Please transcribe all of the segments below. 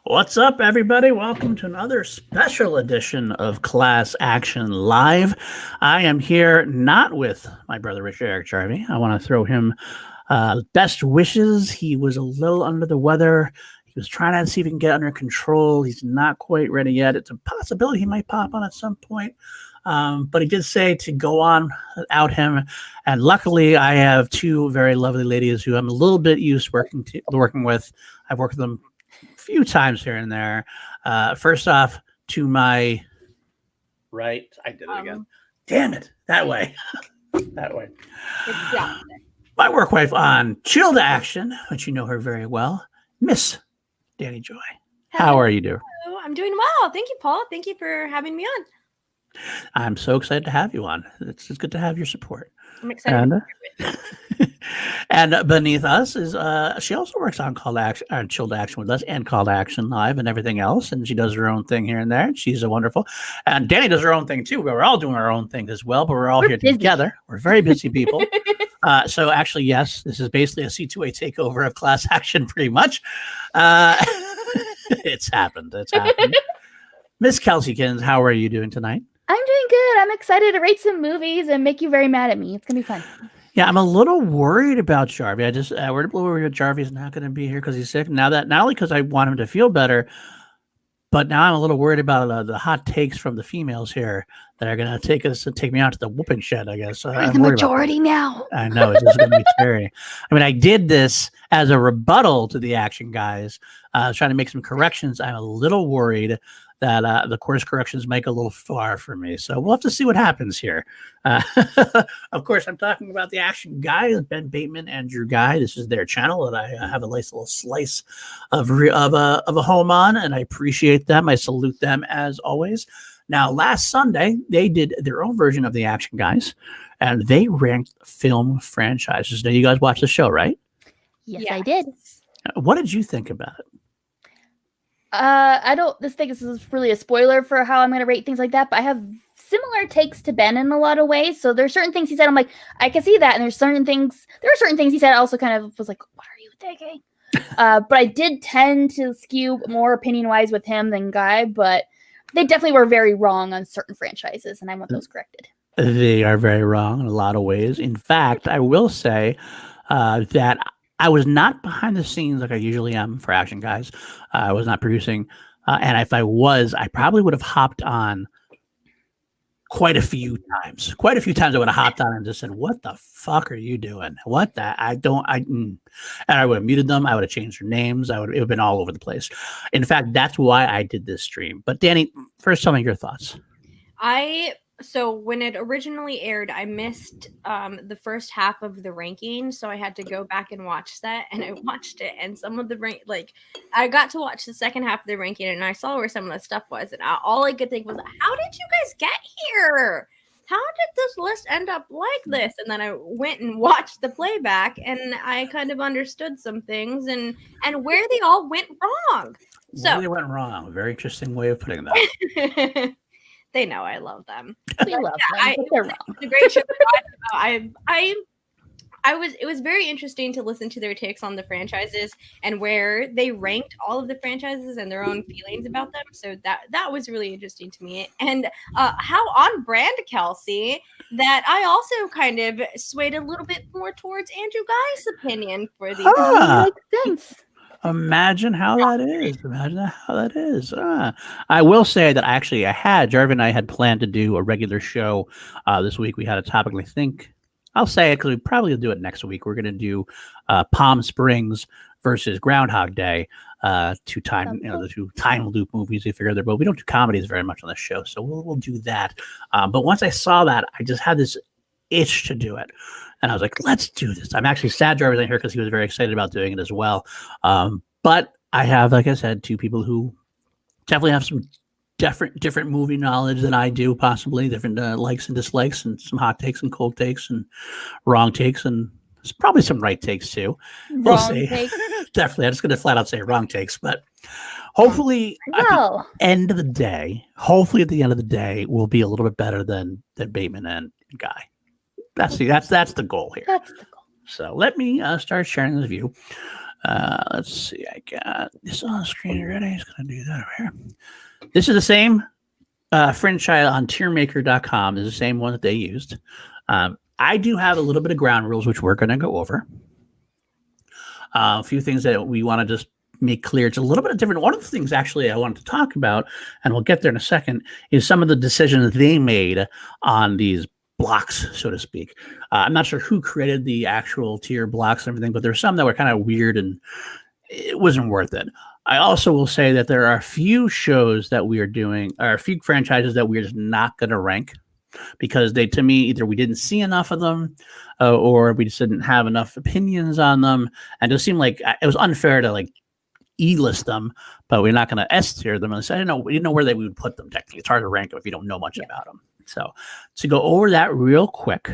What's up, everybody? Welcome to another special edition of Class Action Live. I am here not with my brother, Richard Eric Jarvie. I want to throw him best wishes. He was a little under the weather. He was trying to see if he can get under control. He's not quite ready yet. It's a possibility he might pop on at some point. But he did say to go on without him. And luckily, I have two very lovely ladies who I'm a little bit used working with. I've worked with them few times here and there. First off, to my right, I did it again. Damn it, that way. That way. My work wife on Chilled Action, which you know her very well, Miss Danny Joy. How are you doing? Hello, I'm doing well. Thank you, Paul. Thank you for having me on. I'm so excited to have you on. It's good to have your support. I'm excited. And beneath us is she also works on Chilled Action with us and Called Action Live and everything else, and she does her own thing here and there. She's a wonderful, and Danny does her own thing too. But we're all doing our own thing as well. But we're all here together. We're very busy people. So actually, yes, this is basically a C2A takeover of Class Action, pretty much. It's happened. It's happened. Miss Kelsey Kins, how are you doing tonight? I'm doing good. I'm excited to rate some movies and make you very mad at me. It's gonna be fun. Yeah, I'm a little worried about Jarvie. We're worried that Jarvie's not going to be here because he's sick. Now that not only because I want him to feel better, but now I'm a little worried about the hot takes from the females here that are going to take me out to the whooping shed, I guess. I'm the majority now. I know, it's just going to be scary. I mean, I did this as a rebuttal to the action guys, trying to make some corrections. I'm a little worried that the course corrections might go a little far for me. So we'll have to see what happens here. Of course, I'm talking about the action guys, Ben Bateman Andrew Ghai. This is their channel that I have a nice little slice of a home on, and I appreciate them. I salute them as always. Now, last Sunday, they did their own version of the action guys, and they ranked film franchises. Now, you guys watched the show, right? Yes, I did. What did you think about it? I don't think this is really a spoiler for how I'm going to rate things like that, but I have similar takes to Ben in a lot of ways. So there's certain things he said, I'm like, I can see that. And there are certain things he said I also kind of was like, what are you thinking? But I did tend to skew more opinion-wise with him than Guy, but they definitely were very wrong on certain franchises, and I want those corrected. They are very wrong in a lot of ways. In fact, I will say that I was not behind the scenes like I usually am for action guys. I was not producing. And if I was, I probably would have hopped on quite a few times. Quite a few times I would have hopped on and just said, what the fuck are you doing? What the? And I would have muted them. I would have changed their names. It would have been all over the place. In fact, that's why I did this stream. But Danny, first tell me your thoughts. So when it originally aired, I missed the first half of the ranking, so I had to go back and watch that, and I watched it, and some of the I got to watch the second half of the ranking, and I saw where some of the stuff was, and all I could think was, how did you guys get here? How did this list end up like this? And then I went and watched the playback, and I kind of understood some things and where they all went wrong. Where they went wrong. Very interesting way of putting that. They know I love them. We love them, but they're wrong. It's a great show. It was very interesting to listen to their takes on the franchises and where they ranked all of the franchises and their own feelings about them. So that was really interesting to me. And how on brand, Kelsey, that I also kind of swayed a little bit more towards Andrew Ghai's opinion for these. Makes sense. Imagine how that is. Imagine how that is. I will say that Jarvie and I had planned to do a regular show this week. We had a topic, and I think I'll say it because we probably will do it next week. We're going to do Palm Springs versus Groundhog Day, the two time loop movies. We figured but we don't do comedies very much on the show, so we'll do that. But once I saw that, I just had this itch to do it. And I was like, let's do this. I'm actually sad Jarvis ain't here because he was very excited about doing it as well. But I have, like I said, two people who definitely have some different movie knowledge than I do, possibly different likes and dislikes, and some hot takes and cold takes and wrong takes, and there's probably some right takes too. We'll see. Definitely, I'm just going to flat out say wrong takes, but hopefully at the end of the day, we'll be a little bit better than Bateman and Ghai. That's the goal here. That's the goal. So let me start sharing this view. Let's see. I got this on the screen already. It's going to do that over here. This is the same franchise on tiermaker.com. This is the same one that they used. I do have a little bit of ground rules, which we're going to go over. A few things that we want to just make clear. It's a little bit different. One of the things actually I wanted to talk about, and we'll get there in a second, is some of the decisions they made on these blocks, so to speak. I'm not sure who created the actual tier blocks and everything, but there's some that were kind of weird and it wasn't worth it. I also will say that there are a few shows that we are doing, or a few franchises that we're just not going to rank because they, to me, either we didn't see enough of them or we just didn't have enough opinions on them. And it just seemed like it was unfair to like E-list them, but we're not going to S-tier them. And so I didn't know, we didn't know where we would put them technically. It's hard to rank them if you don't know much about them. So to go over that real quick,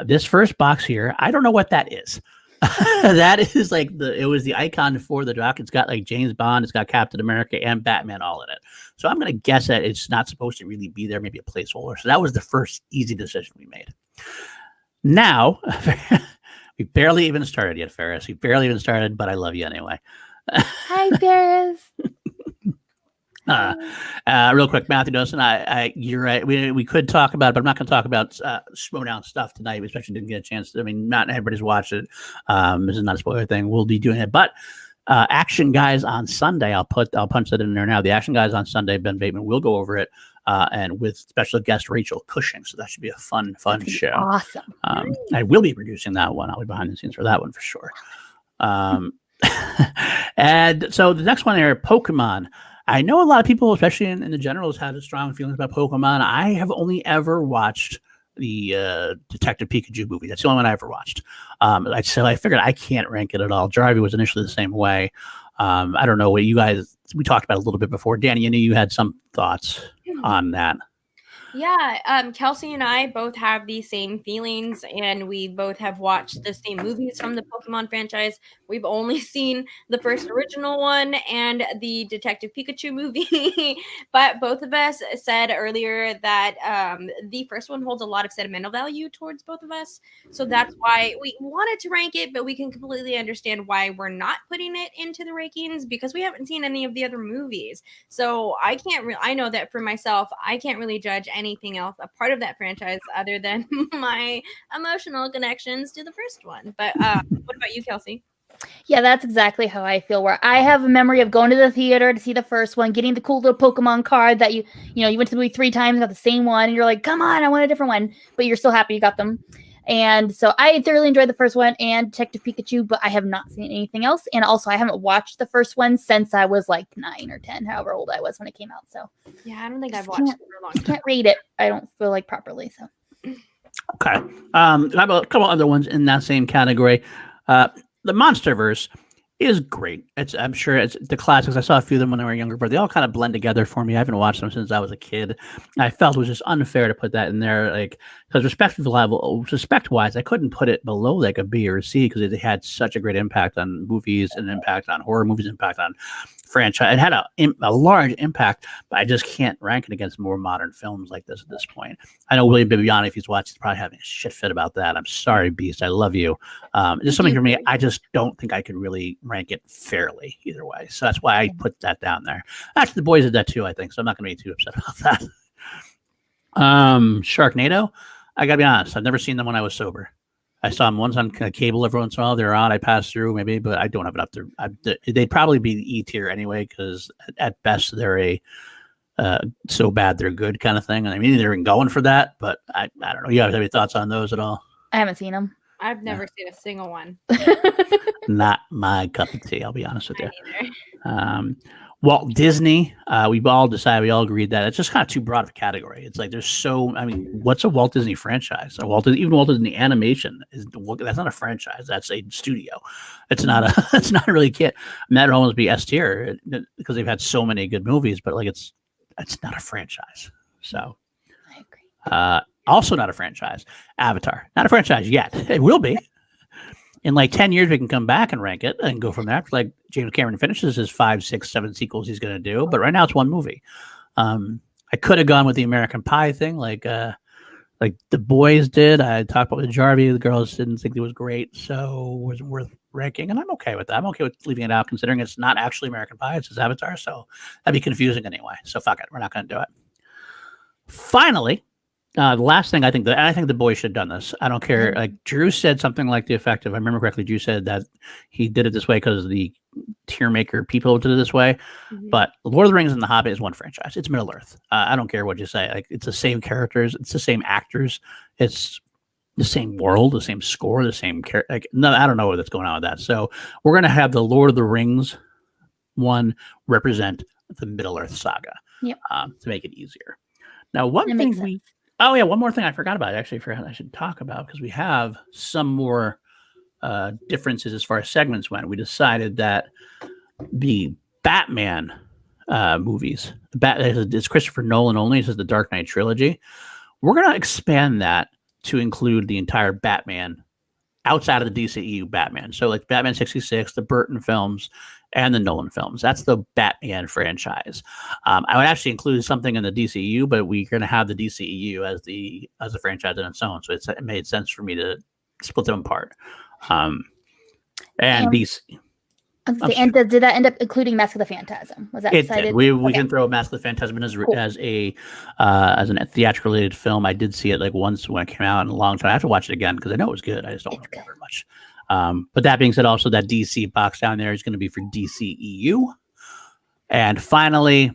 this first box here, I don't know what that is. That is like it was the icon for the doc. It's got like James Bond, it's got Captain America and Batman all in it. So I'm going to guess that it's not supposed to really be there, maybe a placeholder. So that was the first easy decision we made. Now, we barely even started yet, Ferris. We barely even started, but I love you anyway. Hi, Ferris. Real quick, Matthew Dawson, you're right. We could talk about it, but I'm not going to talk about Schmoedown stuff tonight. We especially didn't get a chance to. I mean, not everybody's watched it. This is not a spoiler thing. We'll be doing it, but Action Guys on Sunday. I'll punch that in there now. The Action Guys on Sunday. Ben Bateman will go over it, and with special guest Rachel Cushing. So that should be a fun show. Awesome. I will be producing that one. I'll be behind the scenes for that one for sure. And so the next one here, Pokemon. I know a lot of people, especially in the generals, had strong feelings about Pokemon. I have only ever watched the Detective Pikachu movie. That's the only one I ever watched. So I figured I can't rank it at all. Jarvie was initially the same way. I don't know what you guys, we talked about it a little bit before. Danny, I knew you had some thoughts on that. Yeah, Kelsey and I both have the same feelings, and we both have watched the same movies from the Pokemon franchise. We've only seen the first original one and the Detective Pikachu movie, but both of us said earlier that the first one holds a lot of sentimental value towards both of us. So that's why we wanted to rank it, but we can completely understand why we're not putting it into the rankings because we haven't seen any of the other movies. So I know that for myself, I can't really judge anything else a part of that franchise other than my emotional connections to the first one. But what about you, Kelsey? Yeah, that's exactly how I feel. Where I have a memory of going to the theater to see the first one, getting the cool little Pokemon card that you went to the movie 3 times, got the same one, and you're like, come on, I want a different one. But you're still happy you got them. And so I thoroughly enjoyed the first one and Detective Pikachu, but I have not seen anything else. And also, I haven't watched the first one since I was like 9 or 10, however old I was when it came out. So yeah, I don't think I've watched it for a long time. Can't rate it. I don't feel like properly. So okay, I have a couple other ones in that same category. The Monsterverse is great. I'm sure it's the classics. I saw a few of them when I was younger, but they all kind of blend together for me. I haven't watched them since I was a kid. I felt it was just unfair to put that in there, like because respect-wise, I couldn't put it below like a B or a C because it had such a great impact on movies and impact on horror movies, impact on franchise. It had a large impact, but I just can't rank it against more modern films like this at this point. I know William Bibiani, if he's watching, he's probably having a shit fit about that. I'm sorry, Beast. I love you. Just something for me. I just don't think I could really rank it fairly either way. So that's why I put that down there. Actually, the boys did that too, I think. So I'm not going to be too upset about that. Sharknado. I got to be honest. I've never seen them when I was sober. I saw them once on cable every once in a while. They're on. I passed through maybe, but I don't have it up there. They'd probably be E tier anyway because at best they're a so bad they're good kind of thing. I mean, they're going for that, but I don't know. You guys have any thoughts on those at all? I haven't seen them. I've never seen a single one. Not my cup of tea. I'll be honest with you. Walt Disney, we all agreed that it's just kind of too broad of a category. It's like what's a Walt Disney franchise? Even Walt Disney Animation that's not a franchise. That's a studio. It's not really a kid. And that would almost be S tier because they've had so many good movies, but like it's not a franchise. So I agree. Also not a franchise. Avatar, not a franchise yet. It will be. In like 10 years, we can come back and rank it and go from there. Like James Cameron finishes his 5, 6, 7 sequels he's going to do, but right now it's one movie. I could have gone with the American Pie thing, like the boys did. I talked about with Jarvie. The girls didn't think it was great, so it wasn't worth ranking, and I'm okay with that. I'm okay with leaving it out, considering it's not actually American Pie; it's his Avatar, so that'd be confusing anyway. So fuck it, we're not going to do it. Finally, the last thing I think the boys should have done this. I don't care. Like Drew said something like the effect of, I remember correctly, Drew said that he did it this way because the tier maker people did it this way. But Lord of the Rings and The Hobbit is one franchise. It's Middle Earth. I don't care what you say. Like, it's the same characters, it's the same actors, it's the same world, the same score, the same character. Like, no, I don't know what's going on with that. So we're gonna have the Lord of the Rings one represent the Middle Earth saga. Yep. To make it easier. Now, one thing one more thing I forgot about. I should talk about, because we have some more differences as far as segments went. We decided that the Batman movies, it's Christopher Nolan only. This is the Dark Knight trilogy. We're going to expand that to include the entire Batman outside of the DCEU Batman. So like Batman 66, the Burton films, and the Nolan films. That's the Batman franchise. I would actually include something in the DCEU, but we're going to have the DCEU as a franchise in its own. So it made sense for me to split them apart. And DC. Did that end up including Mask of the Phantasm? Was that decided? We can throw Mask of the Phantasm in as a theatrical related film. I did see it like once when it came out in a long time. I have to watch it again because I know it was good. I just don't remember very much. But that being said, also that DC box down there is going to be for DCEU. And finally,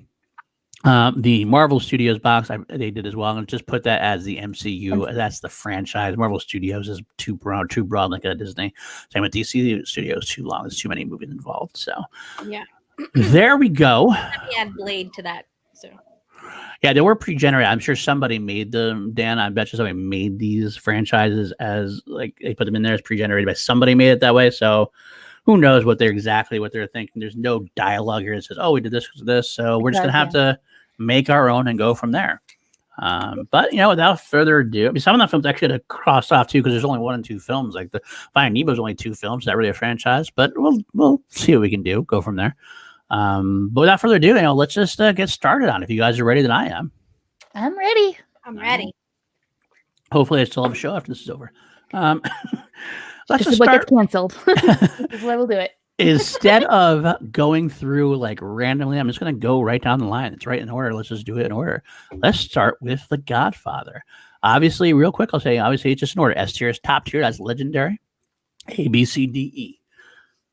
the Marvel Studios box they did as well. And just put that as the MCU. That's the franchise. Marvel Studios is too broad like a Disney. Same with DC Studios, too long. There's too many movies involved. So yeah, there we go. Let me add Blade to that. So yeah, they were pre-generated. I'm sure somebody made them, Dan. I bet you somebody made these franchises as like they put them in there as pre-generated by somebody made it that way. So who knows what they're thinking. There's no dialogue here that says, oh, we did this because of this. So we're just going to have to make our own and go from there. But, without further ado, I mean, some of the films actually had to cross off too, because there's only 1 and 2 films. Like the Finding Nemo is only 2 films. Not really a franchise, but we'll see what we can do. Go from there. But without further ado, let's just get started on it. If you guys are ready, then I am. I'm ready. I'm ready. Hopefully I still have a show after this is over. Let's just start. What gets canceled. This is why we'll do it. Instead of going through like randomly, I'm just going to go right down the line. It's right in order. Let's just do it in order. Let's start with The Godfather. Obviously, real quick, I'll say, obviously, it's just in order. S tier is top tier. That's legendary. A, B, C, D, E.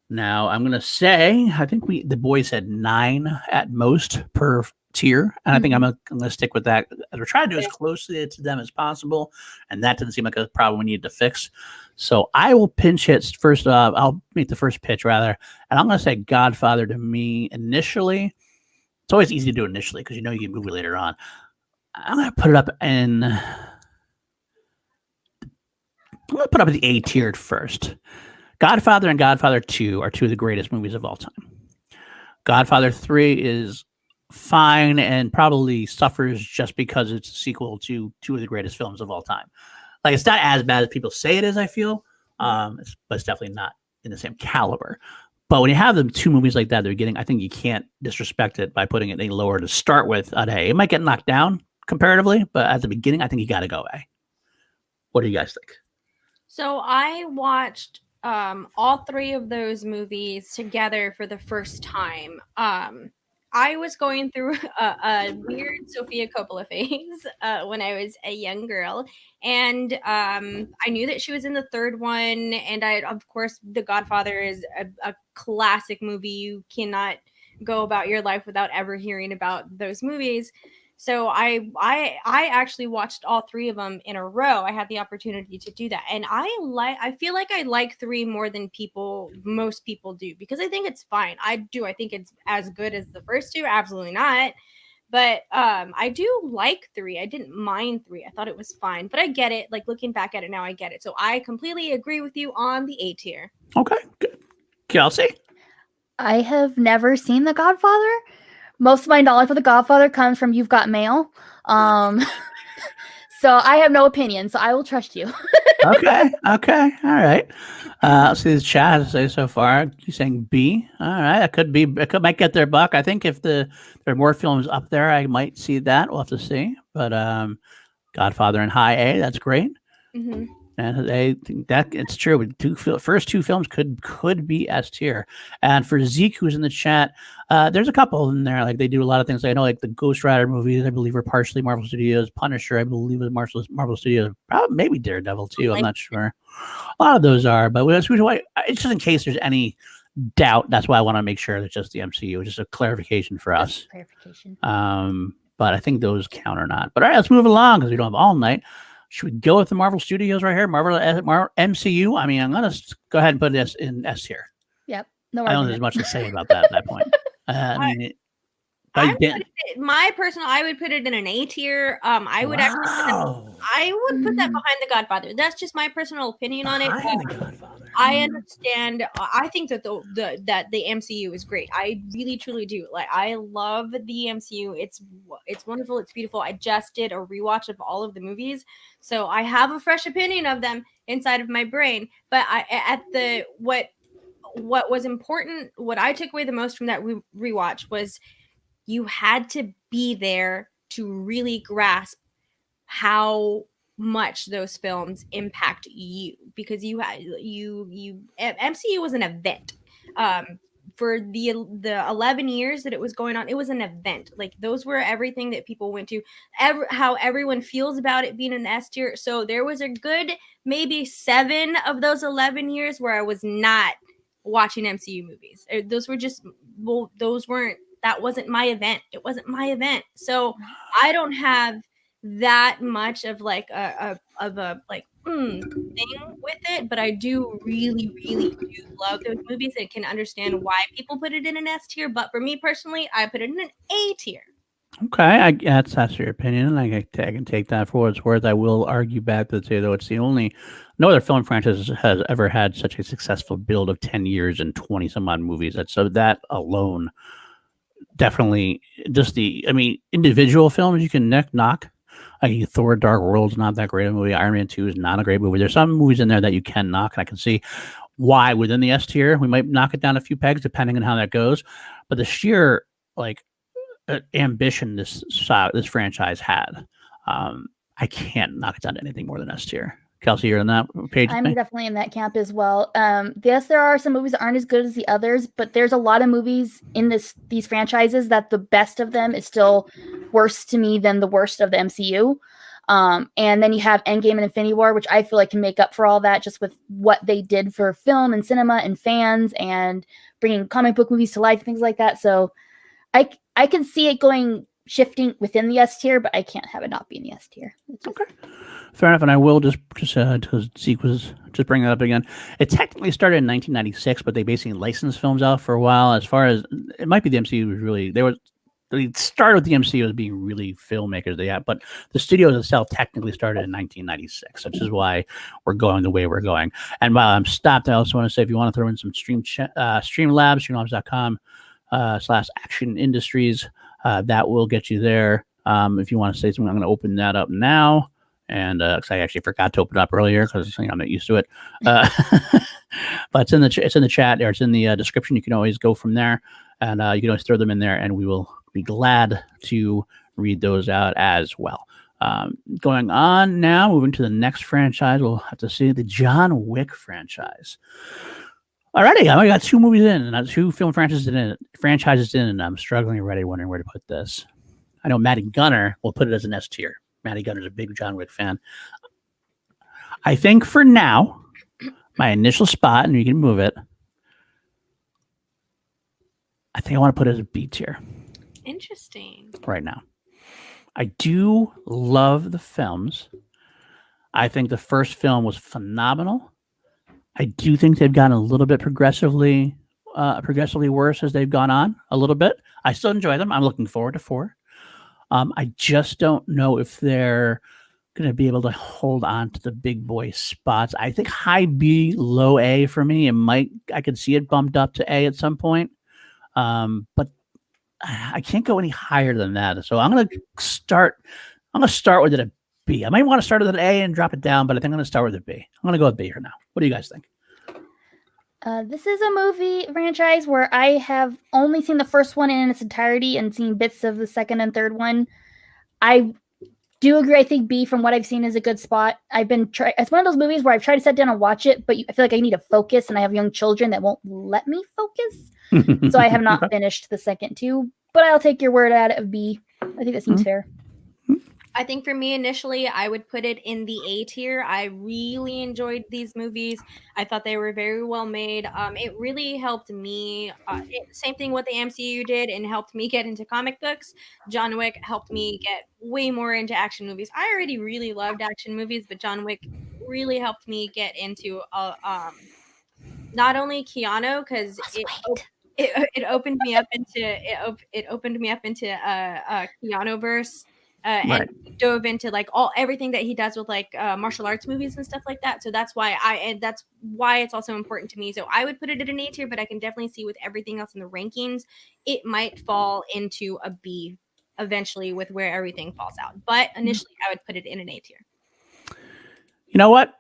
Now, I'm going to say, I think the boys said 9 at most per tier. And I think I'm going to stick with that. We're trying to do as closely to them as possible. And that didn't seem like a problem we needed to fix. So I will pinch hit first. I'll make the first pitch rather. And I'm going to say Godfather to me initially. It's always easy to do initially because you can move it later on. I'm going to put it up in. I'm going to put up the A tiered first. Godfather and Godfather 2 are 2 of the greatest movies of all time. Godfather 3 is fine and probably suffers just because it's a sequel to 2 of the greatest films of all time. Like, it's not as bad as people say it is, I feel, but it's definitely not in the same caliber. But when you have them 2 movies like that at the beginning, I think you can't disrespect it by putting it any lower to start with at A. It might get knocked down comparatively, but at the beginning, I think you got to go A. What do you guys think? So I watched all 3 of those movies together for the first time. I was going through a weird Sofia Coppola phase when I was a young girl, and I knew that she was in the 3rd one, and of course, The Godfather is a classic movie. You cannot go about your life without ever hearing about those movies. So I actually watched all 3 of them in a row. I had the opportunity to do that. And I feel like I like 3 more than most people do, because I think it's fine. I think it's as good as the first 2. Absolutely not. But I do like 3. I didn't mind 3. I thought it was fine, but I get it. Like, looking back at it now, I get it. So I completely agree with you on the A tier. Okay, good. Kelsey? I have never seen The Godfather. Most of my knowledge of The Godfather comes from You've Got Mail. So I have no opinion, so I will trust you. Okay. All right. Let's see the chat has to say so far. You're saying B. All right. Might get their buck. I think if there are more films up there, I might see that. We'll have to see. But Godfather and high A, that's great. Mm-hmm. And I think that it's true. First two films could be S tier. And for Zeke, who's in the chat, there's a couple in there. Like they do a lot of things. I know, like the Ghost Rider movies, I believe, were partially Marvel Studios. Punisher, I believe, was Marvel Studios. Probably maybe Daredevil too. I'm not sure. A lot of those are, but it's just in case there's any doubt. That's why I want to make sure that just the MCU, just a clarification for us. Clarification. But I think those count or not. But all right, let's move along because we don't have all night. Should we go with the Marvel Studios right here? Marvel MCU? I mean, I'm going to go ahead and put this in S tier. Yep. No I don't think there's much to say about that at that point. My personal, I would put it in an A tier. I would actually put that behind The Godfather. That's just my personal opinion on it. I understand. I think that the MCU is great. I really truly do. Like, I love the MCU. It's wonderful. It's beautiful. I just did a rewatch of all of the movies, so I have a fresh opinion of them inside of my brain. But what was important, what I took away the most from that rewatch was you had to be there to really grasp how much those films impact you, because MCU was an event. For the 11 years that it was going on, it was an event. Like, those were everything that people went to, how everyone feels about it being an S tier. So there was a good maybe 7 of those 11 years where I was not watching MCU movies. That wasn't my event. It wasn't my event. So I don't have that much of like a thing with it, but I do really, really do love those movies and can understand why people put it in an S tier. But for me personally, I put it in an A tier. Okay, that's your opinion. I can take that for what it's worth. I will argue back to say, though, it's no other film franchise has ever had such a successful build of 10 years and 20 some odd movies. So that alone, definitely, individual films you can knock. Thor: Dark World's not that great a movie. Iron Man 2 is not a great movie. There's some movies in there that you can knock, and I can see why within the S tier we might knock it down a few pegs depending on how that goes. But the sheer ambition this franchise had, I can't knock it down to anything more than S tier. Kelsey, you're on that page? I'm definitely in that camp as well. Yes, there are some movies that aren't as good as the others, but there's a lot of movies in these franchises that the best of them is still worse to me than the worst of the MCU. And then you have Endgame and Infinity War, which I feel like can make up for all that just with what they did for film and cinema and fans and bringing comic book movies to life, things like that. So I can see it shifting within the S tier, but I can't have it not be in the S tier. Okay. Fair enough, and I will just because Zeke was just bringing that up again. It technically started in 1996, but they basically licensed films out for a while. As far as it might be, the MCU was really they started with the MCU as being really filmmakers but the studios itself technically started in 1996, which is why we're going the way we're going. And while I'm stopped, I also want to say if you want to throw in some Streamlabs, streamlabs.com/Action Industries, that will get you there. If you want to say something, I'm going to open that up now. And because I actually forgot to open it up earlier because I'm not used to it, but it's in the chat or it's in the description. You can always go from there, and you can always throw them in there, and we will be glad to read those out as well. Going on now, moving to the next franchise, we'll have to see the John Wick franchise. Alrighty, I got 2 movies in, and 2 film franchises in, and I'm struggling already, wondering where to put this. I know Maddie Gunner will put it as an S tier. Maddie Gunner's a big John Wick fan. I think for now, my initial spot, and you can move it, I think I want to put it as a B tier. Interesting. Right now. I do love the films. I think the first film was phenomenal. I do think they've gotten a little bit progressively worse as they've gone on a little bit. I still enjoy them. I'm looking forward to 4. I just don't know if they're going to be able to hold on to the big boy spots. I think high B, low A for me. I could see it bumped up to A at some point. But I can't go any higher than that. So I'm going to start with it at B. I might want to start with an A and drop it down, but I think I'm going to start with a B. I'm going to go with B for now. What do you guys think? This is a movie franchise where I have only seen the first one in its entirety and seen bits of the second and third one. I do agree. I think B, from what I've seen, is a good spot. It's one of those movies where I've tried to sit down and watch it, but I feel like I need to focus, and I have young children that won't let me focus. So I have not finished the second two, but I'll take your word at it of B. I think that seems fair. I think for me, initially, I would put it in the A tier. I really enjoyed these movies. I thought they were very well made. It really helped me. Same thing what the MCU did and helped me get into comic books. John Wick helped me get way more into action movies. I already really loved action movies, but John Wick really helped me get into not only Keanu, because it opened me up into Keanu verse. And dove into like everything that he does with like martial arts movies and stuff like that. So that's why it's also important to me. So I would put it at an A tier, but I can definitely see with everything else in the rankings, it might fall into a B eventually with where everything falls out. But initially, I would put it in an A tier. You know what?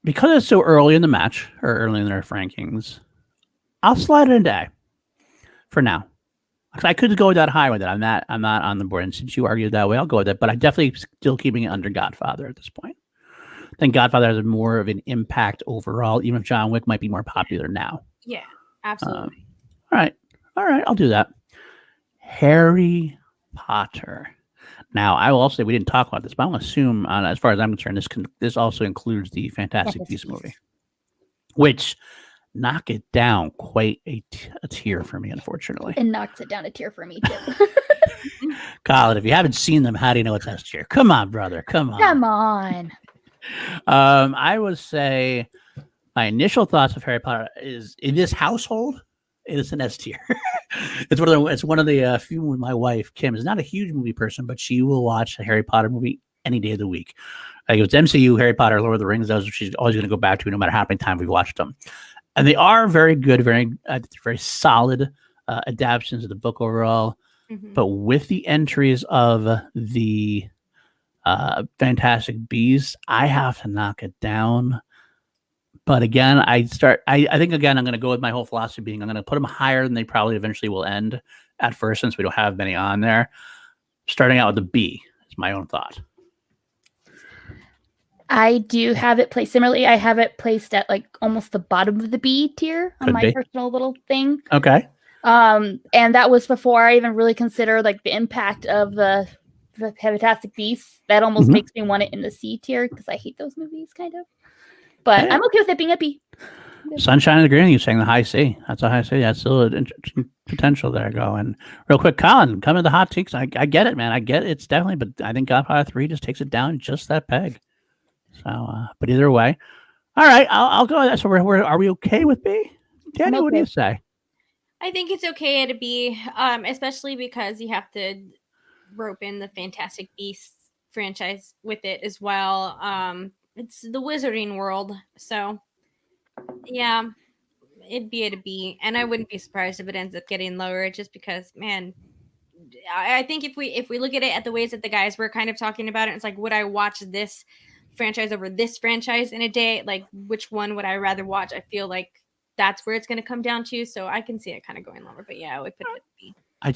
Because it's so early in the match or early in their rankings, I'll slide it into A for now. I could go that high with it. I'm not on the board. And since you argued that way, I'll go with it. But I'm definitely still keeping it under Godfather at this point. I think Godfather has more of an impact overall, even if John Wick might be more popular now. Yeah, absolutely. All right. I'll do that. Harry Potter. Now, I will also say we didn't talk about this, but I'm going to assume, as far as I'm concerned, this also includes the Fantastic Beasts movie, which knock it down quite a tier for me, unfortunately. It knocks it down a tier for me too. Colin, if you haven't seen them, how do you know it's S tier? Come on, brother. Come on. I would say my initial thoughts of Harry Potter is in this household, it is an S tier. It's one of the few. My wife Kim is not a huge movie person, but she will watch a Harry Potter movie any day of the week. Like if it's MCU, Harry Potter, Lord of the Rings, those she's always going to go back to, no matter how many times we've watched them. And they are very good, very solid adaptations of the book overall. Mm-hmm. But with the entries of the Fantastic Beasts, I have to knock it down. But again, I think I'm going to go with my whole philosophy being I'm going to put them higher than they probably eventually will end at first, since we don't have many on there. Starting out with a B is my own thought. I do have it placed similarly. I have it placed at like almost the bottom of the B tier on my personal little thing. Okay. And that was before I even really considered like the impact of the Fantastic Beasts. That almost makes me want it in the C tier because I hate those movies kind of. But I'm okay with it being a B. Sunshine of the Green, you're saying the high C. That's a high C. That's still an interesting potential there going. Real quick, Colin, come in the hot takes. I get it, man. I get it. It's definitely, but I think Godfather 3 just takes it down just that peg. So, but either way, all right, I'll go with that. So are we okay with B? Danielle, what do you say? I think it's okay at a B, especially because you have to rope in the Fantastic Beasts franchise with it as well. It's the Wizarding world, so yeah, it'd be at a B, and I wouldn't be surprised if it ends up getting lower, just because, man. I think if we look at it at the ways that the guys were kind of talking about it, it's like, would I watch this franchise over this franchise in a day? Like, which one would I rather watch? I feel like that's where it's going to come down to. So I can see it kind of going lower, but yeah, I would put it at B. I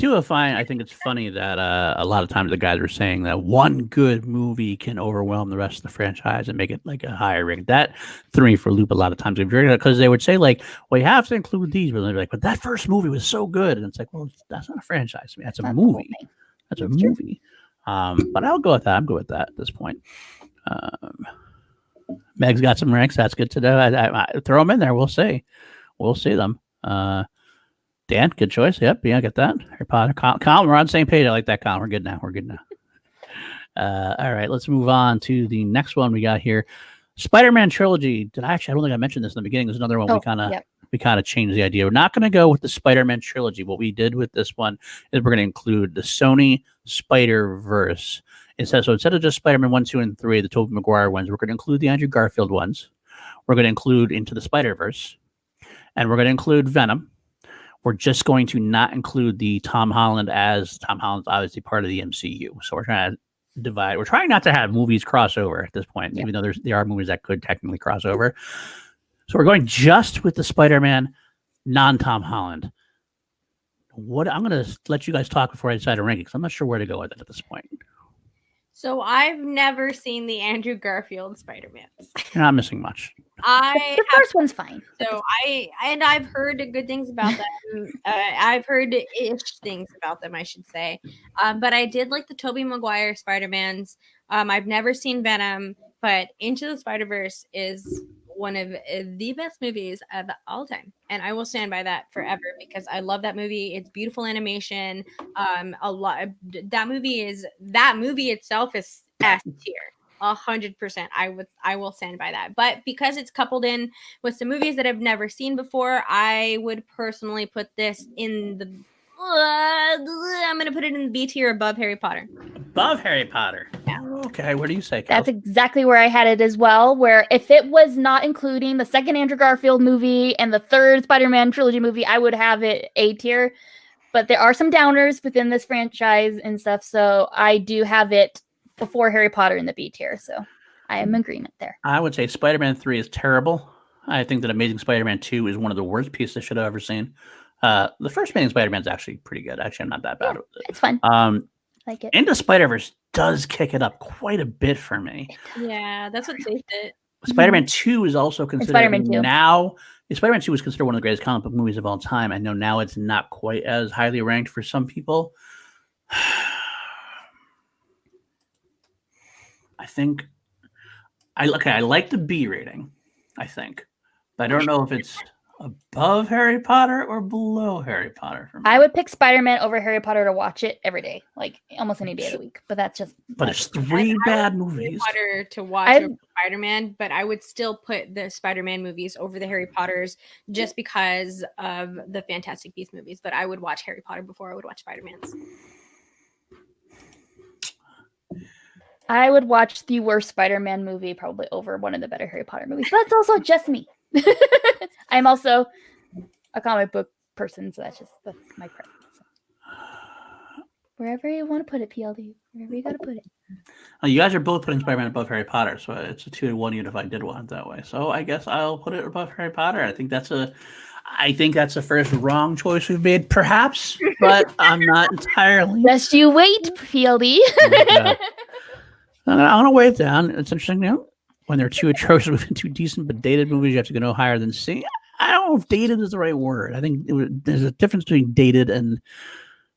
think it's funny that a lot of times the guys are saying that one good movie can overwhelm the rest of the franchise and make it like a higher rating. That threw me for a loop a lot of times because they would say like, well, you have to include these, but they're like, but that first movie was so good, and it's like, well, that's not a franchise. I mean, that's a movie. That's a movie. But I'll go with that. I'm good with that at this point. Meg's got some ranks. That's good to know. I throw them in there. We'll see. We'll see them. Dan, good choice. Yep. Yeah, I get that. Harry Potter. Colin, we're on the same page. I like that, Colin. We're good now. All right. Let's move on to the next one we got here. Spider-Man trilogy. I don't think I mentioned this in the beginning. There's another one we kind of changed the idea. We're not going to go with the Spider-Man trilogy. What we did with this one is we're going to include the Sony Spider-Verse. So instead of just Spider-Man 1, 2, and 3, the Tobey Maguire ones, we're going to include the Andrew Garfield ones. We're going to include Into the Spider-Verse. And we're going to include Venom. We're just going to not include the Tom Holland, as Tom Holland's obviously part of the MCU. So we're trying to divide. We're trying not to have movies cross over at this point, even though there are movies that could technically cross over. So we're going just with the Spider-Man, non-Tom Holland. I'm going to let you guys talk before I decide to rank it, because I'm not sure where to go with it at this point. So I've never seen the Andrew Garfield Spider-Mans. You're not missing much. I The first one's fine. So I've heard good things about them. I've heard ish things about them, I should say. But I did like the Tobey Maguire Spider-Mans. I've never seen Venom, but Into the Spider-Verse is one of the best movies of all time, and I will stand by that forever because I love that movie. It's beautiful animation. A lot. That movie itself is S tier. 100%. I will stand by that. But because it's coupled in with some movies that I've never seen before, I would personally put this in the I'm gonna put it in the B tier above Harry Potter. Above Harry Potter. Yeah. Okay, what do you say, That's Kelsey? exactly where I had it as well. Where if it was not including the second Andrew Garfield movie and the third Spider-Man trilogy movie, I would have it A tier. But there are some downers within this franchise and stuff, so I do have it before Harry Potter in the B tier. So I am in agreement there. I would say Spider-Man 3 is terrible. I think that Amazing Spider-Man 2 is one of the worst pieces I should have ever seen. The first Amazing Spider-Man is actually pretty good. Actually, I'm not that bad with it. It's fun. Like it. Into Spider-Verse does kick it up quite a bit for me. Yeah, that's what saved it. Spider-Man 2 is also considered Spider-Man 2. now. Spider-Man 2 was considered one of the greatest comic book movies of all time. I know now it's not quite as highly ranked for some people. I think I like the B rating, I think. But I don't know if it's above Harry Potter or below Harry Potter for me. I would pick Spider-Man over Harry Potter to watch it every day, like almost any day of the week. But that's just. But it's three bad movies. Harry Potter to watch over Spider-Man, but I would still put the Spider-Man movies over the Harry Potters just because of the Fantastic Beasts movies. But I would watch Harry Potter before I would watch Spider-Man's. I would watch the worst Spider-Man movie probably over one of the better Harry Potter movies. But that's also just me. I'm also a comic book person, so that's my preference. Wherever you want to put it, PLD. Wherever you got to put it. You guys are both putting Spider-Man above Harry Potter, so it's a 2-1 unit if I did want it that way. So I guess I'll put it above Harry Potter. I think that's the first wrong choice we've made, perhaps, but I'm not entirely. Just you wait, PLD. Yeah. I'm gonna weigh it down. It's interesting, when they're two atrocious with two decent but dated movies, you have to go no higher than C. I don't know if dated is the right word. I think there's a difference between dated and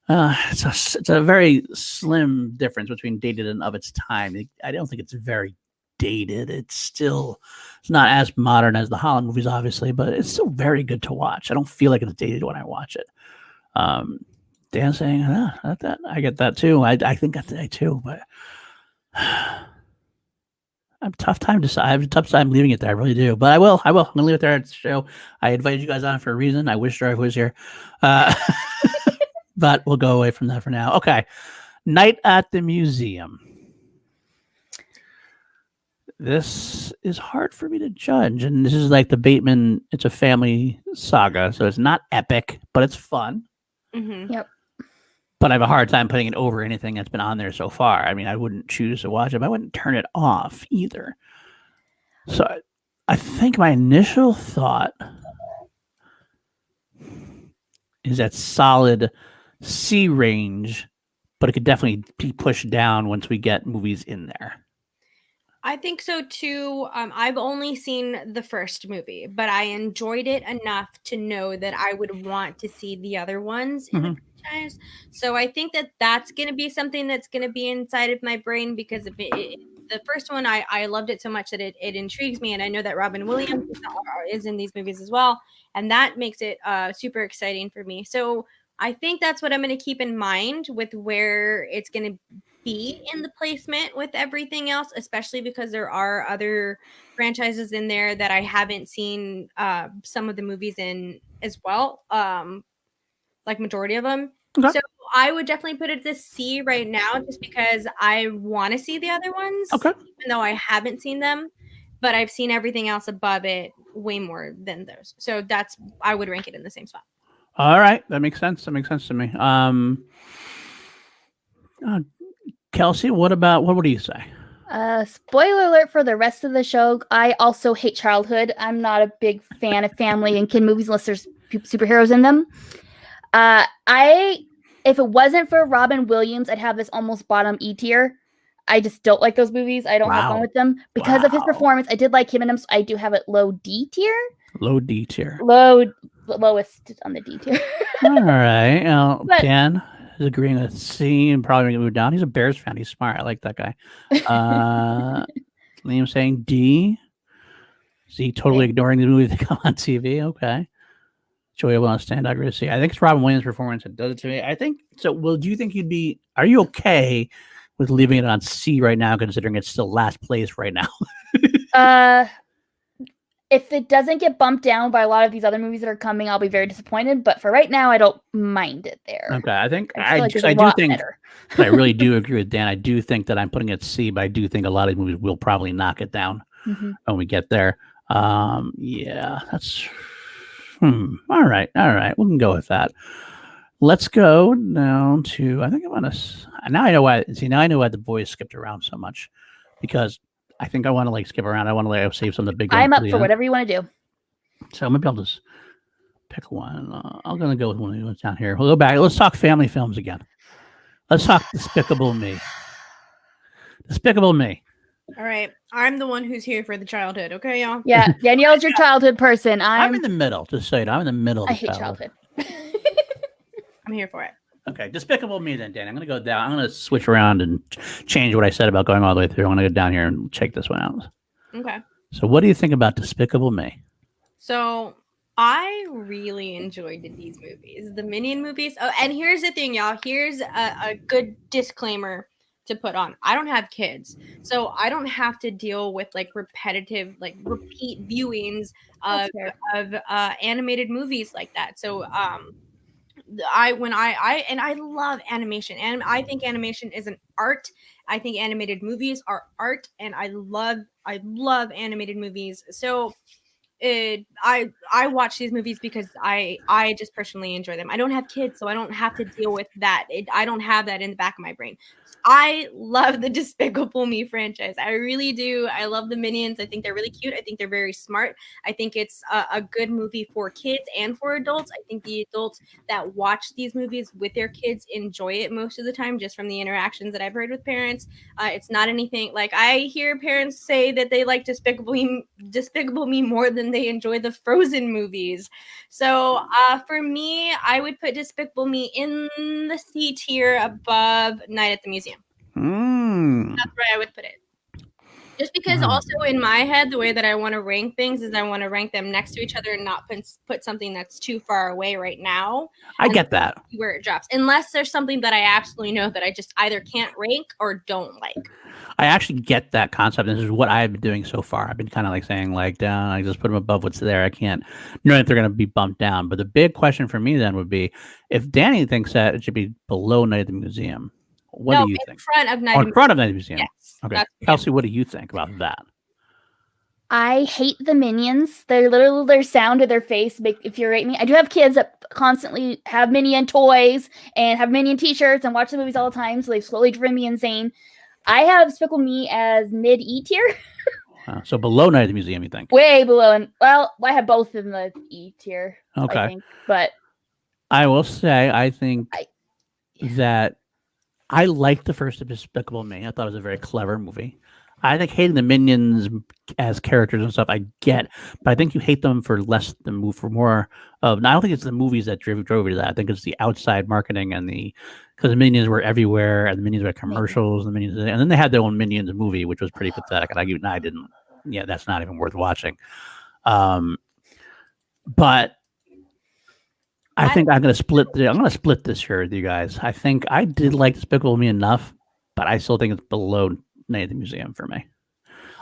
it's a very slim difference between dated and of its time. I don't think it's very dated. It's not as modern as the Holland movies, obviously, but it's still very good to watch. I don't feel like it's dated when I watch it. Dan saying, that I get that too. I think that's that too, but I have a tough time leaving it there. I really do, but I will. I'm gonna leave it there at the show. I invited you guys on for a reason. I wish Drive was here, but we'll go away from that for now. Okay, Night at the Museum. This is hard for me to judge, and this is like the Bateman. It's a family saga, so it's not epic, but it's fun. Mm-hmm. Yep. But I have a hard time putting it over anything that's been on there so far. I mean, I wouldn't choose to watch it, but I wouldn't turn it off either. So I think my initial thought is that solid C range, but it could definitely be pushed down once we get movies in there. I think so too. I've only seen the first movie, but I enjoyed it enough to know that I would want to see the other ones in the franchise. So I think that that's going to be something that's going to be inside of my brain because of the first one, I loved it so much that it intrigues me, and I know that Robin Williams is in these movies as well, and that makes it super exciting for me. So I think that's what I'm going to keep in mind with where it's going to be in the placement with everything else, especially because there are other franchises in there that I haven't seen some of the movies in as well, like majority of them. Okay. So I would definitely put it to C right now just because I want to see the other ones, even though I haven't seen them, but I've seen everything else above it way more than those. So I would rank it in the same spot. All right. That makes sense. That makes sense to me. Kelsey, what do you say? Spoiler alert for the rest of the show. I also hate childhood. I'm not a big fan of family and kid movies unless there's superheroes in them. If it wasn't for Robin Williams, I'd have this almost bottom E tier. I just don't like those movies. I don't have fun Wow. with them because of his Wow. performance. I did like him in them, so I do have it low D tier. Low D tier. Lowest on the D tier. All right. But- Dan is agreeing with C and probably going to move down. He's a Bears fan. He's smart. I like that guy. Liam saying D. Z totally ignoring the movies that come on TV. Okay. Enjoyable on stand. I agree with C. I think it's Robin Williams' performance that does it to me. I think so. Well, do you think are you okay with leaving it on C right now, considering it's still last place right now? If it doesn't get bumped down by a lot of these other movies that are coming, I'll be very disappointed. But for right now, I don't mind it there. Okay, I think I do think better. I really do agree with Dan. I do think that I'm putting it C, but I do think a lot of these movies will probably knock it down when we get there. Yeah, that's all right. We can go with that. Let's go down to. I think I want to. Now I know why. See, now I know why the boys skipped around so much, because I think I want to skip around. I want to save some of the big. I'm up for whatever you want to do. So maybe I'll just pick one. I'm gonna go with one of the ones down here. We'll go back. Let's talk family films again. Let's talk Despicable Me. Despicable Me. All right. I'm the one who's here for the childhood. Okay, y'all? Yeah. Danielle's your childhood person. I'm in the middle. Just say it. I'm in the middle. I hate childhood. I'm here for it. Okay. Despicable Me then, Dan. I'm going to go down. I'm going to switch around and change what I said about going all the way through. I'm going to go down here and check this one out. Okay. So what do you think about Despicable Me? So I really enjoyed these movies, the Minion movies. Oh, and here's the thing, y'all. Here's a good disclaimer to put on. I don't have kids, so I don't have to deal with repetitive, repeat viewings of animated movies like that. So I love animation, and I think animation is an art. I think animated movies are art, and I love animated movies. So I watch these movies because I just personally enjoy them. I don't have kids, so I don't have to deal with that. I don't have that in the back of my brain. I love the Despicable Me franchise. I really do. I love the Minions. I think they're really cute. I think they're very smart. I think it's a good movie for kids and for adults. I think the adults that watch these movies with their kids enjoy it most of the time, just from the interactions that I've heard with parents. It's not anything like I hear parents say that they like Despicable Me more than they enjoy the Frozen movies. So for me, I would put Despicable Me in the C tier above Night at the Museum. That's where I would put it. Just because also in my head, the way that I want to rank things is I want to rank them next to each other and not put something that's too far away right now. I get that. Where it drops. Unless there's something that I absolutely know that I just either can't rank or don't like. I actually get that concept. This is what I've been doing so far. I've been kind of saying down. I just put them above what's there. I can't know that they're going to be bumped down. But the big question for me then would be, if Danny thinks that it should be below Night at the Museum, what do you think? In front of Night at the Museum. Yes. Okay. Kelsey, what do you think about that? I hate the Minions. They're literally their sound of their face infuriate me. I do have kids that constantly have Minion toys and have Minion t-shirts and watch the movies all the time, so they've slowly driven me insane. I have Despicable Me as mid E tier. So below Night at the Museum, you think? Way below. And well, I have both in the E tier. Okay. I think, but I will say, I think that I liked the first Despicable Me. I thought it was a very clever movie. I think hating the Minions as characters and stuff, I get, but I think you hate them for less than more of. I don't think it's the movies that drove you to that. I think it's the outside marketing and because the Minions were everywhere and the Minions were commercials and then they had their own Minions movie, which was pretty pathetic. And I didn't. Yeah, that's not even worth watching. But I think I'm going to split this here with you guys. I think I did like Despicable Me enough, but I still think it's below Night at the Museum for me.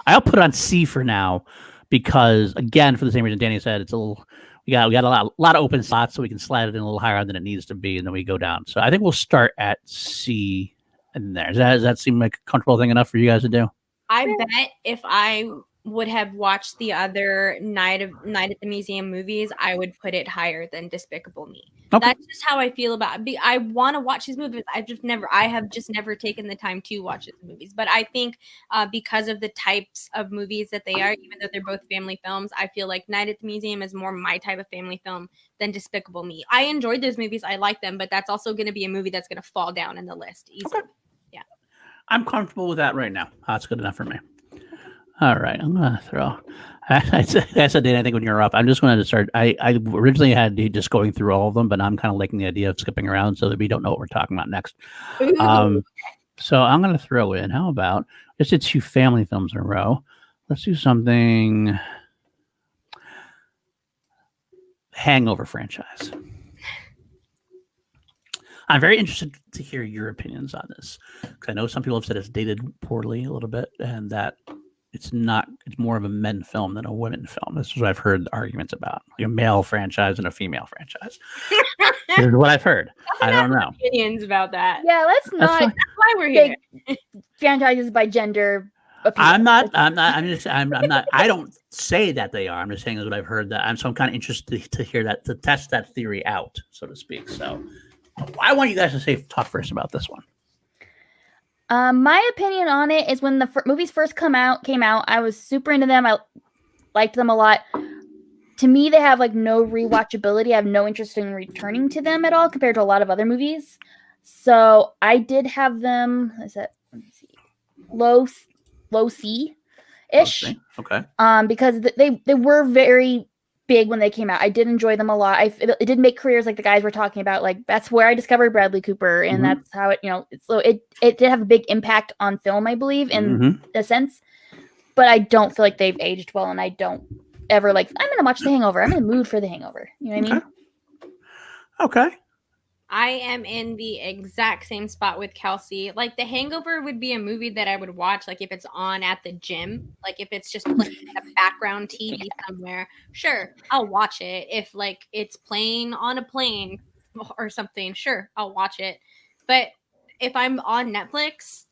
I'll put it on C for now because, again, for the same reason Danny said, it's a little. We got a lot of open slots, so we can slide it in a little higher than it needs to be, and then we go down. So I think we'll start at C in there. Does that seem like a comfortable thing enough for you guys to do? I bet if I would have watched the other Night at the Museum movies, I would put it higher than Despicable Me. Okay. That's just how I feel about it. I want to watch these movies. I have just never taken the time to watch these movies. But I think because of the types of movies that they are, even though they're both family films, I feel like Night at the Museum is more my type of family film than Despicable Me. I enjoyed those movies. I like them, but that's also going to be a movie that's going to fall down in the list easily. Okay. Yeah. I'm comfortable with that right now. That's good enough for me. All right, I'm gonna throw. I said, Dana, I think when you're up, I'm just going to start. I originally had just going through all of them, but I'm kind of liking the idea of skipping around so that we don't know what we're talking about next. So I'm going to throw in. How about just did 2 family films in a row? Let's do something. Hangover franchise. I'm very interested to hear your opinions on this because I know some people have said it's dated poorly a little bit, and that it's more of a men film than a women film. This is what I've heard arguments about, like a male franchise and a female franchise. Here's what I've heard. I don't know opinions about that. Yeah, let's not. That's why we're here. Franchises by gender. I'm not. I don't say that they are. I'm just saying that's what I've heard. That I'm kind of interested to hear that, to test that theory out, so to speak. So I want you guys to talk first about this one. My opinion on it is when the movies first came out, I was super into them. I liked them a lot. To me, they have like no rewatchability. I have no interest in returning to them at all compared to a lot of other movies. So I did have them. Let me see, low C-ish. Okay. Because they were very big when they came out. I did enjoy them a lot. It did make careers, like the guys were talking about. Like that's where I discovered Bradley Cooper, and that's how it did have a big impact on film, I believe, in a sense. But I don't feel like they've aged well, and I don't ever I'm gonna watch The Hangover. I'm in the mood for The Hangover. You know what I mean? Okay. I am in the exact same spot with Kelsey. Like The Hangover would be a movie that I would watch, like if it's on at the gym, like if it's just playing a background TV somewhere. Sure, I'll watch it. If like it's playing on a plane or something, sure, I'll watch it. But if I'm on Netflix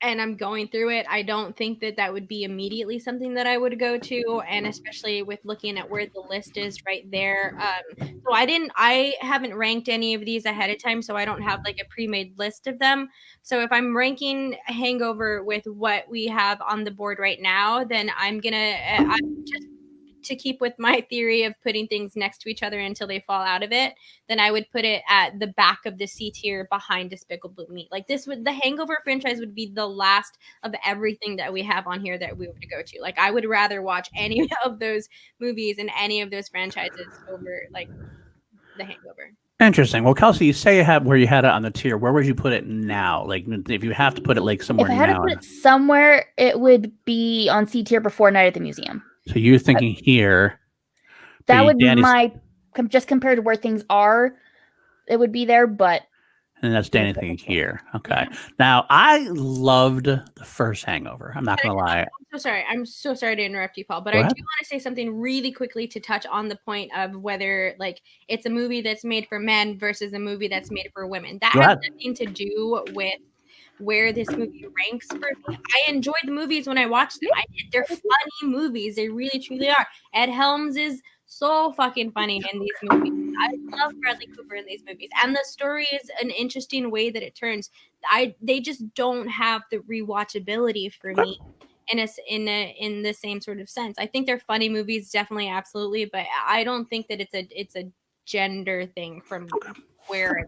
and I'm going through it, I don't think that would be immediately something that I would go to, and especially with looking at where the list is right there. So I haven't ranked any of these ahead of time, so I don't have like a pre-made list of them. So if I'm ranking Hangover with what we have on the board right now, then I'm just to keep with my theory of putting things next to each other until they fall out of it, then I would put it at the back of the C tier behind Despicable Me. Like the Hangover franchise would be the last of everything that we have on here that we would go to. Like I would rather watch any of those movies and any of those franchises over like The Hangover. Interesting. Well, Kelsey, you say you had where you had it on the tier. Where would you put it now? Like, if you have to put it like somewhere now. If I had to put it somewhere, it would be on C tier before Night at the Museum. So you're thinking here. That would be just compared to where things are, it would be there, but. And that's Danny thinking here. Okay. Now, I loved the first Hangover. I'm not going to lie. I'm so sorry to interrupt you, Paul, but I do want to say something really quickly to touch on the point of whether like it's a movie that's made for men versus a movie that's made for women. That has nothing to do with where this movie ranks for me. I enjoy the movies when I watch them. They're funny movies. They really, truly are. Ed Helms is so fucking funny in these movies. I love Bradley Cooper in these movies. And the story is an interesting way that it turns. They just don't have the rewatchability for me in the same sort of sense. I think they're funny movies, definitely, absolutely, but I don't think that it's a gender thing from where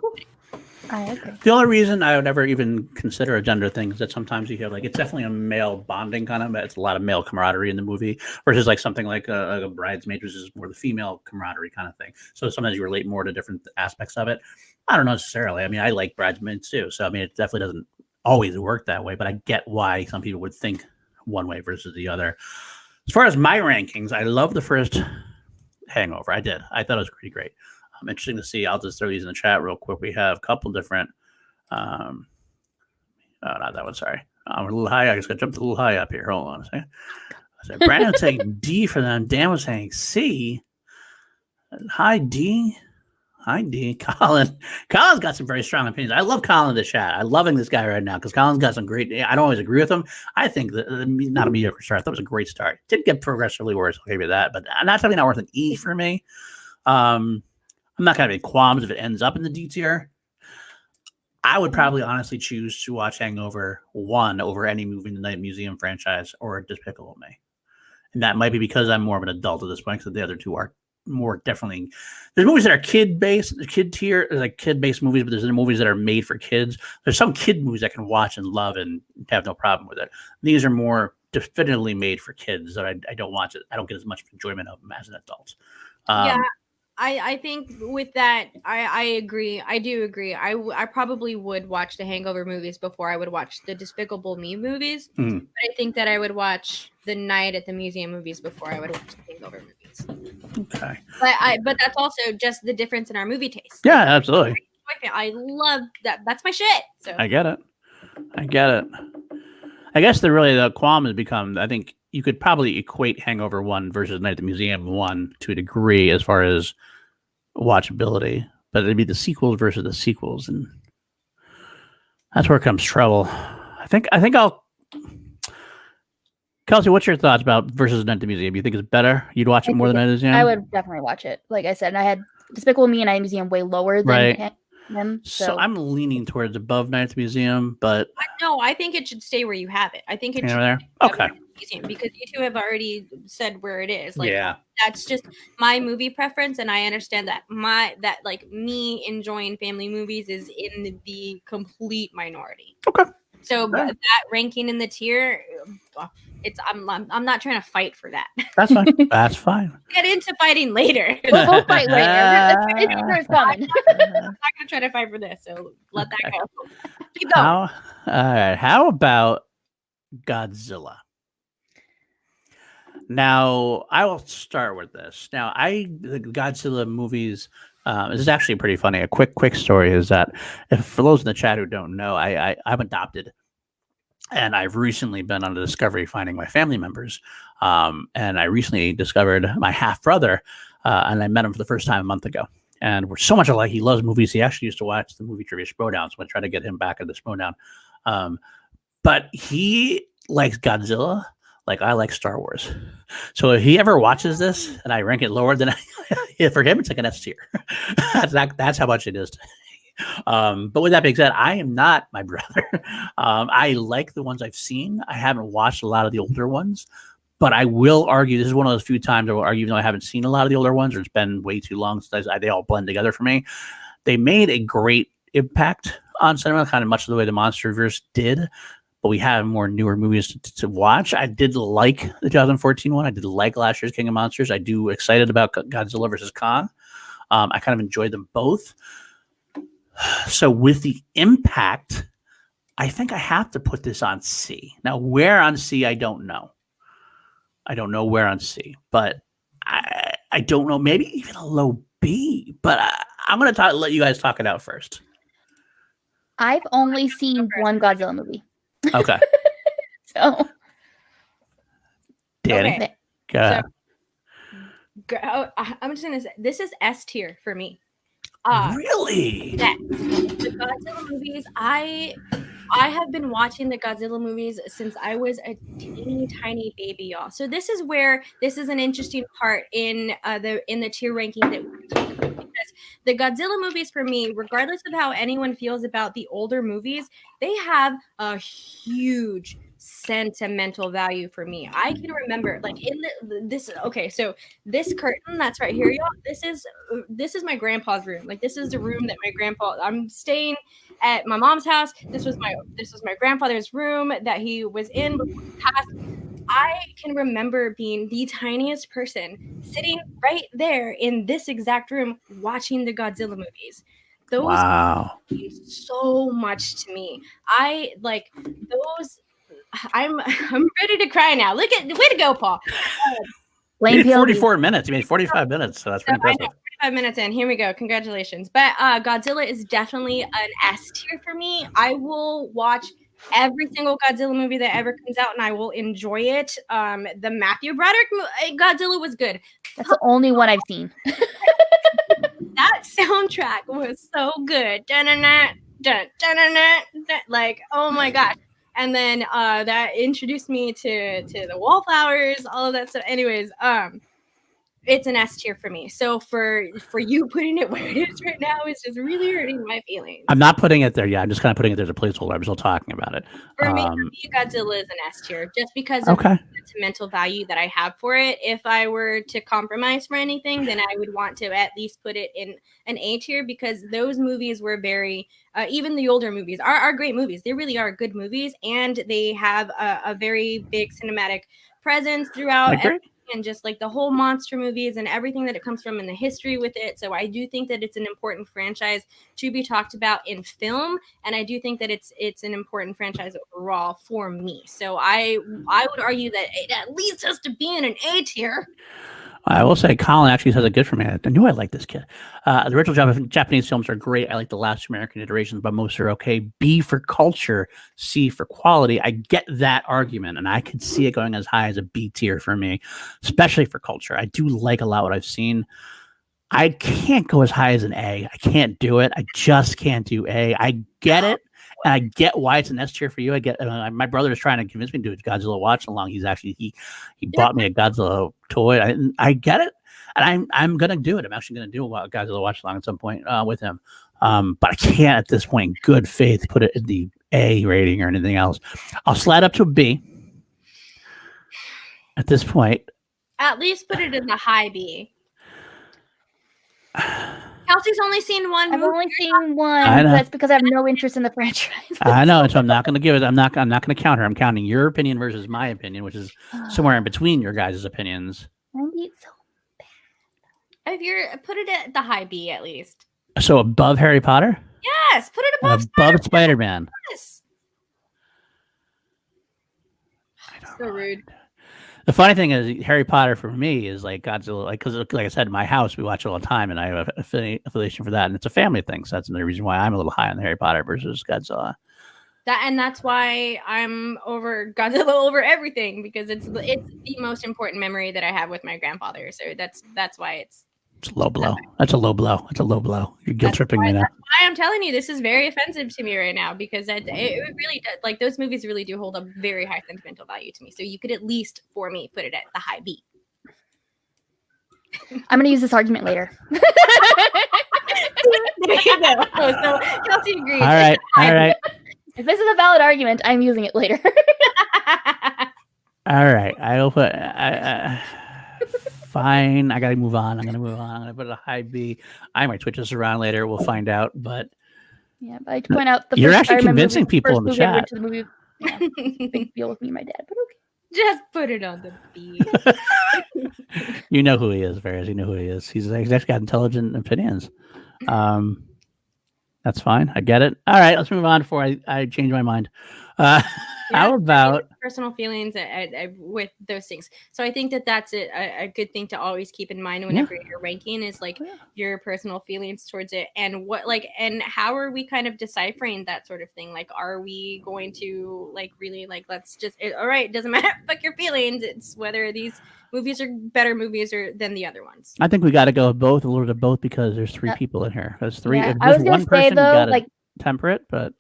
I agree. The only reason I would ever even consider a gender thing is that sometimes you hear like it's definitely a male bonding kind of, but it's a lot of male camaraderie in the movie versus like something like a Bridesmaids, which is more the female camaraderie kind of thing. So sometimes you relate more to different aspects of it. I don't know necessarily. I mean, I like Bridesmaids too, so I mean, it definitely doesn't always work that way, but I get why some people would think one way versus the other. As far as my rankings, I love the first Hangover. I did. I thought it was pretty great. Interesting to see. I'll just throw these in the chat real quick. We have a couple different. Not that one. Sorry, we're a little high. I just got to jump a little high up here. Hold on a second. Brandon was saying D for them. Dan was saying C. Hi D. Hi D. Colin's got some very strong opinions. I love Colin in the chat. I'm loving this guy right now because Colin's got some great. I don't always agree with him. I think that not a mediocre start. I thought it was a great start. Did get progressively worse. I'll give you that, but not something not worth an E for me. I'm not going to have any qualms if it ends up in the D tier. I would probably honestly choose to watch Hangover 1 over any movie in the Night Museum franchise or Despicable Me. And that might be because I'm more of an adult at this point because the other two are more definitely. There's movies that are kid-based, kid tier, like kid-based movies, but there's movies that are made for kids. There's some kid movies I can watch and love and have no problem with it. These are more definitively made for kids that I don't watch it. I don't get as much enjoyment of them as an adult. Yeah, I think with that, I agree. I do agree. I probably would watch the Hangover movies before I would watch the Despicable Me movies. But I think that I would watch the Night at the Museum movies before I would watch the Hangover movies. Okay. But that's also just the difference in our movie taste. Yeah, absolutely. I love that. That's my shit. So I get it. I guess the qualm has become, I think you could probably equate Hangover 1 versus Night at the Museum 1 to a degree as far as watchability, but it'd be the sequels versus the sequels, and that's where comes trouble. I think I'll. Kelsey, what's your thoughts about versus Night at the Museum? You think it's better? You'd watch it more than Night at the Museum? I would definitely watch it. Like I said, and I had Despicable Me and Night at the Museum way lower than them. So I'm leaning towards above Night at the Museum, but no, I think it should stay where you have it. I think it should there. Okay. Museum, because you two have already said where it is. Like, yeah, that's just my movie preference, and I understand that me enjoying family movies is in the complete minority. Okay. So that ranking in the tier, I'm not trying to fight for that. That's fine. That's fine. Get into fighting later. We'll fight later. It's coming. I'm not gonna try to fight for this, so let that go. Keep going. All right. How about Godzilla? Now, I will start with this. Now, the Godzilla movies, this is actually pretty funny. A quick story is that, for those in the chat who don't know, I'm adopted, and I've recently been on a discovery finding my family members. And I recently discovered my half brother, and I met him for the first time a month ago. And we're so much alike. He loves movies. He actually used to watch the movie Trivia Schmodown, so I try to get him back into Schmodown. But he likes Godzilla like I like Star Wars. So if he ever watches this and I rank it lower than for him, it's like an S tier. That's how much it is to me. But with that being said, I am not my brother. I like the ones I've seen. I haven't watched a lot of the older ones, but I will argue, this is one of those few times I will argue, even though I haven't seen a lot of the older ones, or it's been way too long since they all blend together for me. They made a great impact on cinema, kind of much the way the MonsterVerse did. But we have more newer movies to watch. I did like the 2014 one. I did like last year's King of Monsters. I do excited about Godzilla versus Kong. I kind of enjoyed them both. So with the impact, I think I have to put this on C. Now, where on C, I don't know. I don't know where on C, but I don't know. Maybe even a low B. But I'm going to let you guys talk it out first. I've only seen one Godzilla movie. Okay. So, Danny, okay. Go ahead. I'm just gonna say this is S tier for me. Really? Yeah. The Godzilla movies, I have been watching the Godzilla movies since I was a teeny tiny baby, y'all. So this is an interesting part in the tier ranking that we're talking about, because the Godzilla movies for me, regardless of how anyone feels about the older movies, they have a huge sentimental value for me. I can remember, like, so this curtain that's right here, y'all, this is my grandpa's room. Like, this is the room that I'm staying at my mom's house. This was my grandfather's room that he was in before he passed. I can remember being the tiniest person sitting right there in this exact room watching the Godzilla movies. Those mean so much to me. I like those. I'm ready to cry now. Way to go, Paul. You made 44 minutes. You made 45 minutes, so that's pretty impressive. 45 minutes in. Here we go. Congratulations. But Godzilla is definitely an S tier for me. I will watch every single Godzilla movie that ever comes out, and I will enjoy it. The Matthew Broderick Godzilla was good. That's the only one I've seen. That soundtrack was so good. Like, oh my gosh. And then that introduced me to the Wallflowers, all of that stuff. Anyways, it's an S tier for me. So for you putting it where it is right now is just really hurting my feelings. I'm not putting it there yet. I'm just kind of putting it there as a placeholder. I'm still talking about it. For me, Godzilla is an S tier just because of Okay. the sentimental value that I have for it. If I were to compromise for anything, then I would want to at least put it in an A tier because those movies were very, even the older movies are great movies. They really are good movies, and they have a very big cinematic presence throughout. I agree. And just like the whole monster movies and everything that it comes from and the history with it. So I do think that it's an important franchise to be talked about in film. And I do think that it's an important franchise overall for me. So I would argue that it at least has to be in an A tier. I will say Colin actually says it good for me. I knew I liked this kid. The original Japanese films are great. I like the last American iterations, but most are okay. B for culture, C for quality. I get that argument, and I could see it going as high as a B tier for me, especially for culture. I do like a lot what I've seen. I can't go as high as an A. I can't do it. I just can't do A. I get it. And I get why it's an S tier for you. I get my brother is trying to convince me to do a Godzilla watch along. He bought me a Godzilla toy. I get it, and I'm gonna do it. I'm actually gonna do a Godzilla watch along at some point with him. But I can't at this point, in good faith, put it in the A rating or anything else. I'll slide up to a B at this point. At least put it in the high B. Kelsey's only seen one movie. I've only seen one. That's because I have no interest in the franchise. I know, so I'm not going to give it. I'm not going to counter. I'm counting your opinion versus my opinion, which is somewhere in between your guys' opinions. It's so bad. If you're put it at the high B at least. So above Harry Potter? Yes, put it above Spider-Man. Yes. So rude. The funny thing is, Harry Potter for me is like Godzilla, because like I said, in my house we watch it all the time, and I have an affiliation for that, and it's a family thing. So that's another reason why I'm a little high on the Harry Potter versus Godzilla. That's why I'm over Godzilla over everything, because it's the most important memory that I have with my grandfather. So that's why it's a low blow. That's a low blow. It's a low blow. You're guilt tripping me now. That's why I'm telling you this is very offensive to me right now, because it really does, like, those movies really do hold a very high sentimental value to me. So you could at least, for me, put it at the high B. I'm going to use this argument later. There you go. So Kelsey agrees. All right. If this is a valid argument, I'm using it later. All right. I will put. Fine. I got to move on. I'm going to put it a high B. I might switch this around later. We'll find out. But yeah, but I like to point out you're actually convincing people in the chat. Big deal with me and my dad, but okay. Just put it on the B. You know who he is, Ferris. You know who he is. He's actually got intelligent opinions. That's fine. I get it. All right, let's move on before I change my mind. How about personal feelings with those things? So I think that's a good thing to always keep in mind whenever you're ranking is like your personal feelings towards it, and and how are we kind of deciphering that sort of thing? Like, are we going to really let's just all right? It doesn't matter. Fuck your feelings. It's whether these movies are better movies than the other ones. I think we got to go both, a little bit of both, because there's three people in here. There's three. Yeah, I was going to say though, temper it, but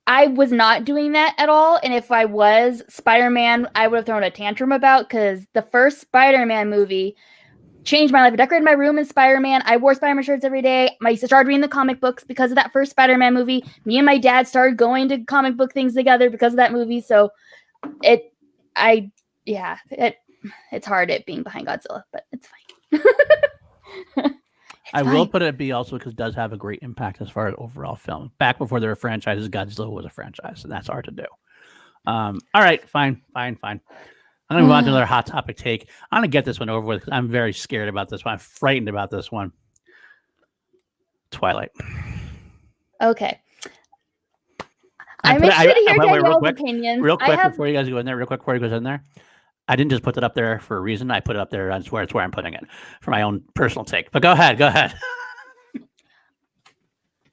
I was not doing that at all. And if I was, Spider-Man, I would have thrown a tantrum about, because the first Spider-Man movie changed my life. I decorated my room in Spider-Man. I wore Spider-Man shirts every day. I started reading the comic books because of that first Spider-Man movie. Me and my dad started going to comic book things together because of that movie. So it's hard at being behind Godzilla, but it's fine. I will put it at B also because it does have a great impact as far as overall film. Back before there were franchises, Godzilla was a franchise, and that's hard to do. All right, fine. I'm going to move on to another hot topic take. I'm going to get this one over with because I'm very scared about this one. I'm frightened about this one. Twilight. Okay. I'm interested to hear Danielle's opinions. Real quick, before you guys go in there, I didn't just put that up there for a reason. I put it up there. That's where I'm putting it for my own personal take. But go ahead.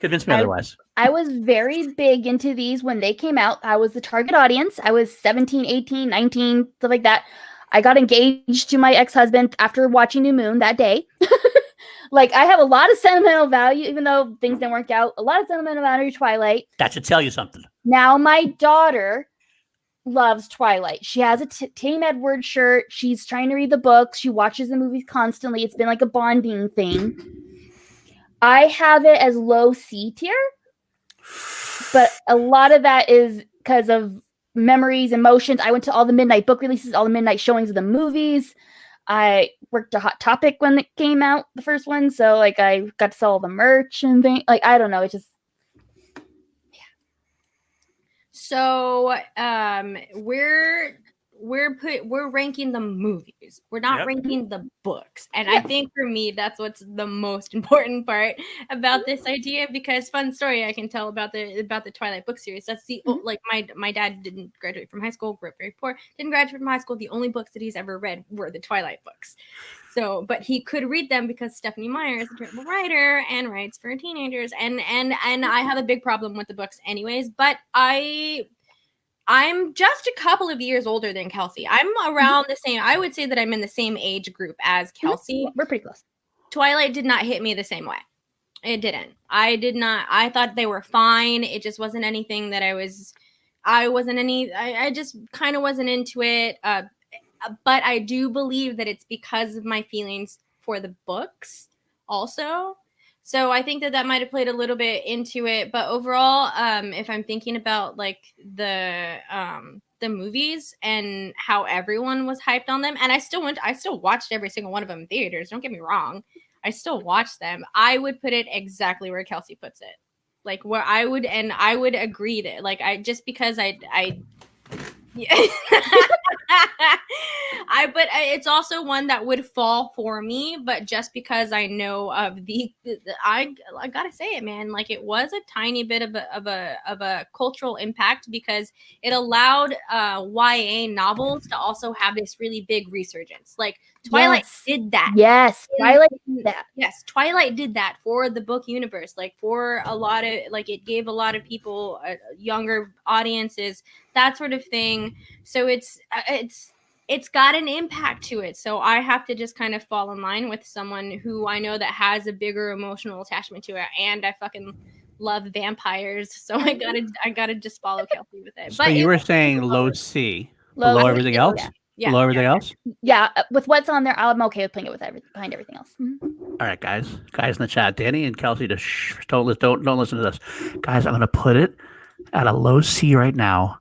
Convince me otherwise. I was very big into these when they came out. I was the target audience. I was 17, 18, 19, stuff like that. I got engaged to my ex-husband after watching New Moon that day. I have a lot of sentimental value, even though things didn't work out. A lot of sentimental value to Twilight. That should tell you something. Now my daughter loves Twilight. She has a Team Edward shirt. She's trying to read the books. She watches the movies constantly. It's been like a bonding thing. I have it as low C tier, but a lot of that is because of memories, emotions. I went to all the midnight book releases, all the midnight showings of the movies. I worked a Hot Topic when it came out, the first one, so like I got to sell all the merch and things. Like I don't know, it just So we're ranking the movies. We're not ranking the books. And I think for me that's what's the most important part about this idea, because fun story I can tell about the Twilight book series. That's the like my dad didn't graduate from high school, grew up very poor, didn't graduate from high school. The only books that he's ever read were the Twilight books. So, but he could read them because Stephanie Meyer is a terrible writer and writes for teenagers, and I have a big problem with the books anyways, but I'm just a couple of years older than Kelsey. I'm around the same. I would say that I'm in the same age group as Kelsey. We're pretty close. Twilight did not hit me the same way. It didn't. I did not. I thought they were fine. It just wasn't anything that I just kind of wasn't into it. But I do believe that it's because of my feelings for the books also. So I think that might have played a little bit into it. But overall, if I'm thinking about like the movies and how everyone was hyped on them, and I still watched every single one of them in theaters. Don't get me wrong. I still watched them. I would put it exactly where Kelsey puts it. Like where I would agree that like because yeah. But it's also one that would fall for me, but just because I know of I gotta say it, man, like it was a tiny bit of a cultural impact, because it allowed YA novels to also have this really big resurgence. Like Twilight did that. Yes, Twilight did that. Yes, Twilight did that for the book universe. Like for a lot of it gave a lot of people, younger audiences, that sort of thing. So it's got an impact to it. So I have to just kind of fall in line with someone who I know that has a bigger emotional attachment to it, and I fucking love vampires. So I gotta just follow Kelsey with it. So you were saying low C, below everything else. Yeah. Below everything else. Yeah, with what's on there, I'm okay with putting it with behind everything else. All right, guys in the chat, Danny and Kelsey, just don't listen to this, guys. I'm gonna put it at a low C right now,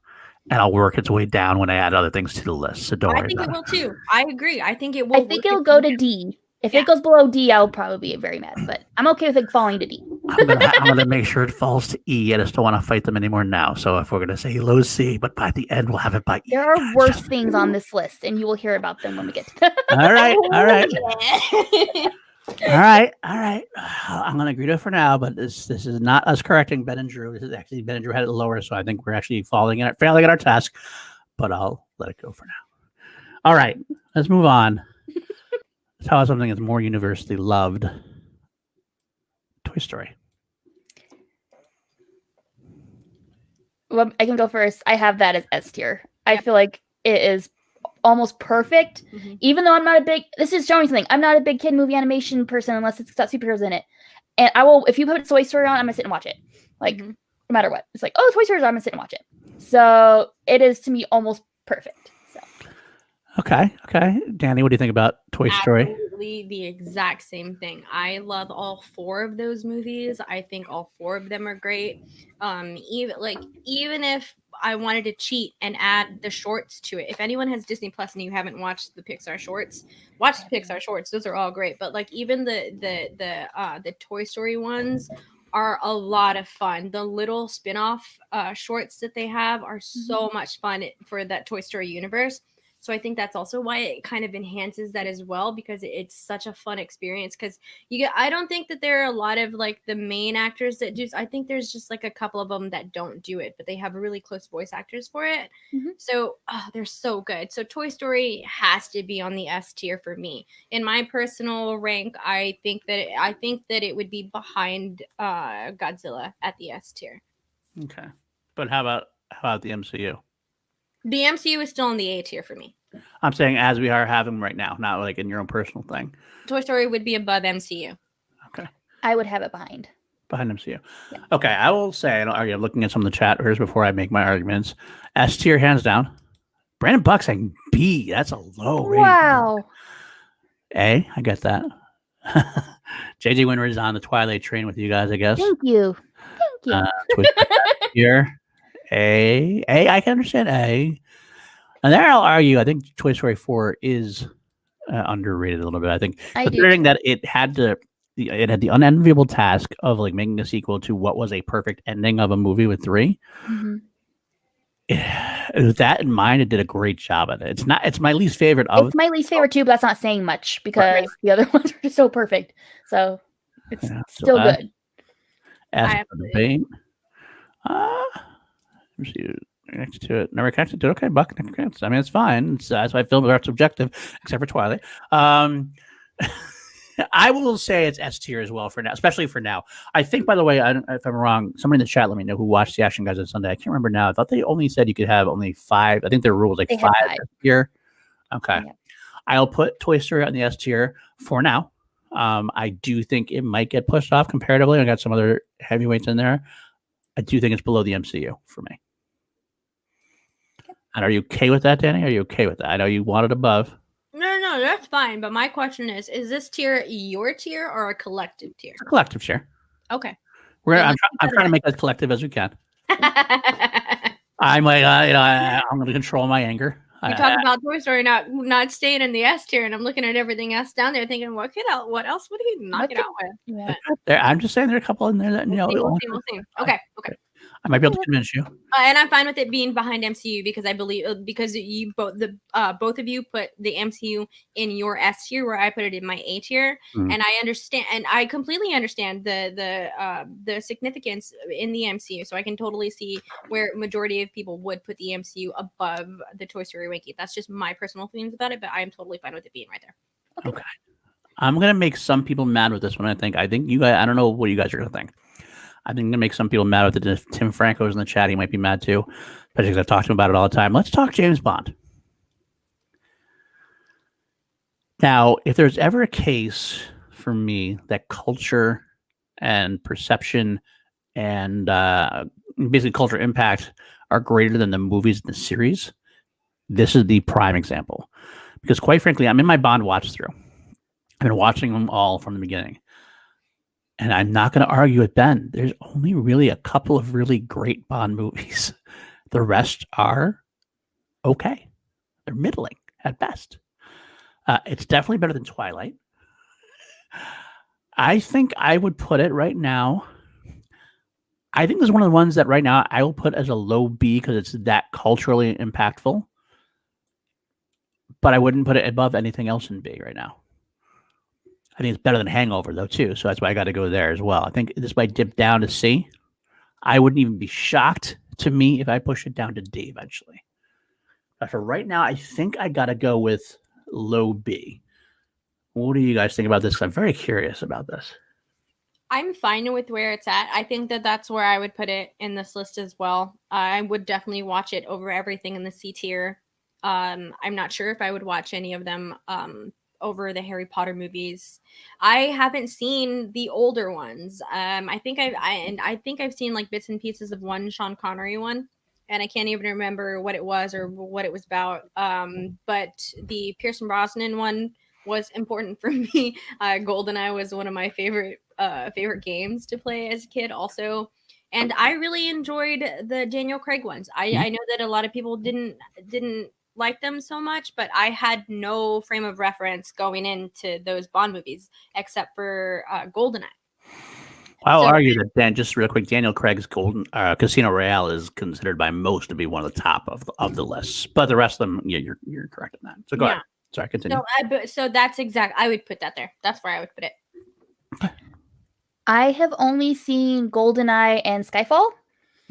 and I'll work its way down when I add other things to the list. So don't worry. I think it will too. I agree. I think it will. I think it'll go to D. If it goes below D, I'll probably be very mad. But I'm okay with it falling to D. I'm gonna make sure it falls to E. I just don't want to fight them anymore now. So if we're gonna say low C, but by the end we'll have it by E. There are worse things on this list, and you will hear about them when we get to that. All right. I'm gonna agree to it for now, but this is not us correcting Ben and Drew. This is actually Ben and Drew had it lower, so I think we're actually failing at our task. But I'll let it go for now. All right, let's move on. Tell us something that's more universally loved. Toy Story. Well, I can go first. I have that as S tier. I feel like it is almost perfect. Even though I'm not a big, this is showing something. I'm not a big kid movie animation person unless it's got superheroes in it. And I will, if you put Toy Story on, I'm gonna sit and watch it. Like no matter what. It's like, oh, Toy Story's on, I'm gonna sit and watch it. So it is to me almost perfect. So Okay. Danny, what do you think about Toy Story? Absolutely the exact same thing. I love all four of those movies. I think all four of them are great. Even if I wanted to cheat and add the shorts to it. If anyone has Disney Plus and you haven't watched the Pixar shorts, watch the Pixar shorts. Those are all great. But like even the Toy Story ones are a lot of fun. The little spin-off shorts that they have are so much fun for that Toy Story universe. So I think that's also why it kind of enhances that as well, because it's such a fun experience. Because I don't think that there are a lot of like the main actors that do. I think there's just like a couple of them that don't do it, but they have really close voice actors for it. So they're so good. So Toy Story has to be on the S tier for me. In my personal rank, I think that it would be behind Godzilla at the S tier. Okay, but how about the MCU? The MCU is still in the A tier for me. I'm saying as we are having right now, not like in your own personal thing. Toy Story would be above MCU. Okay. I would have it behind. behind MCU. Yeah. Okay, I will say, I'm looking at some of the chat here before I make my arguments. S tier, hands down. Brandon Buck saying B. That's a low rating. Wow. A, I get that. JJ Winter is on the Twilight train with you guys, I guess. Thank you. Thank you. Here, A, I can understand A. And there I'll argue, I think Toy Story 4 is underrated a little bit. I think considering that it had the unenviable task of like making a sequel to what was a perfect ending of a movie with 3. Mm-hmm. With that in mind, it did a great job at it. It's my least favorite of. It's my least favorite too, but that's not saying much because the other ones are just so perfect. So it's still good. Ask for debate. Let me see. Next to it, never connected to it. Okay, Buck. I mean, it's fine. That's why film are subjective, except for Twilight. I will say it's S tier as well for now, especially for now. I think, by the way, if I'm wrong, somebody in the chat let me know who watched the Action Guys on Sunday. I can't remember now. I thought they only said you could have only 5. I think their rule was like 5 here. Okay. Yeah. I'll put Toy Story on the S tier for now. I do think it might get pushed off comparatively. I got some other heavyweights in there. I do think it's below the MCU for me. And are you okay with that, Danny? Are you okay with that? I know you want it above. No, that's fine. But my question is this tier your tier or a collective tier? A collective tier. Okay. I'm trying to make as collective as we can. I'm like, I'm going to control my anger. You talk about Toy Story not staying in the S tier, and I'm looking at everything else down there, thinking, what else would he knock it out with? Yeah. I'm just saying there are a couple in there that we'll see. Okay. I might be able to convince you. And I'm fine with it being behind MCU because I believe because you both of you put the MCU in your S tier where I put it in my A tier, and I understand and I completely understand the significance in the MCU. So I can totally see where majority of people would put the MCU above the Toy Story ranking. That's just my personal feelings about it, but I am totally fine with it being right there. Okay. I'm gonna make some people mad with this one. I think you guys. I don't know what you guys are gonna think. I think I'm going to make some people mad with it. If Tim Franco's in the chat, he might be mad too, especially because I've talked to him about it all the time. Let's talk James Bond. Now, if there's ever a case for me that culture and perception and basically culture impact are greater than the movies in the series, this is the prime example. Because quite frankly, I'm in my Bond watch through. I've been watching them all from the beginning. And I'm not going to argue with Ben. There's only really a couple of really great Bond movies. The rest are okay. They're middling at best. It's definitely better than Twilight. I think I would put it right now. I think this is one of the ones that right now I will put as a low B because it's that culturally impactful. But I wouldn't put it above anything else in B right now. I think it's better than Hangover, though, too. So that's why I got to go there as well. I think this might dip down to C. I wouldn't even be shocked to me if I push it down to D eventually. But for right now, I think I got to go with low B. What do you guys think about this? I'm very curious about this. I'm fine with where it's at. I think that's where I would put it in this list as well. I would definitely watch it over everything in the C tier. I'm not sure if I would watch any of them over the Harry Potter movies. I haven't seen the older ones. I think I've seen like bits and pieces of one Sean Connery one, and I can't even remember what it was or what it was about. But the Pierce Brosnan one was important for me. GoldenEye was one of my favorite games to play as a kid also. And I really enjoyed the Daniel Craig ones. I know that a lot of people didn't like them so much, but I had no frame of reference going into those Bond movies except for GoldenEye. I'll argue that just real quick, Daniel Craig's Casino Royale is considered by most to be one of the top of the lists, but the rest of them, you're correct in that. So go ahead. Sorry, continue. So that's exact. I would put that there. That's where I would put it. Okay. I have only seen GoldenEye and Skyfall.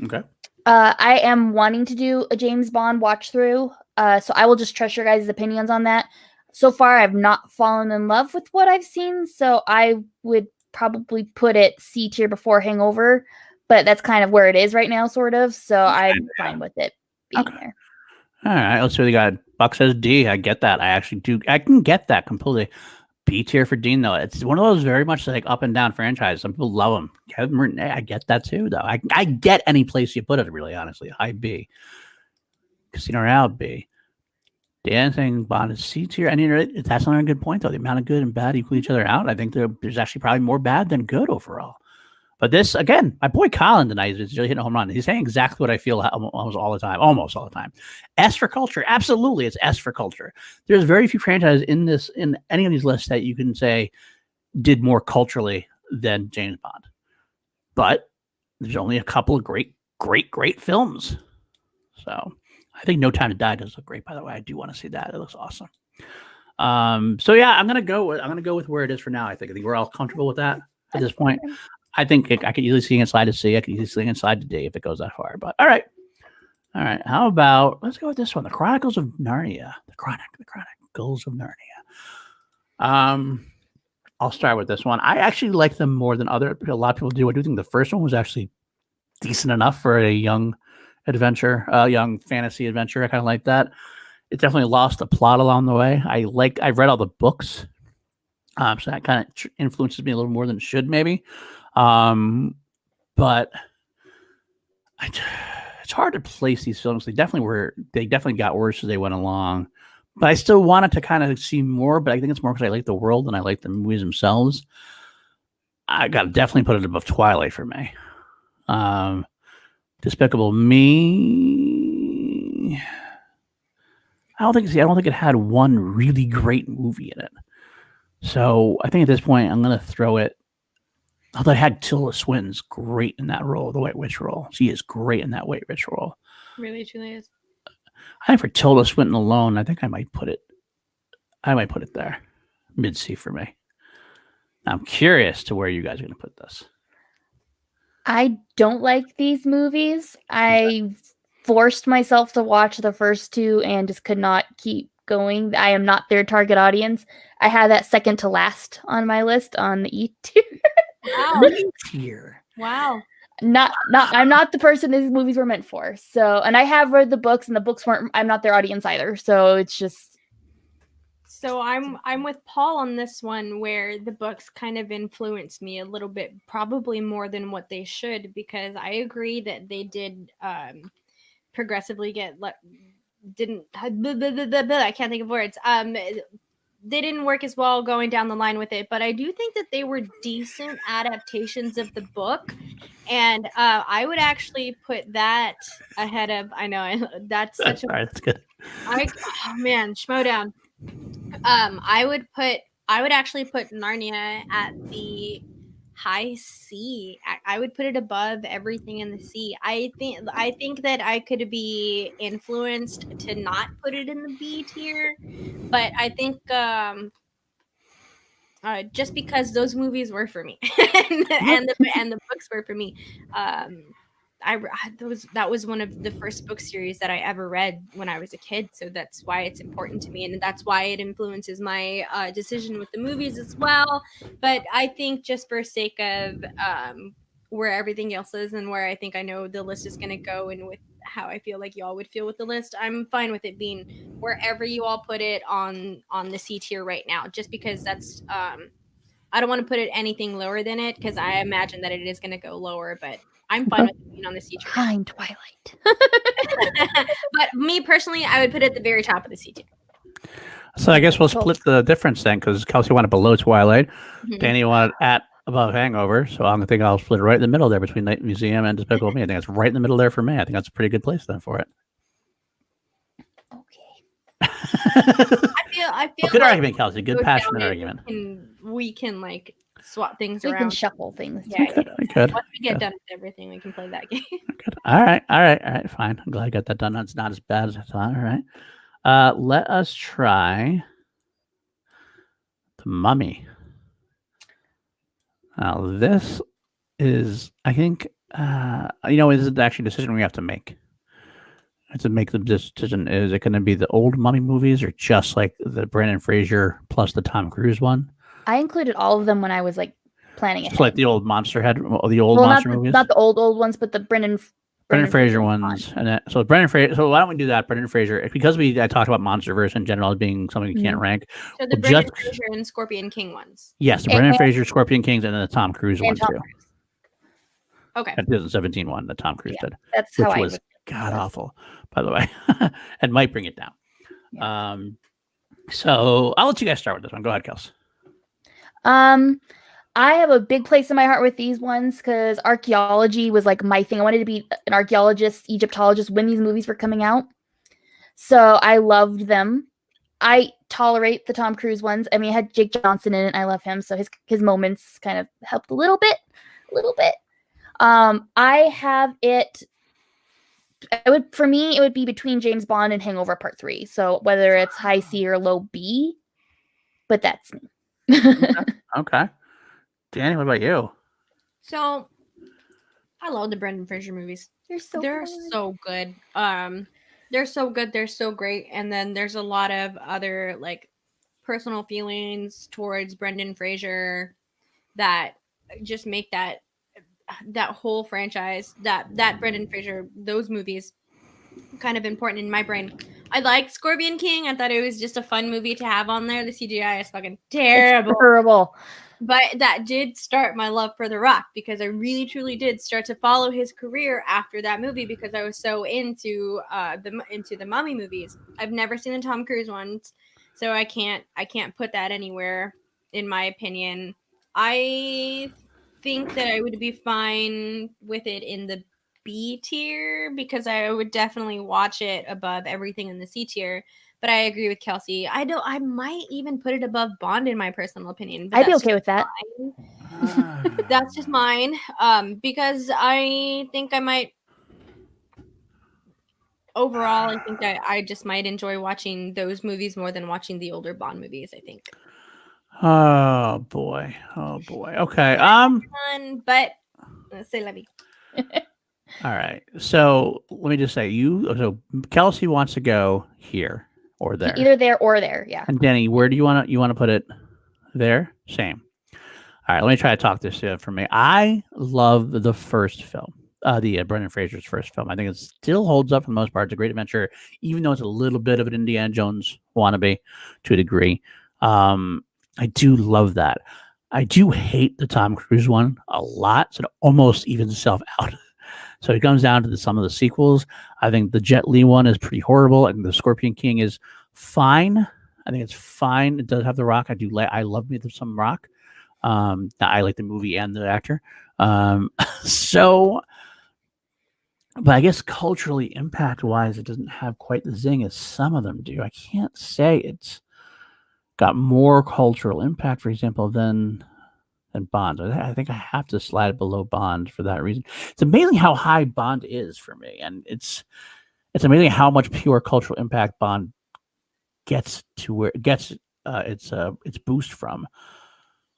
Okay. I am wanting to do a James Bond watch through. So I will just trust your guys' opinions on that. So far, I've not fallen in love with what I've seen, so I would probably put it C tier before Hangover, but that's kind of where it is right now, sort of. So I'm fine with it being there. All right, let's see what we got. Buck says D. I get that. I actually do. I can get that completely. B tier for Dean, though. It's one of those very much like up and down franchises. Some people love him. Kevin Martin, I get that too, though. I get any place you put it, really, honestly. High B. Casino Royale B. Dancing Bond is C tier. And that's not a good point, though. The amount of good and bad equal each other out. I think there's actually probably more bad than good overall. But this, again, my boy Colin tonight is really hitting a home run. He's saying exactly what I feel almost all the time. S for culture. Absolutely, it's S for culture. There's very few franchises in any of these lists that you can say did more culturally than James Bond. But there's only a couple of great films. So I think No Time to Die does look great, by the way. I do want to see that. It looks awesome. So yeah, I'm gonna go with where it is for now. I think we're all comfortable with that at this point. I think I could easily see inside to C. I could easily see inside to D if it goes that far. But all right. How about let's go with this one, The Chronicles of Narnia. The Chronicles of Narnia. I'll start with this one. I actually like them more than a lot of people do. I do think the first one was actually decent enough for a young adventure, young fantasy adventure. I kind of like that. It definitely lost the plot along the way. I've read all the books, so that kind of influences me a little more than it should, maybe. But it's hard to place these films. They definitely got worse as they went along. But I still wanted to kind of see more. But I think it's more because I like the world and I like the movies themselves. I got to definitely put it above Twilight for me. Despicable Me. I don't think it had one really great movie in it. So I think at this point I'm going to throw it. Although I had Tilda Swinton's great in that role, the White Witch role. She is great in that White Witch role. Really, truly is. I think for Tilda Swinton alone, I think I might put it there. Mid C for me. I'm curious to where you guys are going to put this. I don't like these movies. I forced myself to watch the first two and just could not keep going. I am not their target audience. I had that second to last on my list on the E tier. Wow. Here. Wow. I'm not the person these movies were meant for. So, and I have read the books, and the books I'm not their audience either. So it's just. So I'm with Paul on this one, where the books kind of influenced me a little bit, probably more than what they should, because I agree that they did progressively I can't think of words. They didn't work as well going down the line with it, but I do think that they were decent adaptations of the book, and I would actually put that ahead of. I know that's such a. All right, that's good. Schmodown. I would actually put Narnia at the high C. I would put it above everything in the C. I think that I could be influenced to not put it in the B tier, but I think just because those movies were for me and the books were for me. That was one of the first book series that I ever read when I was a kid, so that's why it's important to me, and that's why it influences my decision with the movies as well. But I think just for sake of where everything else is and where I think I know the list is going to go, and with how I feel like y'all would feel with the list, I'm fine with it being wherever you all put it on the C tier right now, just because that's I don't want to put it anything lower than it, because I imagine that it is going to go lower, but I'm fine with it being on the C tier. Behind Twilight. But me personally, I would put it at the very top of the C tier. So I guess we'll split the difference then, because Kelsey wanted below Twilight, Danny wanted at above Hangover. So I think I'll split it right in the middle there between Night Museum and Despicable Me. I think it's right in the middle there for me. I think that's a pretty good place then for it. Okay. I feel good like argument, Kelsey. Good passionate argument. We can like swap things We around. can shuffle things. Yeah, we could. Once we get done with everything, we can play that game. Good. All right. Fine. I'm glad I got that done. It's not as bad as I thought. All right. Let us try The Mummy. Now, this is, I think, is it actually a decision we have to make? To make the decision, is it going to be the old Mummy movies or just like the Brendan Fraser plus the Tom Cruise one? I included all of them when I was like planning it. It's like the old Monster Head, the old monster movies? Not the old ones, but the Brendan Brendan Fraser ones, and so Brendan Fraser. So why don't we do that? Brendan Fraser, because I talked about MonsterVerse in general as being something you can't rank. So the Brendan Fraser and Scorpion King ones. Yes, the Brendan Fraser, Scorpion Kings, and then the Tom Cruise one too. Okay. That 2017 one that Tom Cruise did. That's which how was god awful, by the way, and might bring it down. Yeah. So I'll let you guys start with this one. Go ahead, Kelsey. I have a big place in my heart with these ones because archaeology was like my thing. I wanted to be an archaeologist, Egyptologist when these movies were coming out. So I loved them. I tolerate the Tom Cruise ones. I mean, it had Jake Johnson in it. I love him. So his moments kind of helped a little bit. I have it. For me, it would be between James Bond and Hangover Part 3. So whether it's high C or low B, but that's me. Okay. Danny, what about you? So, I love the Brendan Fraser movies. They're so good. They're so good. They're so great. And then there's a lot of other like personal feelings towards Brendan Fraser that just make that whole franchise, that Brendan Fraser, those movies, kind of important in my brain. I like Scorpion King. I thought it was just a fun movie to have on there. The CGI is fucking terrible. It's terrible. But that did start my love for The Rock because I really truly did start to follow his career after that movie because I was so into the Mummy movies. I've never seen the Tom Cruise ones, so I can't put that anywhere in my opinion. I think that I would be fine with it in the B tier because I would definitely watch it above everything in the C tier. But I agree with Kelsey. I might even put it above Bond in my personal opinion. I'd be okay with that. That's just mine. Because I think I might. Overall, I think that I just might enjoy watching those movies more than watching the older Bond movies. I think. Oh boy. Okay. But say let me. All right. So let me just say, so Kelsey wants to go here or there. Either there or there, yeah. And Danny, where do you want to put it? There? Same. All right, let me try to talk this for me. I love the first film, the Brendan Fraser's first film. I think it still holds up for the most part. It's a great adventure, even though it's a little bit of an Indiana Jones wannabe to a degree. I do love that. I do hate the Tom Cruise one a lot, so it almost evens itself out. So it comes down to some of the sequels. I think the Jet Li one is pretty horrible, and the Scorpion King is fine. I think it's fine. It does have The Rock. I love me some Rock. I like the movie and the actor. So, but I guess culturally, impact-wise, it doesn't have quite the zing as some of them do. I can't say it's got more cultural impact, for example, than Bond. I think I have to slide it below Bond for that reason. It's amazing how high Bond is for me, and it's amazing how much pure cultural impact Bond gets to where it gets its boost from.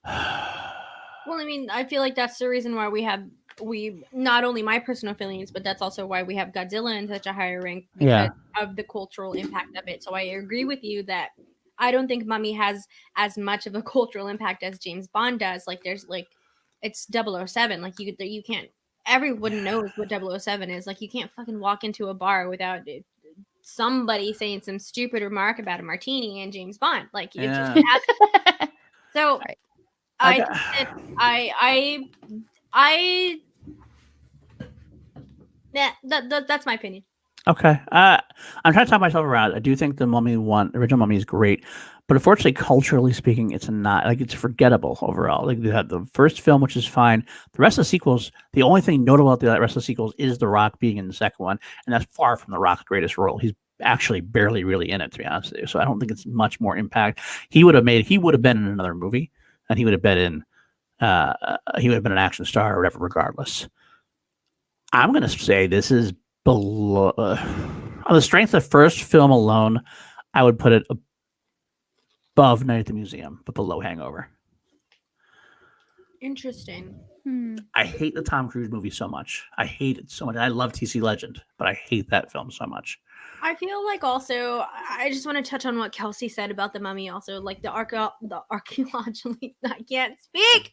Well, I mean, I feel like that's the reason why we not only my personal feelings, but that's also why we have Godzilla in such a higher rank because of the cultural impact of it. So I agree with you that I don't think Mummy has as much of a cultural impact as James Bond does. Like there's like it's 007. Like you can't everyone knows what 007 is. Like you can't fucking walk into a bar without somebody saying some stupid remark about a martini and James Bond. Like you just have so right. That's my opinion. Okay. I'm trying to talk myself around. I do think the Mummy one, original Mummy, is great, but unfortunately, culturally speaking, it's not it's forgettable overall. Like they had the first film, which is fine. The rest of the sequels, the only thing notable about the rest of the sequels is The Rock being in the second one, and that's far from The Rock's greatest role. He's actually barely really in it, to be honest with you. So I don't think it's much more impact. He would have been in another movie, and he would have been an action star or whatever, regardless. I'm going to say this is below on the strength of the first film alone. I would put it above Night at the Museum, but below Hangover. Interesting. I hate the Tom Cruise movie so much. I hate it so much. I love TC Legend, but I hate that film so much. I feel like also I just want to touch on what Kelsey said about the mummy. Also, like the archaeologically, I can't speak.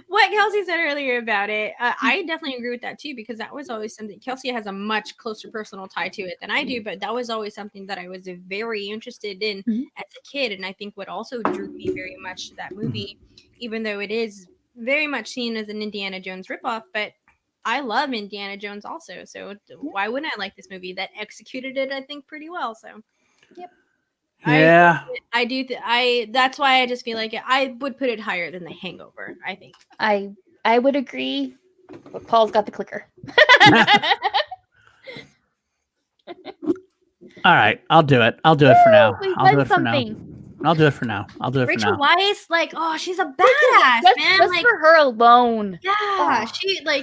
What Kelsey said earlier about it, I definitely agree with that too, because that was always something. Kelsey has a much closer personal tie to it than I do, but that was always something that I was very interested in as a kid, and I think what also drew me very much to that movie, even though it is very much seen as an Indiana Jones ripoff, but I love Indiana Jones also, so why wouldn't I like this movie that executed it? I think pretty well. So, Yep. Yeah. I do. That's why I just feel like I would put it higher than The Hangover. I think. I would agree, but Paul's got the clicker. All right, I'll do it. I'll do it for now. We I'll do won it for now. something. I'll do it for now. I'll do it for Rachel now. Weisz, like, oh, she's a badass, man. Just Like, for her alone. yeah, Oh.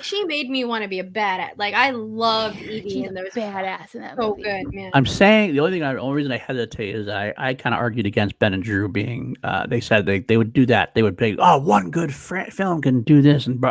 she made me want to be a badass. Like, I love Evie She's in those. badass in that So movie. good, man. I'm saying the only reason I hesitate is I kind of argued against Ben and Drew being. They said they would do that. They would be, oh, one good film can do this and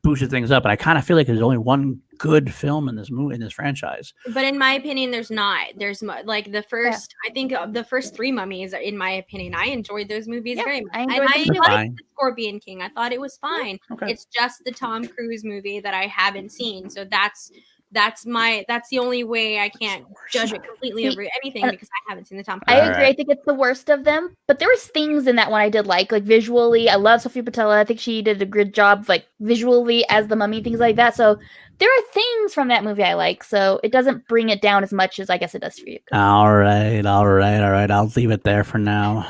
boost things up. And I kind of feel like there's only one good film in this movie, in this franchise. But in my opinion, there's not. There's like the first. I think the first three Mummies. In my opinion, I enjoyed those movies very much. I enjoyed them too. liked the Scorpion King. I thought it was fine. Okay. It's just the Tom Cruise movie that I haven't seen. So that's the only way I can't judge it completely over anything, because I haven't seen the Tom Cruise. I agree. I think it's the worst of them, but there was things in that one I did like visually. I love Sophia Patella. I think she did a good job, like visually as the Mummy, things like that. So there are things from that movie I like. So it doesn't bring it down as much as I guess it does for you. All right. I'll leave it there for now.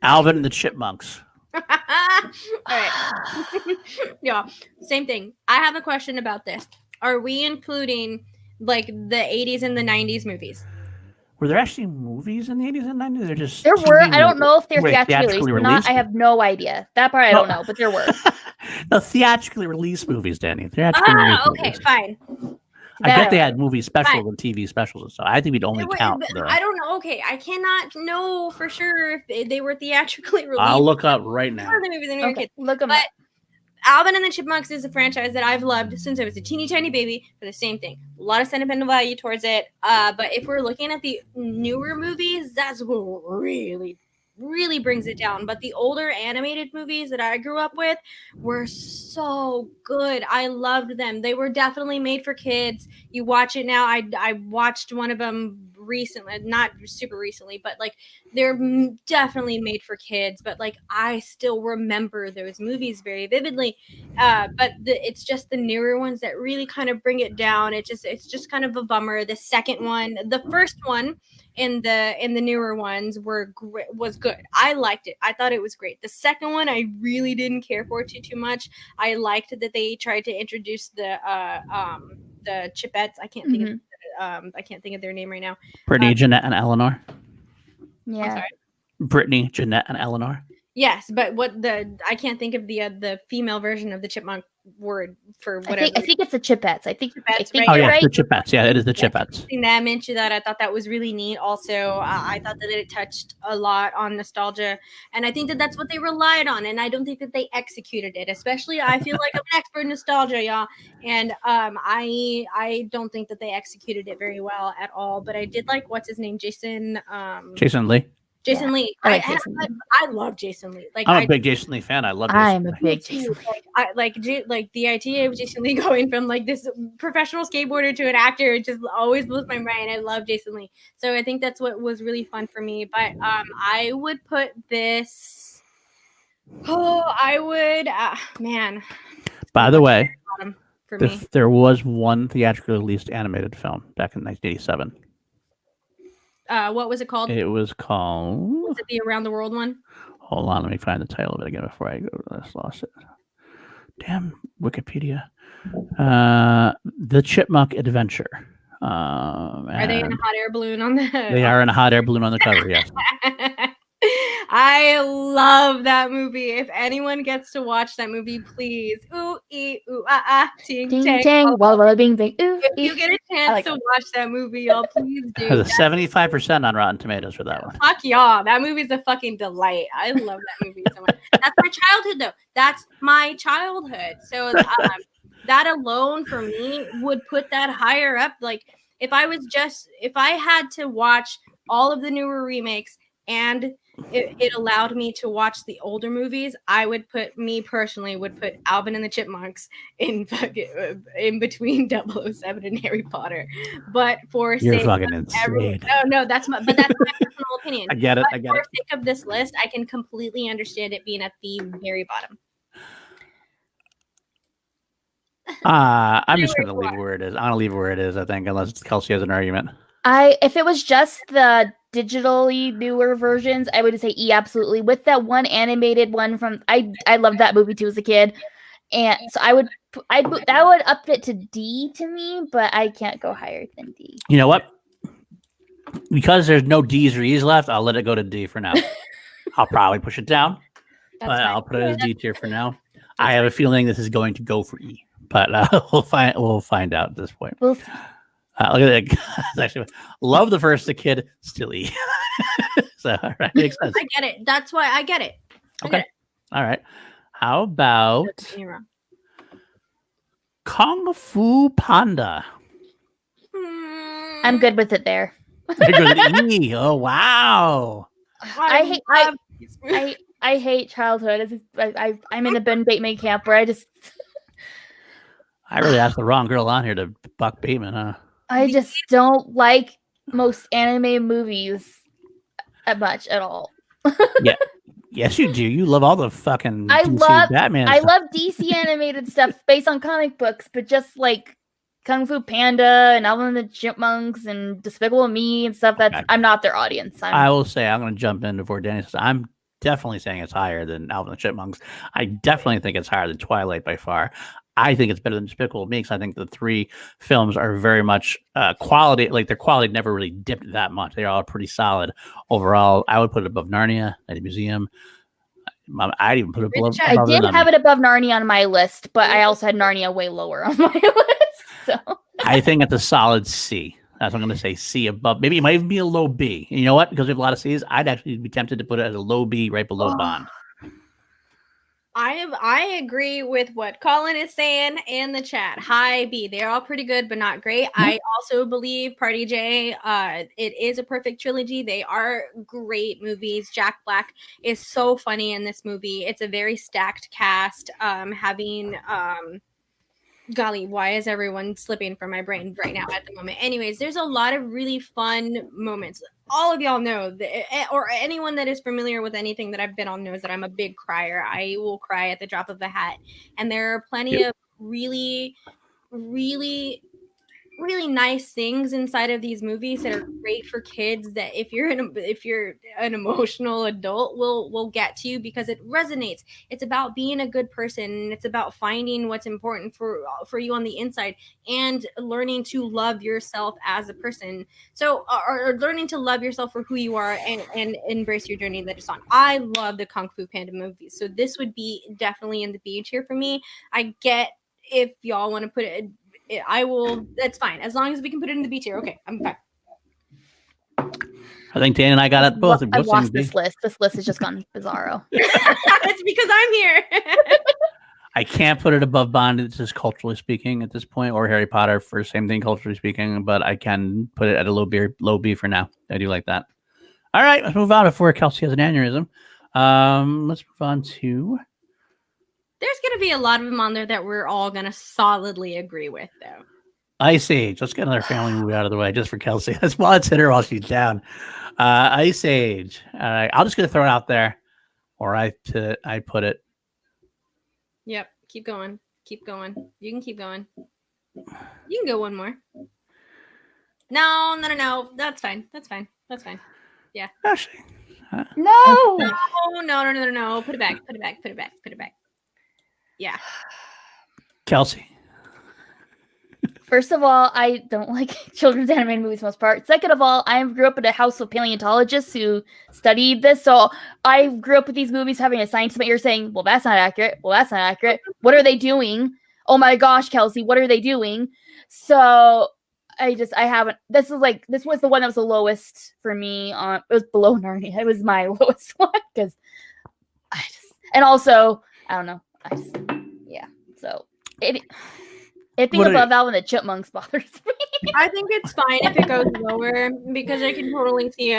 Alvin and the Chipmunks. All right. Yeah, same thing. I have a question about this. Are we including like the 80s and the 90s movies? Were there actually movies in the 80s and 90s? Or just There were. TV I don't know if they're wait, theatrically released or not. I have no idea. That part I don't know, but there were. No, theatrically released movies, Danny. Theatrically released Okay, movies. fine. I get they had movie specials and TV specials, so I think we'd only count. I don't know. Okay, I cannot know for sure if they were theatrically released. I'll look up right now. The movies when we were kids. Look them But up. Alvin and the Chipmunks is a franchise that I've loved since I was a teeny tiny baby for the same thing. A lot of sentimental value towards it. But if we're looking at the newer movies, that's what really brings it down. But the older animated movies that I grew up with were so good. I loved them. They were definitely made for kids. You watch it now. I watched one of them recently, not super recently, but like they're definitely made for kids. But like I still remember those movies very vividly. But it's just the newer ones that really kind of bring it down. It's just kind of a bummer. The second one, the first one, in the newer ones was good. I liked it. I thought it was great. The second one I really didn't care for too much. I liked that they tried to introduce the Chipettes. I can't think of their name right now. Brittany, Jeanette, and Eleanor. Yeah. I'm sorry. Brittany, Jeanette, and Eleanor. Yes, but I can't think of the female version of the chipmunk word for whatever. I think it's the Chipettes. I think Chipettes, right? Oh yeah, right? the Chipettes. Yeah, it is the Chipettes. Seeing them into that, I thought that was really neat. Also, I thought that it touched a lot on nostalgia, and I think that that's what they relied on. And I don't think that they executed it. Especially, I feel like I'm an expert in nostalgia, y'all, and I don't think that they executed it very well at all. But I did like what's his name, Jason. Jason Lee. Jason Lee. I like Jason Lee. I love Jason Lee. Like I'm a big Jason Lee fan. I love Jason I'm a Lee. big Jason Lee. like the idea of Jason Lee going from like this professional skateboarder to an actor, it just always blows my mind. I love Jason Lee. So I think that's what was really fun for me. But I would put this. Oh, I would. Man. By the way, for me. there was one theatrically released animated film back in 1987. What was it called? It was called. Was it the Around the World one? Hold on, let me find the title of it again before I go. I just lost it. Damn Wikipedia. The Chipmunk Adventure. Are they in a hot air balloon on the? They are in a hot air balloon on the cover. Yes. I love that movie. If anyone gets to watch that movie, please. Ooh, ee, ooh, ah, ah, ting, Ding tang. tang, walla walla bing bing. Ooh, If you get a chance to watch that movie, y'all, please do. Has a 75% on Rotten Tomatoes for that one. Fuck y'all. That movie's a fucking delight. I love that movie so much. That's my childhood, though. That's my childhood. So that alone for me would put that higher up. Like if I had to watch all of the newer remakes and it allowed me to watch the older movies, I would put Alvin and the Chipmunks in between 007 and Harry Potter. But for You're sake fucking of insane. that's my personal opinion. I get it. But for sake of this list, I can completely understand it being at the very bottom. I'm just going to leave it where it is. I'm going to leave it where it is, I think, unless Kelsey has an argument. If it was just the digitally newer versions, I would say E absolutely. With that one animated one from I loved that movie too as a kid, and so that would up it to D to me, but I can't go higher than D. You know what? Because there's no D's or E's left, I'll let it go to D for now. I'll probably push it down, but I'll put it as D tier for now. I have a feeling this is going to go for E, but we'll find out at this point. We'll see. Look at that. Actually, love the first kid, still E. So, all right, makes sense. I get it. That's why I get it. Okay. All right. How about Kung Fu Panda? I'm good with it there. There goes E. Oh, wow. I hate childhood. I'm in the Ben Bateman camp where I really asked the wrong girl on here to buck Bateman, huh? I just don't like most anime movies much at all. Yeah. Yes, you do. You love all the fucking Batman I stuff. love DC animated stuff based on comic books, but just like Kung Fu Panda and Alvin and the Chipmunks and Despicable Me and stuff, I'm not their audience. I will say, I'm going to jump in before Danny says, I'm definitely saying it's higher than Alvin and the Chipmunks. I definitely think it's higher than Twilight by far. I think it's better than Despicable Me because I think the three films are very much quality. Like their quality never really dipped that much. They're all pretty solid overall. I would put it above Narnia, Night Museum. I'd even put it above. I did have it above Narnia on my list, but I also had Narnia way lower on my list. So I think it's a solid C. That's what I'm going to say. C above. Maybe it might even be a low B. And you know what? Because we have a lot of C's, I'd actually be tempted to put it as a low B right below Bond. I agree with what Colin is saying in the chat. High B. They're all pretty good, but not great. Mm-hmm. I also believe Party J, it is a perfect trilogy. They are great movies. Jack Black is so funny in this movie. It's a very stacked cast. Golly, why is everyone slipping from my brain right now at the moment? Anyways, there's a lot of really fun moments. All of y'all know, or anyone that is familiar with anything that I've been on knows that I'm a big crier. I will cry at the drop of a hat. And there are plenty of really, really, really nice things inside of these movies that are great for kids that if you're an emotional adult will get to you because it resonates. It's about being a good person, and it's about finding what's important for you on the inside and learning to love yourself as a person. So or learning to love yourself for who you are and embrace your journey that it's on. I love the Kung Fu Panda movies. So this would be definitely in the B tier for me. I get if y'all want to put it, I will. That's fine as long as we can put it in the B tier. Okay, I'm fine. I think Dan and I got it both. I lost this list. This list has just gone bizarro. It's because I'm here. I can't put it above Bond. It's just culturally speaking at this point, or Harry Potter for same thing culturally speaking. But I can put it at a low B for now. I do like that. All right, let's move on before Kelsey has an aneurysm. Let's move on to. There's going to be a lot of them on there that we're all going to solidly agree with, though. Ice Age. Let's get another family movie out of the way just for Kelsey. Let's hit her while she's down. Ice Age. All right. I'm just going to throw it out there. Or I put it. Yep. Keep going. Keep going. You can keep going. You can go one more. No. That's fine. Yeah. Actually. No. Put it back. Yeah. Kelsey. First of all, I don't like children's animated movies for the most part. Second of all, I grew up in a house of paleontologists who studied this. So I grew up with these movies having a scientist in my ear saying, well, that's not accurate. What are they doing? Oh my gosh, Kelsey, what are they doing? So I haven't. This was the one that was the lowest for me. It was below Narnia. It was my lowest one because and also I don't know. So It being above Alvin and the Chipmunks bothers me. I think it's fine if it goes lower because I can totally see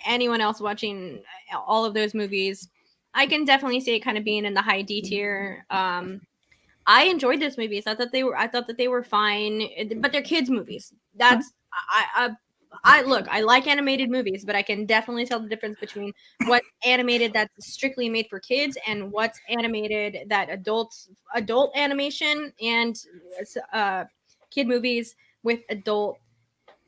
anyone else watching all of those movies. I can definitely see it kind of being in the high D tier. I enjoyed those movies. I thought that they were fine, but they're kids movies. That's I look. I like animated movies, but I can definitely tell the difference between what's animated that's strictly made for kids and what's animated that adult animation and kid movies with adult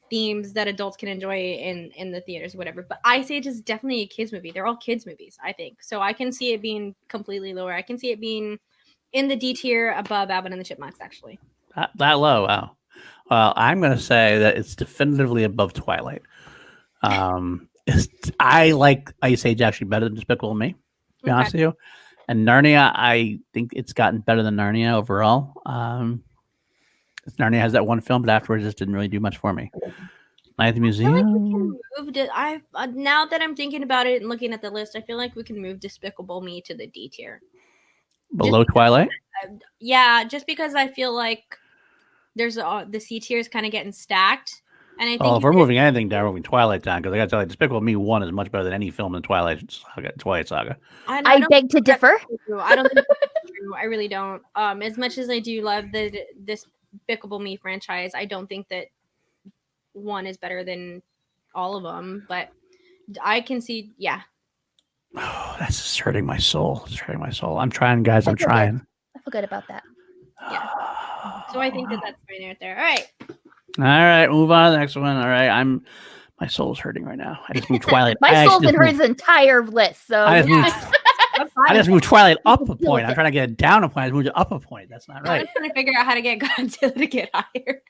themes that adults can enjoy in the theaters, whatever. But Ice Age is definitely a kids movie. They're all kids movies, I think. So I can see it being completely lower. I can see it being in the D tier above Alvin and the Chipmunks, actually. That low? Wow. Well, I'm going to say that it's definitively above Twilight. I like Ice Age actually better than Despicable Me, to be honest with you. And Narnia, I think it's gotten better than Narnia overall. Narnia has that one film, but afterwards it just didn't really do much for me. Night at the Museum. I feel like we can move now that I'm thinking about it and looking at the list, I feel like we can move Despicable Me to the D tier. Below Twilight? Yeah, just because I feel like there's the C tier is kind of getting stacked. And I think if we're moving anything down, we're moving Twilight down, because I got to tell you, Despicable Me 1 is much better than any film in Twilight Saga. I beg to differ. I don't think that's true. I really don't. As much as I do love the Despicable Me franchise, I don't think that one is better than all of them. But I can see, yeah. Oh, that's just hurting my soul. It's hurting my soul. I'm trying, guys. I'm trying. I feel good about that. Yeah. So I think that's fine right there. All right. All right. Move on to the next one. All right. My soul's hurting right now. I just moved Twilight. My soul's been hurting his entire list. So I just moved Twilight up a point. I'm trying to get it down a point. I moved it up a point. That's not right. I'm trying to figure out how to get Godzilla to get higher.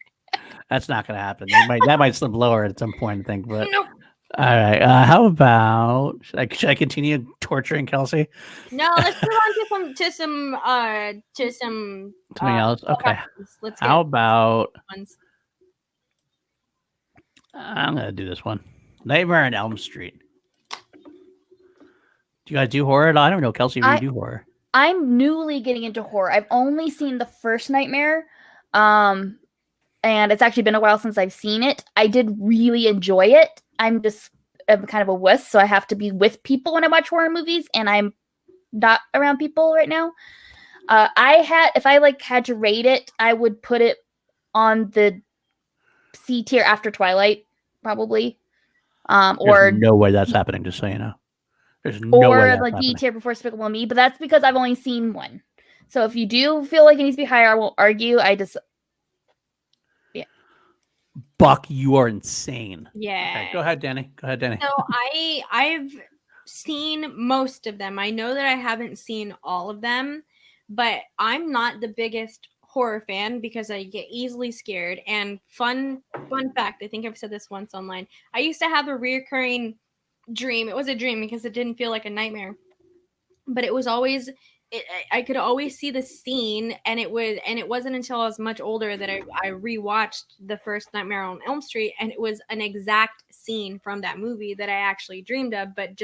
That's not going to happen. That might slip lower at some point, I think. But nope. All right. How about should I continue torturing Kelsey? No, let's move on to some something else. Okay. Let's how about ones. I'm gonna do this one. Nightmare on Elm Street. Do you guys do horror at all? I don't know, Kelsey, if you do horror. I'm newly getting into horror. I've only seen the first Nightmare. And it's actually been a while since I've seen it. I did really enjoy it. I'm kind of a wuss, so I have to be with people when I watch horror movies, and I'm not around people right now. If I had to rate it, I would put it on the C tier after Twilight, probably. There's no way that's happening, just so you know. There's no way that's happening. D tier before Despicable Me, but that's because I've only seen one. So if you do feel like it needs to be higher, I won't argue. Buck, you are insane. Yeah. Okay, go ahead, Danny. So I've seen most of them. I know that I haven't seen all of them, but I'm not the biggest horror fan because I get easily scared. And fun fact, I think I've said this once online. I used to have a reoccurring dream. It was a dream because it didn't feel like a nightmare, but it was always. I could always see the scene, and it wasn't until I was much older that I rewatched the first Nightmare on Elm Street, and it was an exact scene from that movie that I actually dreamed of. But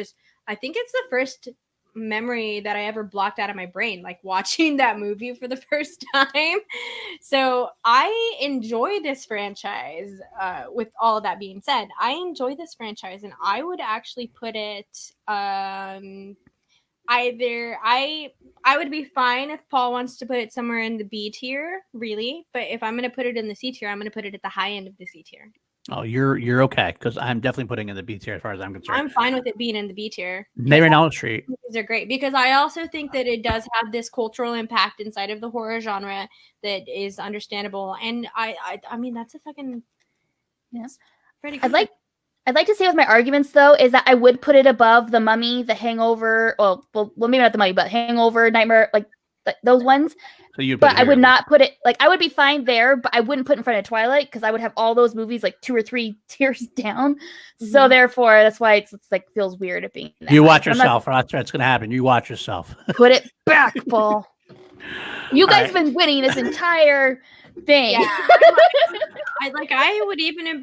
I think it's the first memory that I ever blocked out of my brain, like watching that movie for the first time. So I enjoy this franchise. With all of that being said, I enjoy this franchise, and I would actually put it. I would be fine if Paul wants to put it somewhere in the B tier, really. But if I'm going to put it in the C tier, I'm going to put it at the high end of the C tier. Oh, you're okay, because I'm definitely putting it in the B tier as far as I'm concerned. I'm fine with it being in the B tier. Nightmare on Elm Street. These are great because I also think that it does have this cultural impact inside of the horror genre that is understandable. And I mean, that's a fucking pretty good. I'd like to say with my arguments, though, is that I would put it above The Mummy, The Hangover, well, maybe not The Mummy, but Hangover, Nightmare, like those ones. So I would not put it, I would be fine there, but I wouldn't put it in front of Twilight because I would have all those movies 2 or 3 tiers down. Mm-hmm. So therefore, that's why it's feels weird at being You watch yourself. That's what's going to happen. You watch yourself. Put it back, Paul. You guys have been winning this entire thing. Yeah,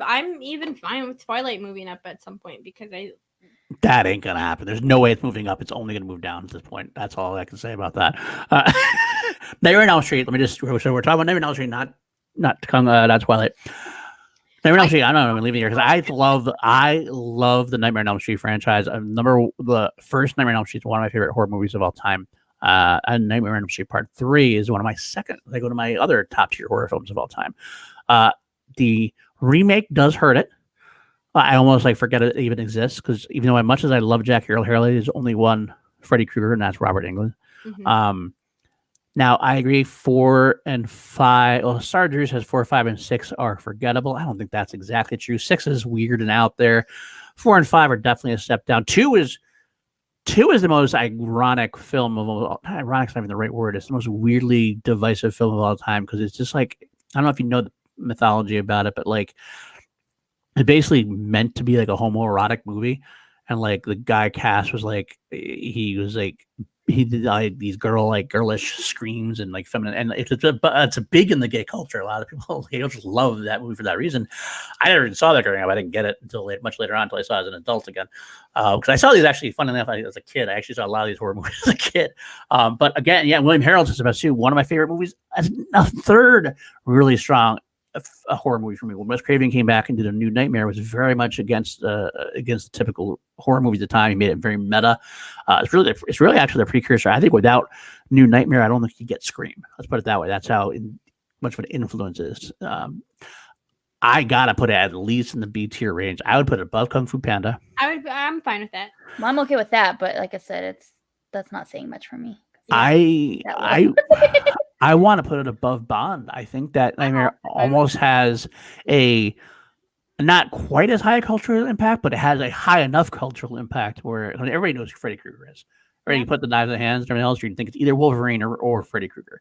I'm even fine with Twilight moving up at some point because that ain't gonna happen. There's no way it's moving up. It's only gonna move down at this point. That's all I can say about that. Nightmare on Elm Street. Let me just. So we're talking about Nightmare on Elm Street, not not Twilight. Nightmare on Elm Street. I don't know. I'm leaving here because I love the Nightmare on Elm Street franchise. The first Nightmare on Elm Street is one of my favorite horror movies of all time. And Nightmare on Elm Street Part 3 is one of my second. They go to my other top tier horror films of all time. The remake does hurt it. I almost forget it even exists because even though as much as I love Jackie Earle Haley, there's only one Freddy Krueger, and that's Robert Englund. Mm-hmm. Now I agree 4 and 5. Well, Star Drew says 4, 5, and 6 are forgettable. I don't think that's exactly true. 6 is weird and out there. 4 and 5 are definitely a step down. 2 is the most ironic film of all. Ironic's not even the right word. It's the most weirdly divisive film of all time because it's just I don't know if you know the mythology about it, but it basically meant to be a homoerotic movie, and the guy cast was he did these girlish screams and feminine, and it's a big in the gay culture. A lot of people just love that movie for that reason. I never even saw that growing up. I didn't get it until much later on, until I saw it as an adult again. Because I saw these actually, funny enough, as a kid. I actually saw a lot of these horror movies as a kid. But again, yeah, William Harrell's is about too. One of my favorite movies. As a third really strong a horror movie for me. When Wes Craven came back and did A New Nightmare, it was very much against the typical horror movies at the time. He made it very meta. It's really actually the precursor. I think without New Nightmare, I don't think you get Scream. Let's put it that way. That's how much of an influence is. I gotta put it at least in the B tier range. I would put it above Kung Fu Panda. I'm fine with that. Well, I'm okay with that, but like I said, that's not saying much for me. I want to put it above Bond. I think that Nightmare almost has a not quite as high a cultural impact, but it has a high enough cultural impact where everybody knows who Freddy Krueger is. Right? You put the knives in the hands and everything else, you think it's either Wolverine or Freddy Krueger.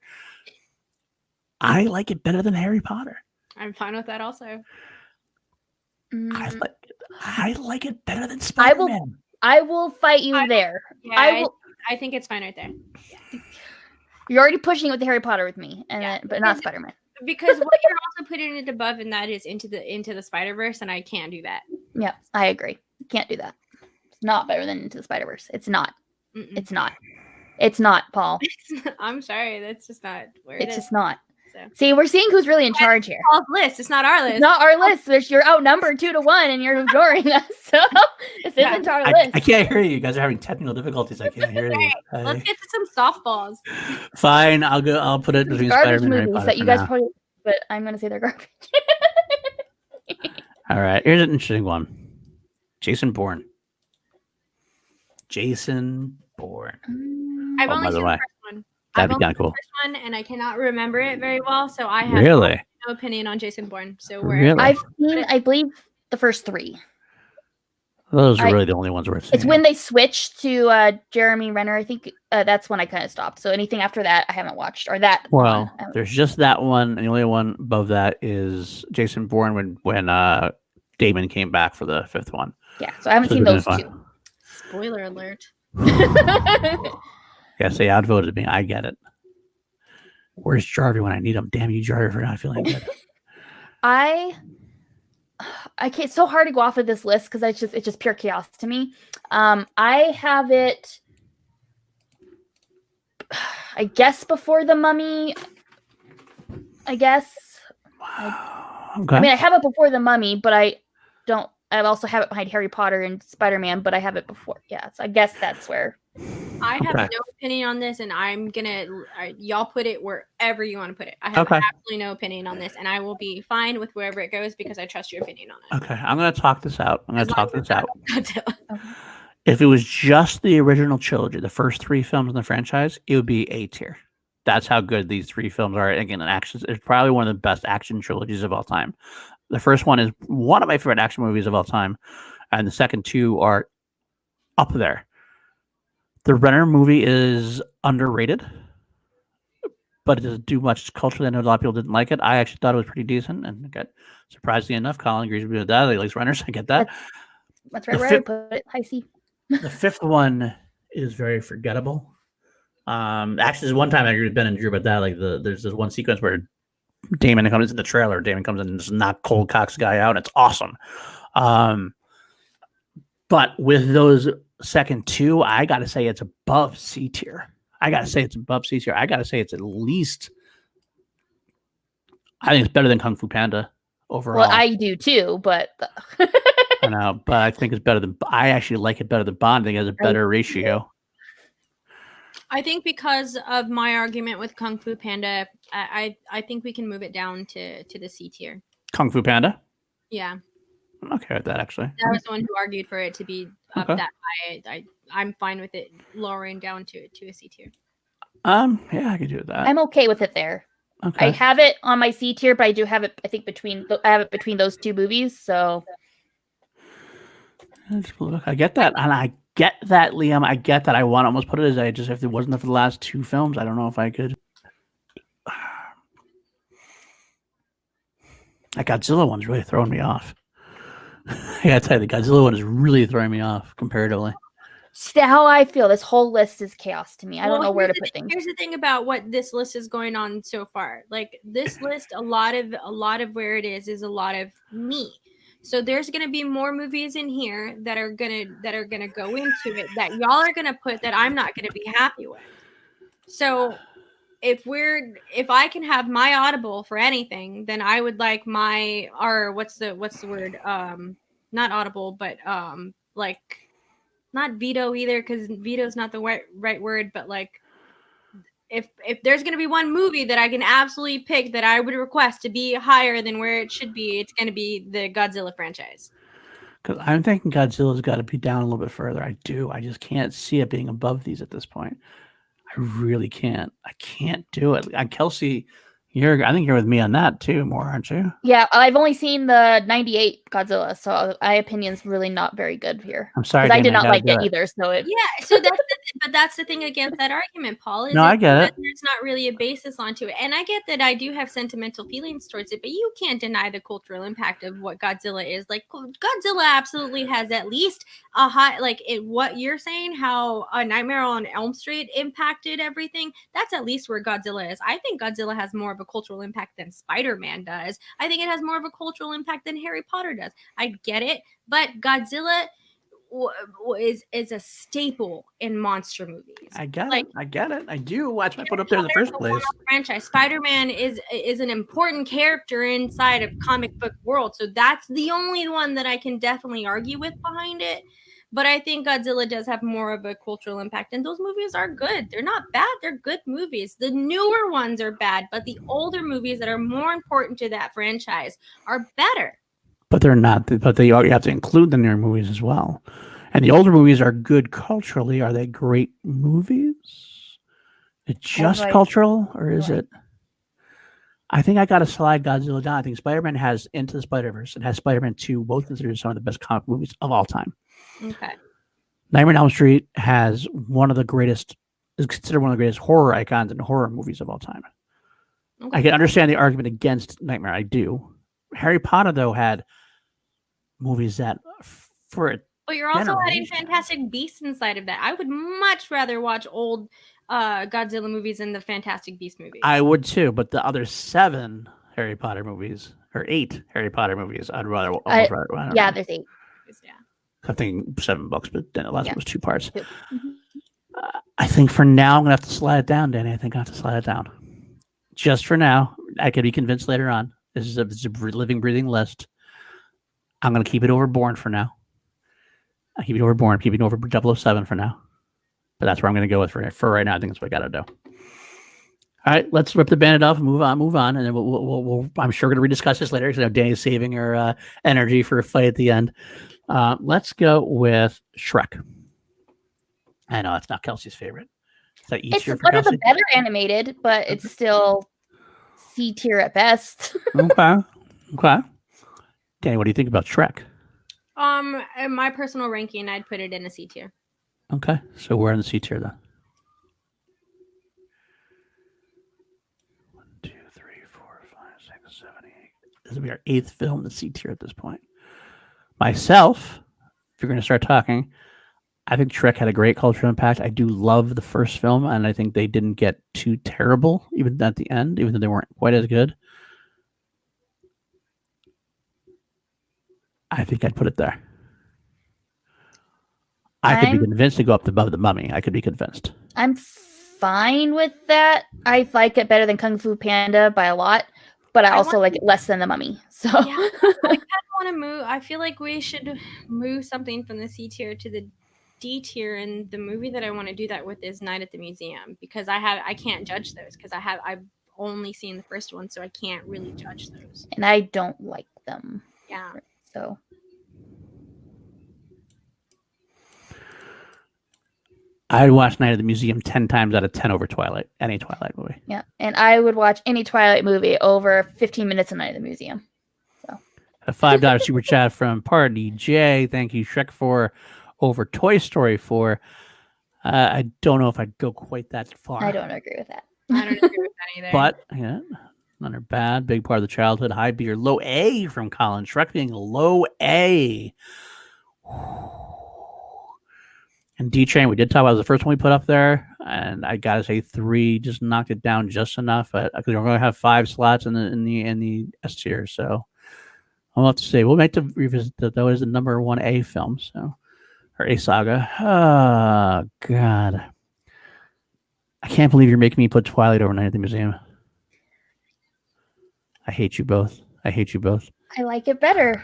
I like it better than Harry Potter. I'm fine with that also. I like it better than Spider-Man. I will fight you there. Yeah, I think it's fine right there. You're already pushing it with the Harry Potter with me, but not Spider-Man. Because what you're also putting it above, and that is into the Spider-Verse, and I can't do that. Yeah, I agree. Can't do that. It's not better than Into the Spider-Verse. It's not. Mm-mm. It's not. It's not, Paul. I'm sorry. That's just not where it's it is. just not. So. See, we're seeing who's really in charge here. Paul's list. It's not our list. It's not our list. You're outnumbered 2-1, and you're ignoring us. So this isn't our list. I can't hear you. You guys are having technical difficulties. I can't hear you. Let's get to some softballs. Fine. I'll put it between garbage Spider-Man and movies Harry that you Potter guys probably. But I'm gonna say they're garbage. All right. Here's an interesting one. Jason Bourne. Jason Bourne. I've only seen the first one. That'd be kind of cool. The first one, and I cannot remember it very well, so I have no opinion on Jason Bourne. So I've seen, I believe, the first 3. Those are really the only ones worth seeing. It's when they switched to Jeremy Renner. I think that's when I kind of stopped. So anything after that, I haven't watched. Or that. Well, there's just that one, and the only one above that is Jason Bourne when Damon came back for the 5th one. Yeah, so I haven't seen those 2. Spoiler alert. Yeah, they outvoted me. I get it. Where's Jarvie when I need him? Damn you, Jarvie, for not feeling good. I can't. It's so hard to go off of this list because it's just pure chaos to me. I have it, I guess, before The Mummy. I guess. Okay. I mean, I have it before The Mummy, but I don't. I also have it behind Harry Potter and Spider-Man, but I have it before. Yeah, so I guess that's where. I have no opinion on this, and I'm gonna y'all put it wherever you want to put it. I have absolutely no opinion on this, and I will be fine with wherever it goes because I trust your opinion on it. Okay, I'm gonna talk this out. If it was just the original trilogy, the first 3 films in the franchise, it would be A tier. That's how good these 3 films are. Again, it's probably one of the best action trilogies of all time. The first one is one of my favorite action movies of all time, and the second 2 are up there. The Renner movie is underrated, but it doesn't do much culturally. I know a lot of people didn't like it. I actually thought it was pretty decent, and surprisingly enough, Colin agrees with me with that. He likes Renners. I get that. That's right where I put it. High C. The 5th one is very forgettable. Actually, there's one time I agree with Ben and Drew about that. There's this one sequence where Damon comes in the trailer. Damon comes in and just knock cold cocks guy out. And it's awesome. But with those second 2, I got to say it's above C tier. I gotta say it's above C tier. I gotta say it's at least. I think it's better than Kung Fu Panda overall. Well, I do too, but I know, but I think it's better than. I actually like it better than Bond. I think it has a better ratio. I think because of my argument with Kung Fu Panda, I think we can move it down to the C tier. Kung Fu Panda. Yeah. I'm okay with that, actually. I was the one who argued for it to be up Okay. that high. I'm fine with it lowering down to a C tier. Yeah, I could do that. I'm okay with it there. Okay. I have it on my C tier, but I do have it. I think I have it between those two movies. So I get that, and I get that, Liam. I get that. I want to almost put it as just if it wasn't for the last two films, I don't know if I could. That Godzilla one's really throwing me off. I gotta tell you, the Godzilla one is really throwing me off comparatively. how I feel. This whole list is chaos to me. I don't know where to put things. Here's the thing about what this list is going on so far. Like this list, a lot of where it is a lot of me. So there's gonna be more movies in here that are gonna go into it that y'all are gonna put that I'm not gonna be happy with. So if I can have my audible for anything, then I would like what's the word? Not audible, but like not veto either, because veto is not the right word, but like if there's going to be one movie that I can absolutely pick that I would request to be higher than where it should be, it's going to be the Godzilla franchise. Because I'm thinking Godzilla's got to be down a little bit further. I do. I just can't see it being above these at this point. I really can't. I can't do it. Kelsey, I think you're with me on that too, more, aren't you? Yeah, I've only seen the '98 Godzilla, so my opinion's really not very good here. I'm sorry, I did not like it either. So so that's the thing against that argument, Paul. No, I get it. There's not really a basis onto it, and I get that. I do have sentimental feelings towards it, but you can't deny the cultural impact of what Godzilla is. Like Godzilla absolutely has at least a high, like what you're saying, how A Nightmare on Elm Street impacted everything. That's at least where Godzilla is. I think Godzilla has more of a cultural impact than Spider-Man does. I think it has more of a cultural impact than Harry Potter does. I get it, but Godzilla is a staple in monster movies. I get it. I get it. I do. That's why I put it up there in the first place. Franchise. Spider-Man is an important character inside of comic book world, so that's the only one that I can definitely argue with behind it. But I think Godzilla does have more of a cultural impact, and those movies are good. They're not bad. They're good movies. The newer ones are bad, but the older movies that are more important to that franchise are better. But they're not. But you have to include the newer movies as well. And the older movies are good culturally. Are they great movies? It's just cultural, or is it? I think I got to slide Godzilla down. I think Spider-Man has Into the Spider-Verse and has Spider-Man 2, both considered some of the best comic movies of all time. Okay. Nightmare on Elm Street is considered one of the greatest horror icons in horror movies of all time. Okay. I can understand the argument against Nightmare. I do. Harry Potter, though, had movies that But you're also adding Fantastic Beasts inside of that. I would much rather watch old Godzilla movies than the Fantastic Beast movies. I would too, but the other 7 Harry Potter movies, or 8 Harry Potter movies, I'd rather. Yeah, there's 8. Yeah. I think 7 books, but then the last one was 2 parts. Mm-hmm. I think for now I'm gonna have to slide it down, Danny. I think I have to slide it down. Just for now. I could be convinced later on. This is a living, breathing list. I'm gonna keep it over Bourne for now. I keep it over Bourne, keep it over 007 for now. But that's where I'm gonna go with for right now. I think that's what I gotta do. All right, let's rip the Band-Aid off and move on, and then we'll I'm sure we're going to rediscuss this later because I know Danny's saving her energy for a fight at the end. Let's go with Shrek. I know it's not Kelsey's favorite. It's one of the better animated, but it's still C tier at best. Okay. Danny, what do you think about Shrek? In my personal ranking, I'd put it in a C tier. Okay, so we're in the C tier then. 1, 2, 3, 4, 5, 6, 7, 8. This will be our 8th film in the C tier at this point. Myself, if you're going to start talking, I think Shrek had a great cultural impact. I do love the first film, and I think they didn't get too terrible, even at the end, even though they weren't quite as good. I think I'd put it there. I could be convinced to go up above The Mummy. I could be convinced. I'm fine with that. I like it better than Kung Fu Panda by a lot, but I also like it less than The Mummy. So Yeah, I kind of want to move. I feel like we should move something from the C tier to the D tier, and the movie that I want to do that with is Night at the Museum, because I can't judge those because I've only seen the first one, so I can't really judge those. And I don't like them. Yeah. So I'd watch Night at the Museum 10 times out of 10 over Twilight, any Twilight movie. yeah, and I would watch any Twilight movie over 15 minutes a Night at the Museum. So A $5 super chat from Party J. Thank you, Shrek 4 over Toy Story 4. I don't know if I'd go quite that far. I don't agree with that. I don't agree with that either. But yeah, none are bad. Big part of the childhood. High B or low A from Colin. Shrek being low A. And D Train, we did talk about, was the first one we put up there, and I gotta say 3 just knocked it down just enough because we're going to have 5 slots in the S tier. So I'll have to say we'll make to revisit that. That was the number 1A film, so or A saga. Oh God, I can't believe you're making me put Twilight over Night at the Museum. I hate you both. I hate you both. I like it better.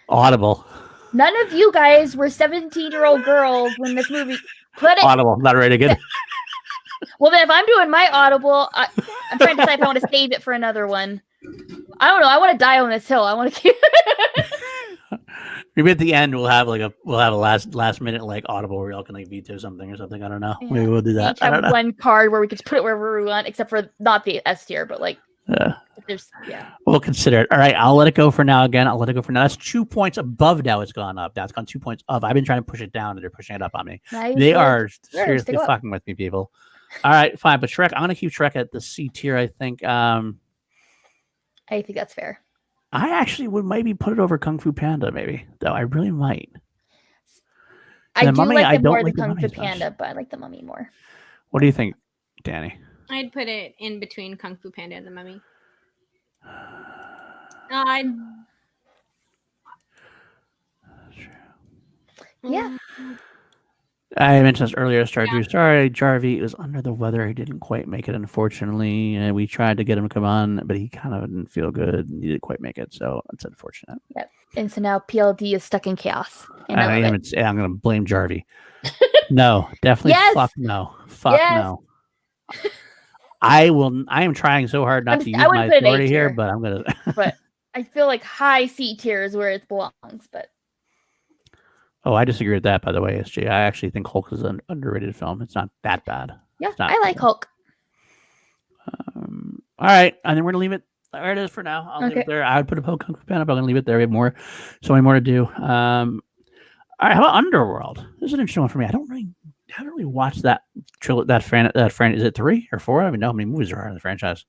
Audible. None of you guys were 17-year-old girls when this movie put it. Audible. Not ready to get it. Well, then if I'm doing my Audible, I'm trying to decide if I want to save it for another one. I don't know. I want to die on this hill. I want to keep. Maybe at the end we'll have a last minute like Audible where y'all can like veto something or something. I don't know. Yeah. Maybe we'll do that. Each have one card where we could just put it wherever we want, except for not the S tier, but like there's We'll consider it. All right, I'll let it go for now. Again, I'll let it go for now. That's 2 points above now. It's gone up. Now it's gone 2 points up. I've been trying to push it down, and they're pushing it up on me. Nice. They are seriously fucking with me, people. All right, fine. But Shrek, I'm gonna keep Shrek at the C tier. I think. I think that's fair. I actually would maybe put it over Kung Fu Panda, maybe. Though I really might. I do Mummy, like it more like than Kung Fu Mummy Panda, but I like the Mummy more. What do you think, Danny? I'd put it in between Kung Fu Panda and the Mummy. Yeah. I mentioned this earlier. Sorry, Jarvie was under the weather. He didn't quite make it, unfortunately. And we tried to get him to come on, but he kind of didn't feel good. He didn't quite make it, so it's unfortunate. Yep. And so now PLD is stuck in chaos. I'm going to blame Jarvie. No, definitely. Yes! Fuck no. Fuck no. I am trying so hard not to use my authority here, but I'm going to. But I feel like high C tier is where it belongs. But oh, I disagree with that, by the way, SG. I actually think Hulk is an underrated film. It's not that bad. Yeah, I like Hulk. All right, and then we're going to leave it. There it is for now. I'll leave it there. I would put a Kung Fu Panda, but I'm going to leave it there. We have so many more to do. All right, how about Underworld? This is an interesting one for me. I haven't really watched that franchise. Is it 3 or 4? I don't even know how many movies there are in the franchise.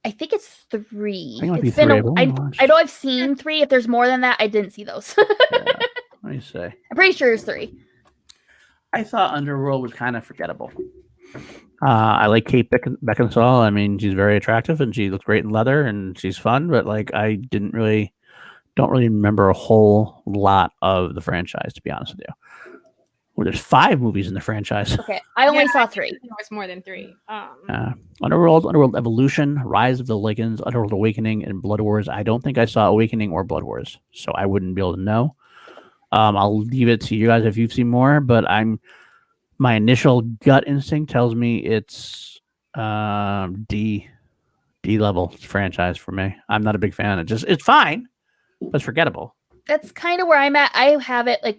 I think it's 3. I think it might be It's been 3. I know I've seen 3. If there's more than that, I didn't see those. Yeah. Let me say. I'm pretty sure it's 3. I thought Underworld was kind of forgettable. I like Kate Beckinsale. I mean, she's very attractive and she looks great in leather and she's fun, but like I don't really remember a whole lot of the franchise, to be honest with you. Well, there's 5 movies in the franchise. Okay, I only saw 3. It was more than 3. Underworld Evolution, Rise of the Lycans, Underworld Awakening, and Blood Wars. I don't think I saw Awakening or Blood Wars, so I wouldn't be able to know. I'll leave it to you guys if you've seen more, but my initial gut instinct tells me it's D level franchise for me. I'm not a big fan. It's fine, but it's forgettable. That's kind of where I'm at. I would have it like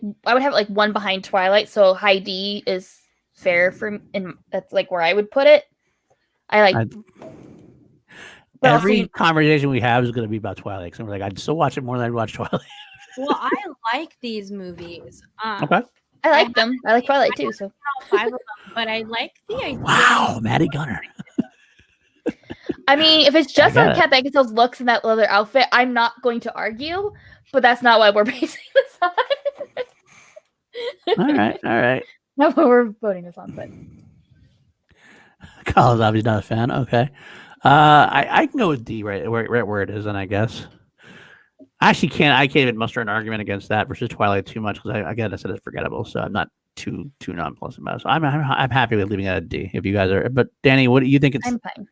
1 behind Twilight, so high D is fair for, and that's like where I would put it. Every conversation we have is going to be about Twilight. Because we're like, I'd still watch it more than I'd watch Twilight. Well, I like these movies. Okay. I like them. I like Twilight too. So 5 of them, but I like the idea. Wow, Maddie Gunner. I mean, if it's just on Kat Beckinsale's looks in that leather outfit, I'm not going to argue. But that's not what we're basing this on. All right. Not what we're voting this on, but Colin's obviously not a fan. Okay. I can go with D right where it is, and I guess. I can't even muster an argument against that versus Twilight too much because I said it's forgettable, so I'm not too nonplussed about it. So I'm happy with leaving it at a D. If you guys are, but Danny, what do you think? I'm fine.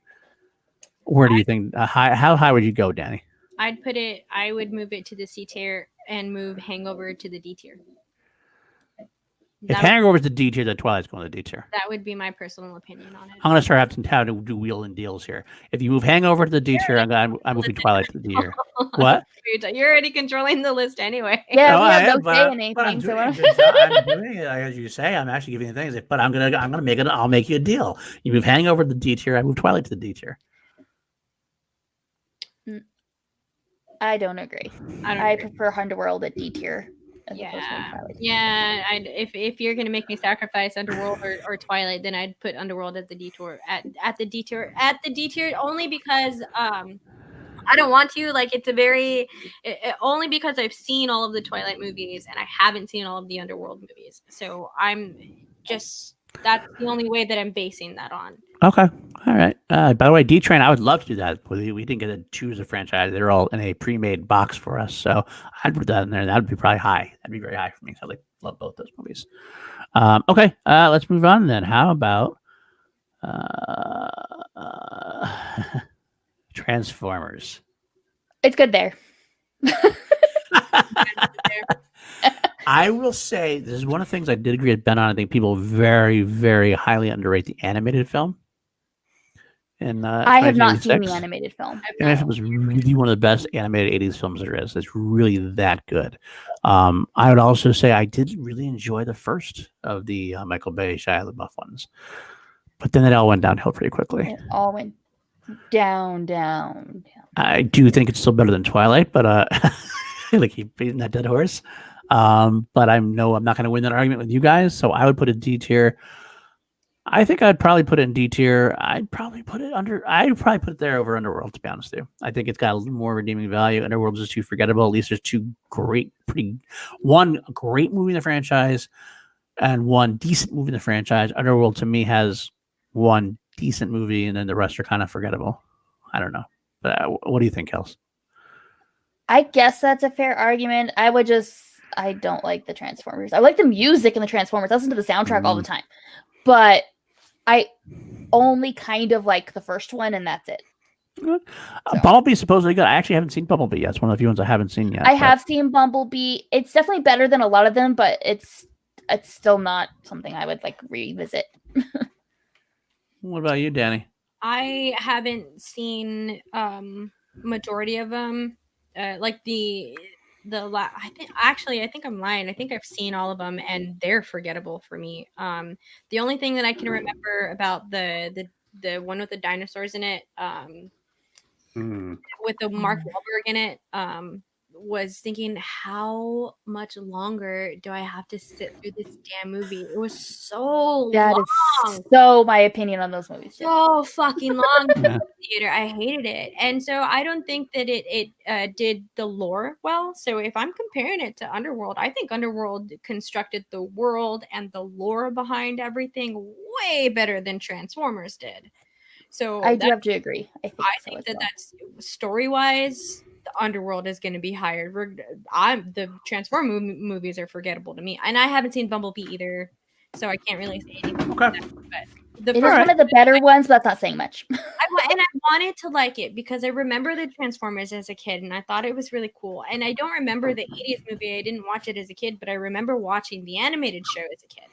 Where do you think? How high would you go, Danny? I would move it to the C tier and move Hangover to the D tier. If Hangover's the D tier, then Twilight's going to the D tier. That would be my personal opinion on it. I'm going to start having to do wheel and deals here. If you move Hangover to the D tier, I'm moving Twilight to the D tier. What? You're already controlling the list anyway. Yeah, No, we I have am, no say in anything. So I'm doing it as you say. I'm actually giving you things, but I'm gonna make it. I'll make you a deal. You move Hangover to the D tier. I move Twilight to the D tier. I don't agree. I prefer Underworld at D tier. Yeah. If you're gonna make me sacrifice Underworld or Twilight, then I'd put Underworld at the D tier at the D tier only because I don't want to. Like, it's only because I've seen all of the Twilight movies and I haven't seen all of the Underworld movies. So that's the only way that I'm basing that on. Okay. All right. By the way, D-Train, I would love to do that. We didn't get to choose a franchise. They're all in a pre-made box for us. So I'd put that in there. That would be probably high. That'd be very high for me. So I love both those movies. Okay. Let's move on then. How about Transformers? It's good there. I will say this is one of the things I did agree with Ben on. I think people very, very highly underrate the animated film. And I have not seen the animated film. And it was really one of the best animated 80s films there is. It's really that good. I would also say I did really enjoy the first of the Michael Bay, Shia LaBeouf ones. But then it all went downhill pretty quickly. It all went down. I do think it's still better than Twilight, but like keep beating that dead horse. But I'm not going to win that argument with you guys. So I would put it D tier. I think I'd probably put it in D tier. I'd probably put it there over Underworld, to be honest with you. I think it's got a little more redeeming value. Underworld's just too forgettable. At least there's one great movie in the franchise and one decent movie in the franchise. Underworld to me has one decent movie and then the rest are kind of forgettable. I don't know. But what do you think, Kelsey? I guess that's a fair argument. I don't like the Transformers. I like the music in the Transformers. I listen to the soundtrack all the time. But I only kind of like the first one, and that's it. Bumblebee's supposedly good. I actually haven't seen Bumblebee yet. It's one of the few ones I haven't seen yet. I have seen Bumblebee. It's definitely better than a lot of them, but it's still not something I would revisit. What about you, Danny? I haven't seen majority of them. I think I'm lying. I think I've seen all of them and they're forgettable for me. The only thing that I can remember about the one with the dinosaurs in it, with the Mark Wahlberg in it, was thinking, how much longer do I have to sit through this damn movie? It was so long. Is so my opinion on those movies. So fucking long in the theater. I hated it. And so I don't think that it did the lore well. So if I'm comparing it to Underworld, I think Underworld constructed the world and the lore behind everything way better than Transformers did. So I do have to agree. I think that's story-wise, the Underworld is going to be higher. The Transformer movies are forgettable to me, and I haven't seen Bumblebee either, so I can't really say anything. Okay. It is one of the better ones, but that's not saying much. I wanted to like it because I remember the Transformers as a kid, and I thought it was really cool. And I don't remember the 80s movie. I didn't watch it as a kid, but I remember watching the animated show as a kid.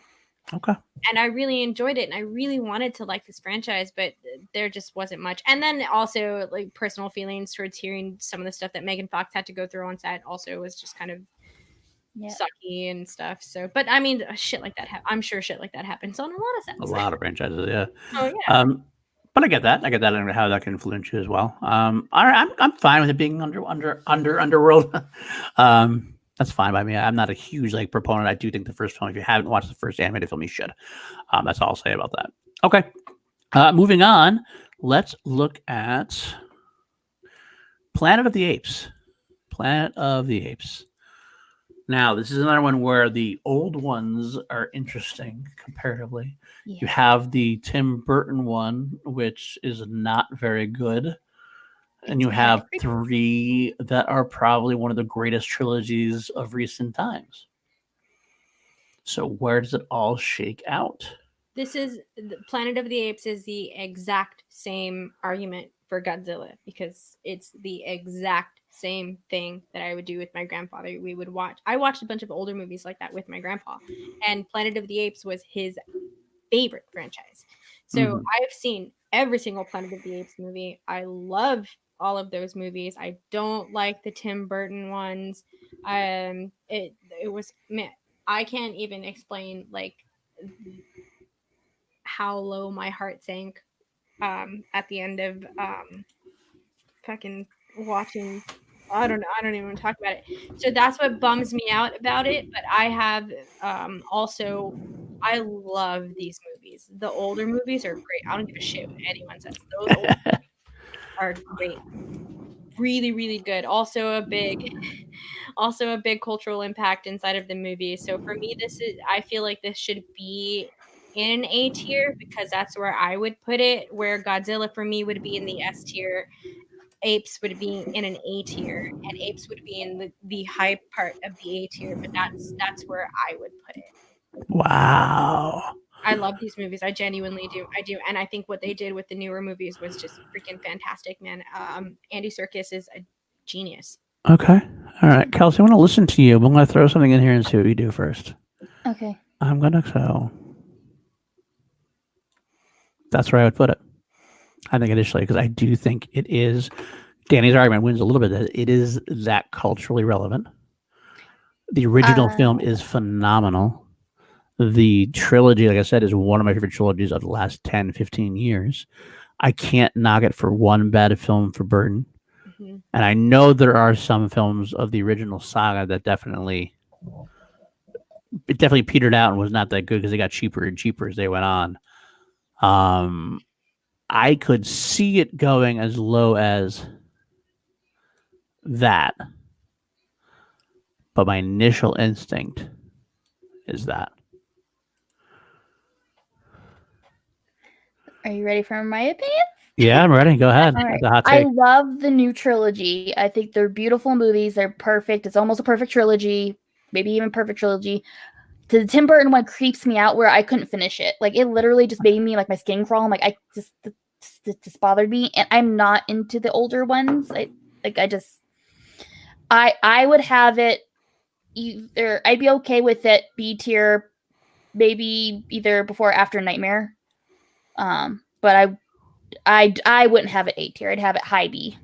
Okay. And I really enjoyed it, and I really wanted to like this franchise, but there just wasn't much. And then also personal feelings towards hearing some of the stuff that Megan Fox had to go through on set also was just kind of sucky and stuff. So, but I mean, shit like that. I'm sure shit like that happens on a lot of sets. A lot of franchises, yeah. Oh yeah. But I get that. And how that can influence you as well. I'm fine with it being Underworld. That's fine by me. I'm not a huge proponent. I do think the first film, if you haven't watched the first animated film, you should. That's all I'll say about that. Okay. Moving on, let's look at Planet of the Apes. Planet of the Apes. Now, this is another one where the old ones are interesting comparatively. Yeah. You have the Tim Burton one, which is not very good. And you have three that are probably one of the greatest trilogies of recent times. So where does it all shake out? This is Planet of the Apes is the exact same argument for Godzilla because it's the exact same thing that I would do with my grandfather. I watched a bunch of older movies like that with my grandpa, and Planet of the Apes was his favorite franchise. So I've seen every single Planet of the Apes movie. I love all of those movies. I don't like the Tim Burton ones. It was man, I can't even explain like how low my heart sank at the end of fucking watching. I don't know. I don't even want to talk about it. So that's what bums me out about it. But I have also, I love these movies. The older movies are great. I don't give a shit what anyone says. Those old movies are great. Really, really good. Also a big cultural impact inside of the movie. So for me, I feel like this should be in A tier because that's where I would put it. Where Godzilla for me would be in the S tier, Apes would be in an A tier, and Apes would be in the high part of the A tier. But that's where I would put it. Wow. I love these movies. I genuinely do. I do, and I think what they did with the newer movies was just freaking fantastic, man. Andy Serkis is a genius. Okay. All right, Kelsey, I want to listen to you. I'm going to throw something in here and see what you do first. Okay. I'm going to go. That's where I would put it. I think initially, because I do think it is. Danny's argument wins a little bit. That it is that culturally relevant. The original film is phenomenal. The trilogy, like I said, is one of my favorite trilogies of the last 10, 15 years. I can't knock it for one bad film for Burton. And I know there are some films of the original saga that definitely petered out and was not that good because they got cheaper and cheaper as they went on. I could see it going as low as that. But my initial instinct is that. Are you ready for my opinion? Yeah, I'm ready. Go ahead. Right. The hot I take. love the new trilogy. I think they're beautiful movies. They're perfect. It's almost a perfect trilogy, maybe even perfect trilogy. The Tim Burton one creeps me out where I couldn't finish it. Like it literally just made me like my skin crawl. I'm like it just bothered me, and I'm not into the older ones. I would have it either. I'd be okay with it B tier, maybe either before or after Nightmare. But I wouldn't have it A tier. I'd have it high B.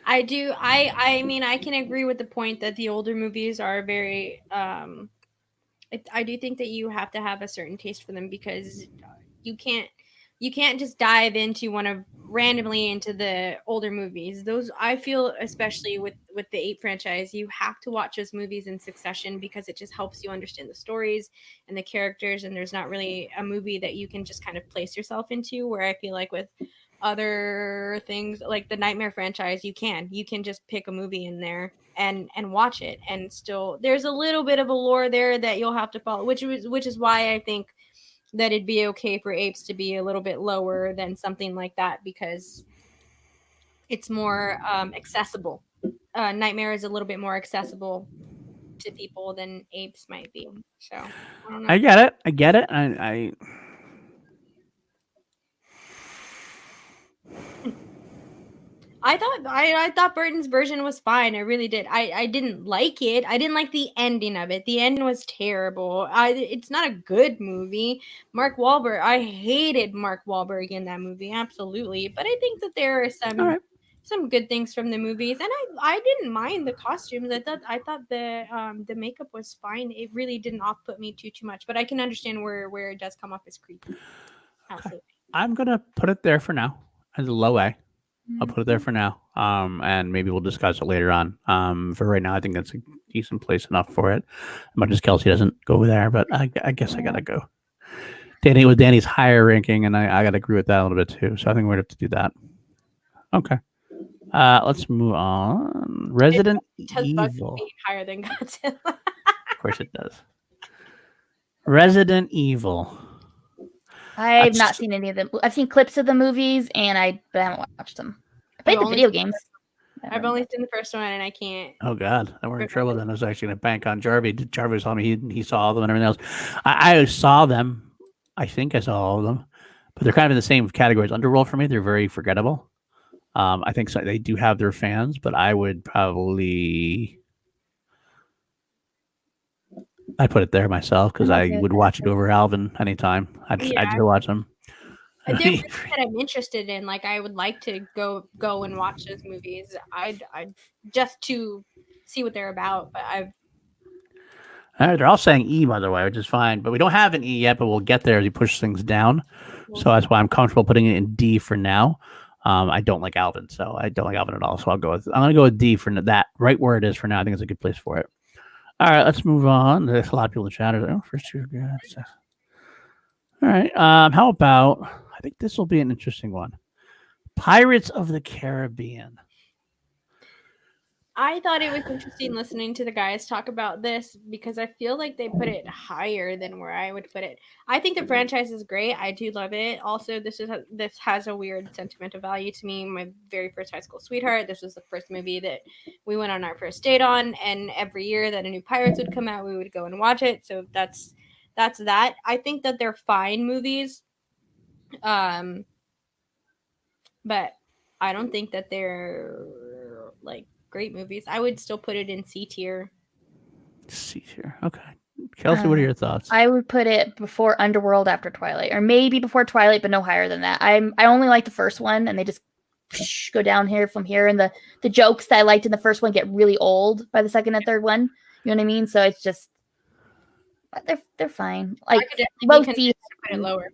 I do. I mean, I can agree with the point that the older movies are very. I do think that you have to have a certain taste for them because you can't just dive into randomly into the older movies. Those I feel, especially with the Ape franchise, you have to watch those movies in succession because it just helps you understand the stories and the characters. And there's not really a movie that you can just kind of place yourself into. Where I feel like with other things like the Nightmare franchise, you can just pick a movie in there and watch it, and still there's a little bit of a lore there that you'll have to follow, which is why I think that it'd be okay for Apes to be a little bit lower than something like that because it's more accessible. Nightmare is a little bit more accessible to people than Apes might be. So I don't know. I get it. I thought Burton's version was fine. I really did. I didn't like it. I didn't like the ending of it. The ending was terrible. It's not a good movie. Mark Wahlberg. I hated Mark Wahlberg in that movie. Absolutely. But I think that there are some good things from the movies, and I didn't mind the costumes. I thought the makeup was fine. It really didn't off put me too much. But I can understand where it does come off as creepy. Absolutely. I'm gonna put it there for now as a low A. I'll put it there for now. And maybe we'll discuss it later on. For right now, I think that's a decent place enough for it. As much as Kelsey doesn't go there, but I guess I gotta go. Danny with Danny's higher ranking, and I gotta agree with that a little bit too. So I think we're gonna have to do that. Okay. Let's move on. Resident Evil. Being higher than Godzilla. Of course it does. Resident Evil. I've not seen any of them. I've seen clips of the movies, but I haven't watched them. I played the video games. I've only seen the first one, and I can't. Oh God, then we're in trouble. Then I was actually going to bank on Jarvie. Jarvie was telling me he saw all of them and everything else. I saw them. I think I saw all of them, but they're kind of in the same category as Underworld for me. They're very forgettable. I think they do have their fans, but I would probably I'd put it there myself because I would watch it over Alvin anytime. I'd just watch them. They're movies that I'm interested in. Like I would like to go and watch those movies. I just to see what they're about. But all right, they're all saying E, by the way, which is fine. But we don't have an E yet, but we'll get there as you push things down. So that's why I'm comfortable putting it in D for now. I don't like Alvin, so I don't like Alvin at all. So I'm going to go with D for that, right where it is for now. I think it's a good place for it. All right, let's move on. There's a lot of people in the chat. Oh, first two good. All right. How about, I think this will be an interesting one. Pirates of the Caribbean. I thought it was interesting listening to the guys talk about this because I feel like they put it higher than where I would put it. I think the franchise is great. I do love it. Also, this has a weird sentimental value to me. My very first high school sweetheart. This was the first movie that we went on our first date on, and every year that a new Pirates would come out, we would go and watch it. So that's that. I think that they're fine movies. But I don't think that they're like great movies. I would still put it in C tier. C tier. Okay. Kelsey, what are your thoughts? I would put it before Underworld, after Twilight, or maybe before Twilight, but no higher than that. I only like the first one, and they just go down here from here, and the jokes that I liked in the first one get really old by the second and third one. You know what I mean? So it's just they're fine. Like both put it lower.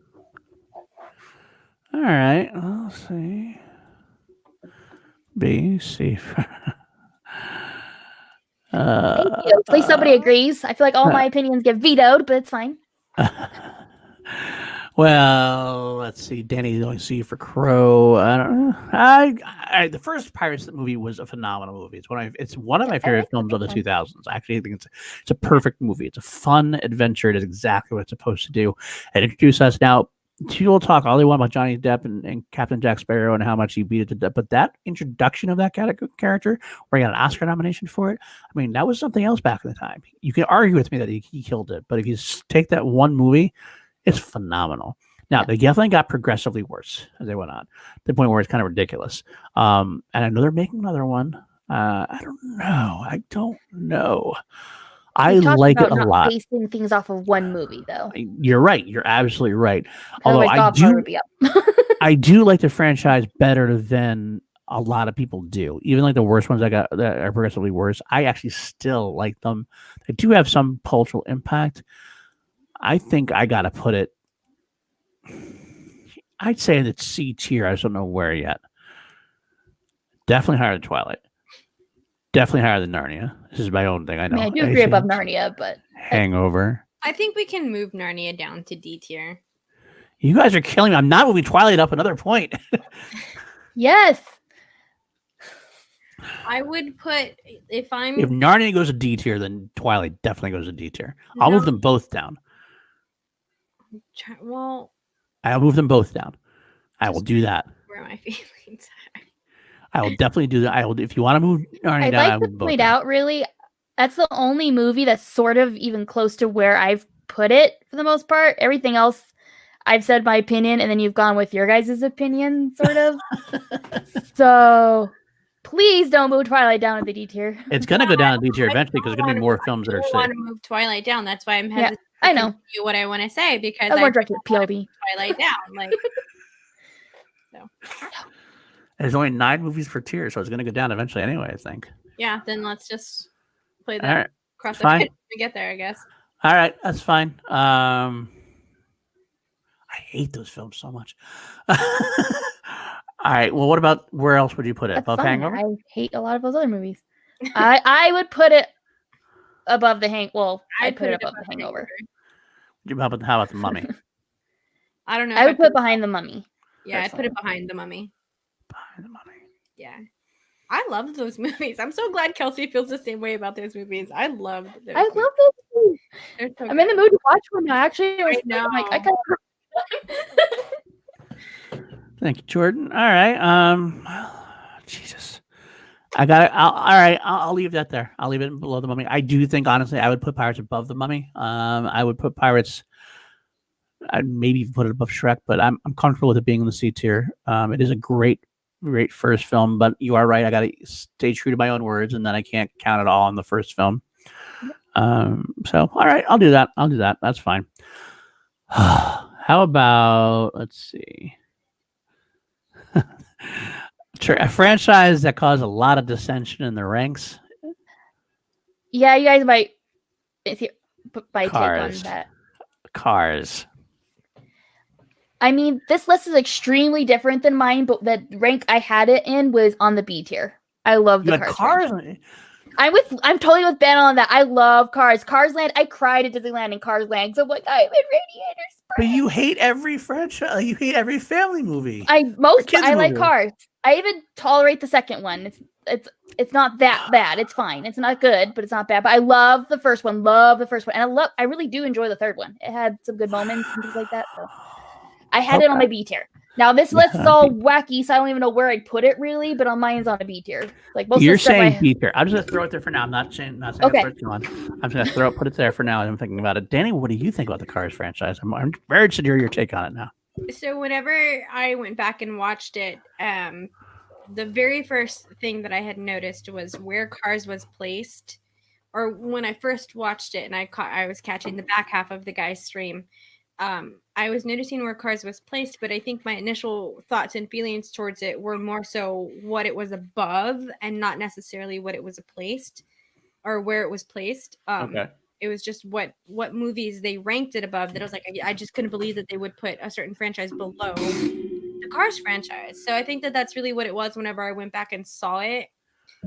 All right. Let's see. B, C. Thank you. At least somebody agrees. I feel like all my opinions get vetoed, but it's fine. Well, let's see. Danny, only see for Crow. I don't know. The first Pirates movie was a phenomenal movie. It's one of my favorite films of the 2000s. I actually think it's a perfect movie. It's a fun adventure. It is exactly what it's supposed to do. And introduce us now. People talk all they want about Johnny Depp and Captain Jack Sparrow and how much he beat it to death, but that introduction of that character, where he got an Oscar nomination for it, I mean, that was something else back in the time. You can argue with me that he killed it, but if you take that one movie, it's phenomenal. Now, they definitely got progressively worse as they went on, to the point where it's kind of ridiculous. And I know they're making another one. I don't know. I like it a lot. Basing things off of one movie, though. You're right. You're absolutely right. Although I do like the franchise better than a lot of people do. Even like the worst ones that are progressively worse, I actually still like them. They do have some cultural impact. I think I gotta put it. I'd say it's C tier. I just don't know where yet. Definitely higher than Twilight. Definitely higher than Narnia. This is my own thing. I know. I do agree above Narnia, but Hangover. I think we can move Narnia down to D tier. You guys are killing me. I'm not moving Twilight up another point. Yes. I would put if Narnia goes to D tier, then Twilight definitely goes to D tier. I'll move them both down. Well, I'll move them both down. I will do that. Where are my feelings? I will definitely do that. If you want to move Narnia down, I like to point out, really, that's the only movie that's sort of even close to where I've put it for the most part. Everything else, I've said my opinion, and then you've gone with your guys' opinion, sort of. So please don't move Twilight down to the D tier. It's going to go down to D tier eventually because there's going to be more films that are sick. I want to move Twilight down. That's why I'm hesitant. I know. Do what I want to say because I want to PLD. Twilight down. Like, so. There's only 9 movies per tier, so it's going to go down eventually anyway, I think. Yeah, then let's just play that. Right. Cross the finish to get there, I guess. All right, that's fine. I hate those films so much. All right, well, what about where else would you put it? Above Hangover? I hate a lot of those other movies. I would put it above the I'd put it above the Hangover. How about the Mummy? I don't know. I would put it behind the Mummy. Yeah, I'd put it behind the Mummy. Behind the Mummy. Yeah. I love those movies. I'm so glad Kelsey feels the same way about those movies. I love those movies. I love those movies. So I'm in the mood to watch one now. Actually, I know. I'm like, I kind of Thank you, Jordan. All right. Jesus. I got it. All right. I'll leave that there. I'll leave it below the Mummy. I do think, honestly, I would put Pirates above the Mummy. I would put Pirates. I'd maybe even put it above Shrek, but I'm comfortable with it being in the C tier. It is a great first film, but you are right. I got to stay true to my own words, and then I can't count it all on the first film. So, all right, I'll do that. That's fine. How about, let's see, a franchise that caused a lot of dissension in the ranks? Yeah, you guys might put my take on Cars. that. Cars. I mean, this list is extremely different than mine, but the rank I had it in was on the B tier. I love the Cars. Cars. I'm totally with Ben on that. I love Cars. Cars Land. I cried at Disneyland in Cars Land. So I'm like, I'm in Radiator Springs. But you hate every franchise. You hate every family movie. I movie. like Cars. I even tolerate the second one. It's not that bad. It's fine. It's not good, but it's not bad. But I love the first one. And I really do enjoy the third one. It had some good moments and things like that. So I had it on my B tier. Now this list is all wacky, so I don't even know where I'd put it really. But on mine's on a B tier. Like most You're of the stuff saying B tier. I'm just gonna throw it there for now. I'm not saying okay. I'm just gonna put it there for now. I'm thinking about it. Danny, what do you think about the Cars franchise? I'm very interested to hear your take on it now. So whenever I went back and watched it, the very first thing that I had noticed was where Cars was placed, or when I first watched it, and I was catching the back half of the guy's stream. I was noticing where Cars was placed, but I think my initial thoughts and feelings towards it were more so what it was above and not necessarily what it was placed or where it was placed. Okay. It was just what movies they ranked it above that I was like, I just couldn't believe that they would put a certain franchise below the Cars franchise. So I think that that's really what it was whenever I went back and saw it.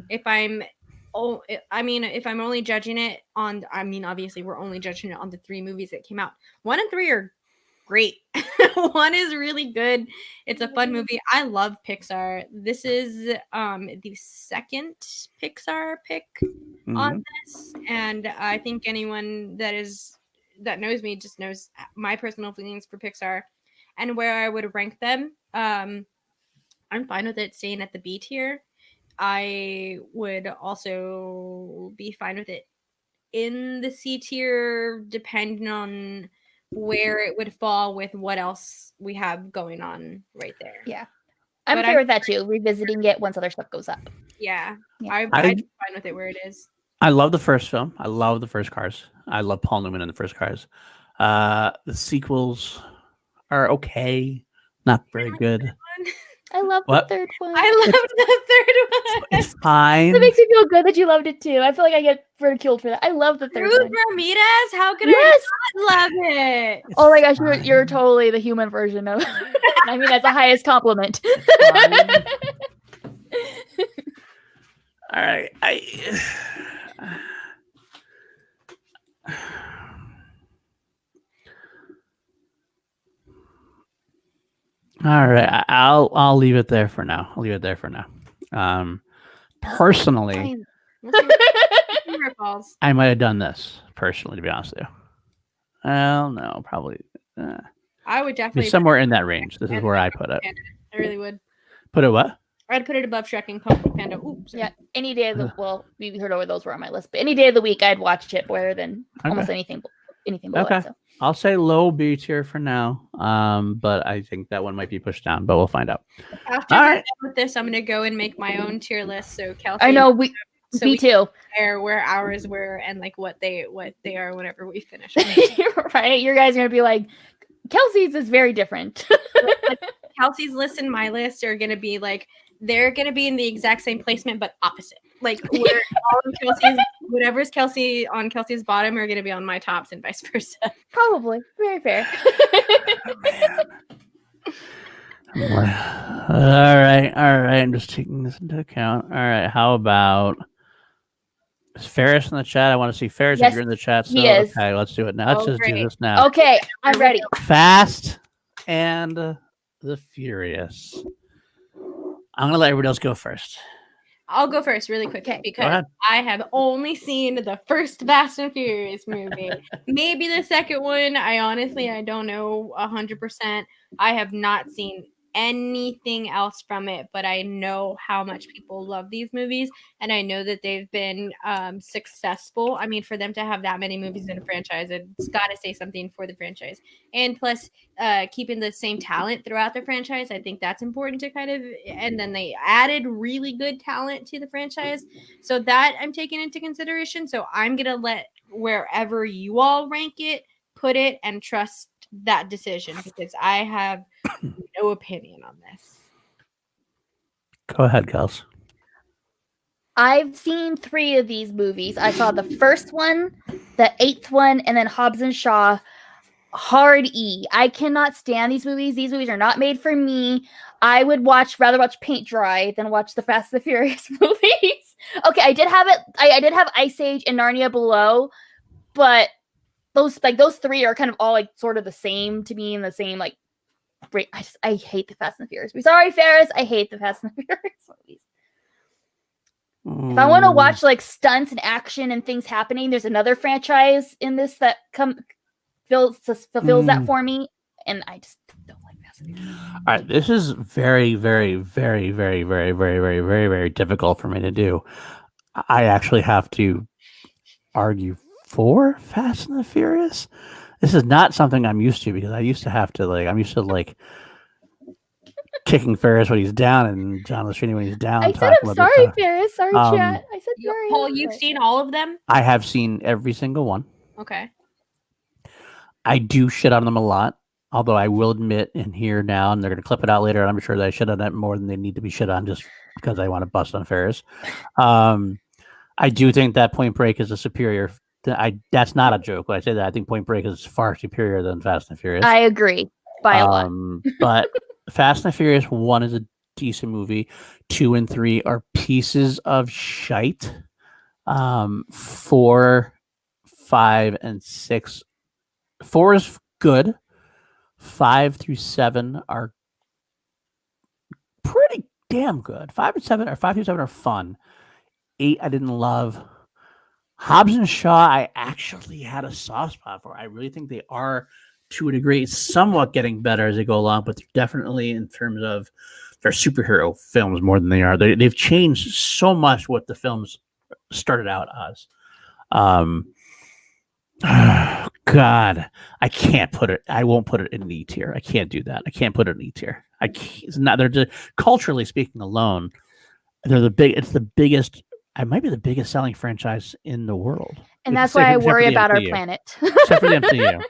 If I'm only judging it on, obviously we're only judging it on the 3 movies that came out. 1 and 3 are great. 1 is really good. It's a fun movie. I love Pixar. This is the second Pixar pick on this, and I think anyone that knows me just knows my personal feelings for Pixar and where I would rank them. I'm fine with it staying at the B tier. I would also be fine with it in the C tier, depending on where it would fall with what else we have going on right there. Yeah. I'm fair with that too, revisiting it once other stuff goes up. Yeah. I'm fine with it where it is. I love the first film. I love the first Cars. I love Paul Newman in the first Cars. The sequels are okay. Not very good. I love the third one. I loved the third one. It's fine. It makes me feel good that you loved it too. I feel like I get ridiculed for that. I love the third one. Ramirez, how could I not love it? Oh my gosh, you're totally the human version of. I mean, that's the highest compliment. All right, All right, I'll leave it there for now. Personally, I might have done this personally, to be honest with you. Well, no, probably. I would definitely somewhere in that range. This is where I put it. I really would. Put it what? I'd put it above Shrek and Kung Fu Panda. Oops. Yeah, any day of the we heard over those were on my list, but any day of the week I'd watch it better than almost anything below it. So. I'll say low B tier for now, but I think that one might be pushed down, but we'll find out. After we're done with this, I'm going to go and make my own tier list. So Kelsey, I know me too. Where ours were and like what they are whenever we finish. Right, you guys are going to be like, Kelsey's is very different. Kelsey's list and my list are going to be like, they're going to be in the exact same placement, but opposite. Like we're all in Kelsey's, whatever's Kelsey on Kelsey's bottom are going to be on my tops and vice versa. Probably. Very fair. All right. I'm just taking this into account. All right. How about is Ferris in the chat? I want to see Ferris if you're in the chat. So, okay, let's do it now. Let's just do this now. Okay, I'm ready. Fast and the Furious. I'm going to let everybody else go first. I'll go first really quickly Okay. because I have only seen the first Fast and Furious movie. Maybe the second one. I don't know 100%. I have not seen anything else from it, but I know how much people love these movies, and I know that they've been successful. I mean, for them to have that many movies in a franchise, it's got to say something for the franchise. And plus, keeping the same talent throughout the franchise, I think that's important to kind of. And then they added really good talent to the franchise, so that I'm taking into consideration. So I'm gonna let wherever you all rank it, put it, and trust that decision because I have no opinion on this. Go ahead, Kels. I've seen 3 of these movies. I saw the first one, the 8th one, and then Hobbs and Shaw. Hard E. I cannot stand these movies. These movies are not made for me. I would rather watch paint dry than watch the Fast and the Furious movies. Okay, I did have it. I did have Ice Age and Narnia Below, but those 3 are kind of all like sort of the same to me in the same like. I hate the Fast and the Furious. Sorry, Ferris. I hate the Fast and the Furious movies. If I want to watch like stunts and action and things happening, there's another franchise in this that fulfills that for me, and I just don't like Fast and Furious. All right, this is very, very, very, very, very, very, very, very, very difficult for me to do. I actually have to argue for Fast and the Furious. This is not something I'm used to because I used to have to I'm used to kicking Ferris when he's down and John Lashini when he's down. I said I'm sorry, Ferris. Sorry, chat. I said sorry. Paul, you've seen all of them? I have seen every single one. Okay. I do shit on them a lot, although I will admit in here now, and they're going to clip it out later, and I'm sure that I shit on it more than they need to be shit on just because I want to bust on Ferris. I do think that Point Break is a superior. That's not a joke when I say that. I think Point Break is far superior than Fast and Furious. I agree by a lot. But Fast and Furious 1 is a decent movie. 2 and 3 are pieces of shite. 4, 5, and 6. 4 is good. 5 through 7 are pretty damn good. 5 through 7 are fun. 8 I didn't love. Hobbs and Shaw I actually had a soft spot for. I really think they are, to a degree, somewhat getting better as they go along, but they're definitely, in terms of their superhero films, more than they are. They've changed so much what the films started out as. God, I can't put it. I won't put it in an E tier. I can't do that. I can't put it in E tier. It's not. They're just, culturally speaking alone, it's the biggest. It might be the biggest selling franchise in the world. And that's why I worry about our planet. Except for the MCU.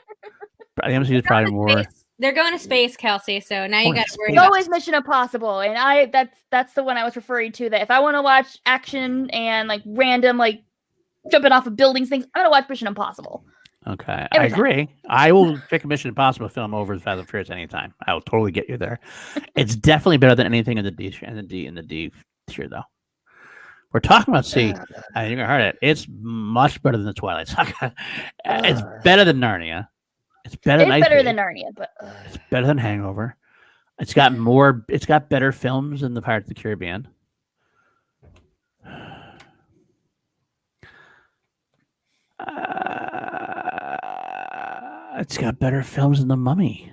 The MCU is probably more. They're going to space, Kelsey. So now you got to worry about. It's always Mission Impossible, and that's the one I was referring to. That if I want to watch action and random jumping off of buildings, things, I'm gonna watch Mission Impossible. Okay, I agree. I will pick a Mission Impossible film over Fast and Furious anytime. I will totally get you there. It's definitely better than anything in the D tier, though. We're talking about C. I think I heard it. It's much better than the Twilight Saga. It's better than Narnia. It's better than Narnia, but it's better than Hangover. It's got better films than the Pirates of the Caribbean. It's got better films than The Mummy.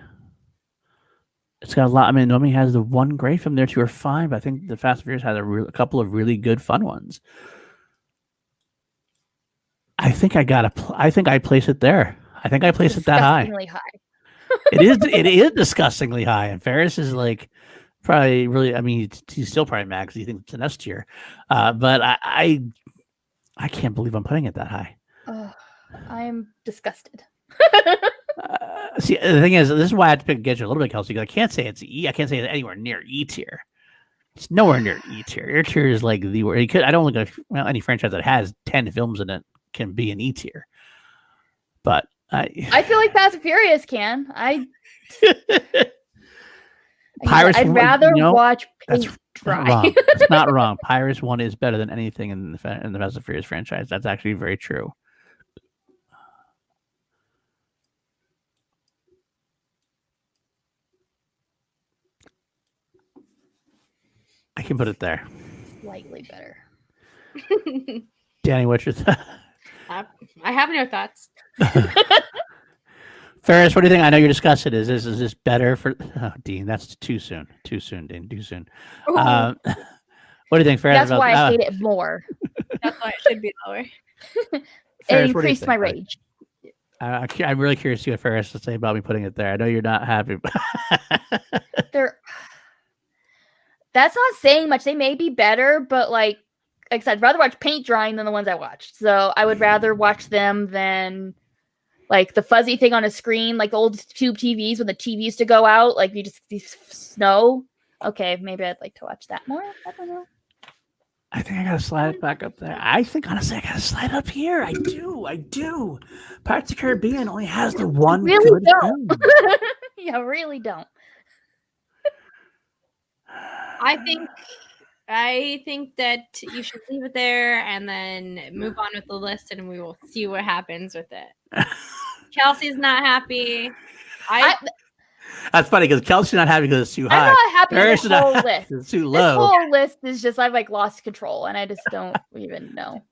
It's got a lot. I mean, The Mummy has the one great film. There two are fine, but I think the Fast and Furious has a couple of really good fun ones. I think I place it there. I think I place it that high. It is disgustingly high, and Ferris is probably really. I mean, he's still probably mad because he thinks it's an S tier. But I can't believe I'm putting it that high. I'm disgusted. See, the thing is, this is why I had to pick against you a little bit, Kelsey, because I can't say it's E. I can't say it's anywhere near E tier. It's nowhere near E tier. E tier is the word. I don't think any franchise that has 10 films in it can be an E tier. But I feel like Fast and Furious can. Pirates. I'd rather watch Paint Dry. Wrong. It's not wrong. Pirates 1 is better than anything in the Fast and Furious franchise. That's actually very true. I can put it there. slightly better. Danny, what's your I have no thoughts. Ferris, what do you think? I know you're discussing. Is this better for Dean? That's too soon. Too soon, Dean. Too soon. What do you think, Ferris? That's why I hate it more. That's why it should be lower. It Ferris, what do you increased my think, buddy? rage. I'm really curious to see what Ferris will say about me putting it there. I know you're not happy. That's not saying much. They may be better, but like I said, I'd rather watch paint drying than the ones I watched. So I would rather watch them than like the fuzzy thing on a screen, like the old tube TVs when the TV used to go out, like you just see snow. Okay, maybe I'd like to watch that more. I don't know. I think I gotta slide it back up there. I think honestly I gotta slide up here. I do. Pirates of the Caribbean only has the one Really good don't. film. Yeah, really don't. I think that you should leave it there and then move on with the list, and we will see what happens with it. Kelsey's not happy. That's funny because Kelsey's not happy because it's too high. I'm not happy with Ferris this is not whole happy list. 'cause it's too This low. whole list is just I've like lost control, and I just don't even know.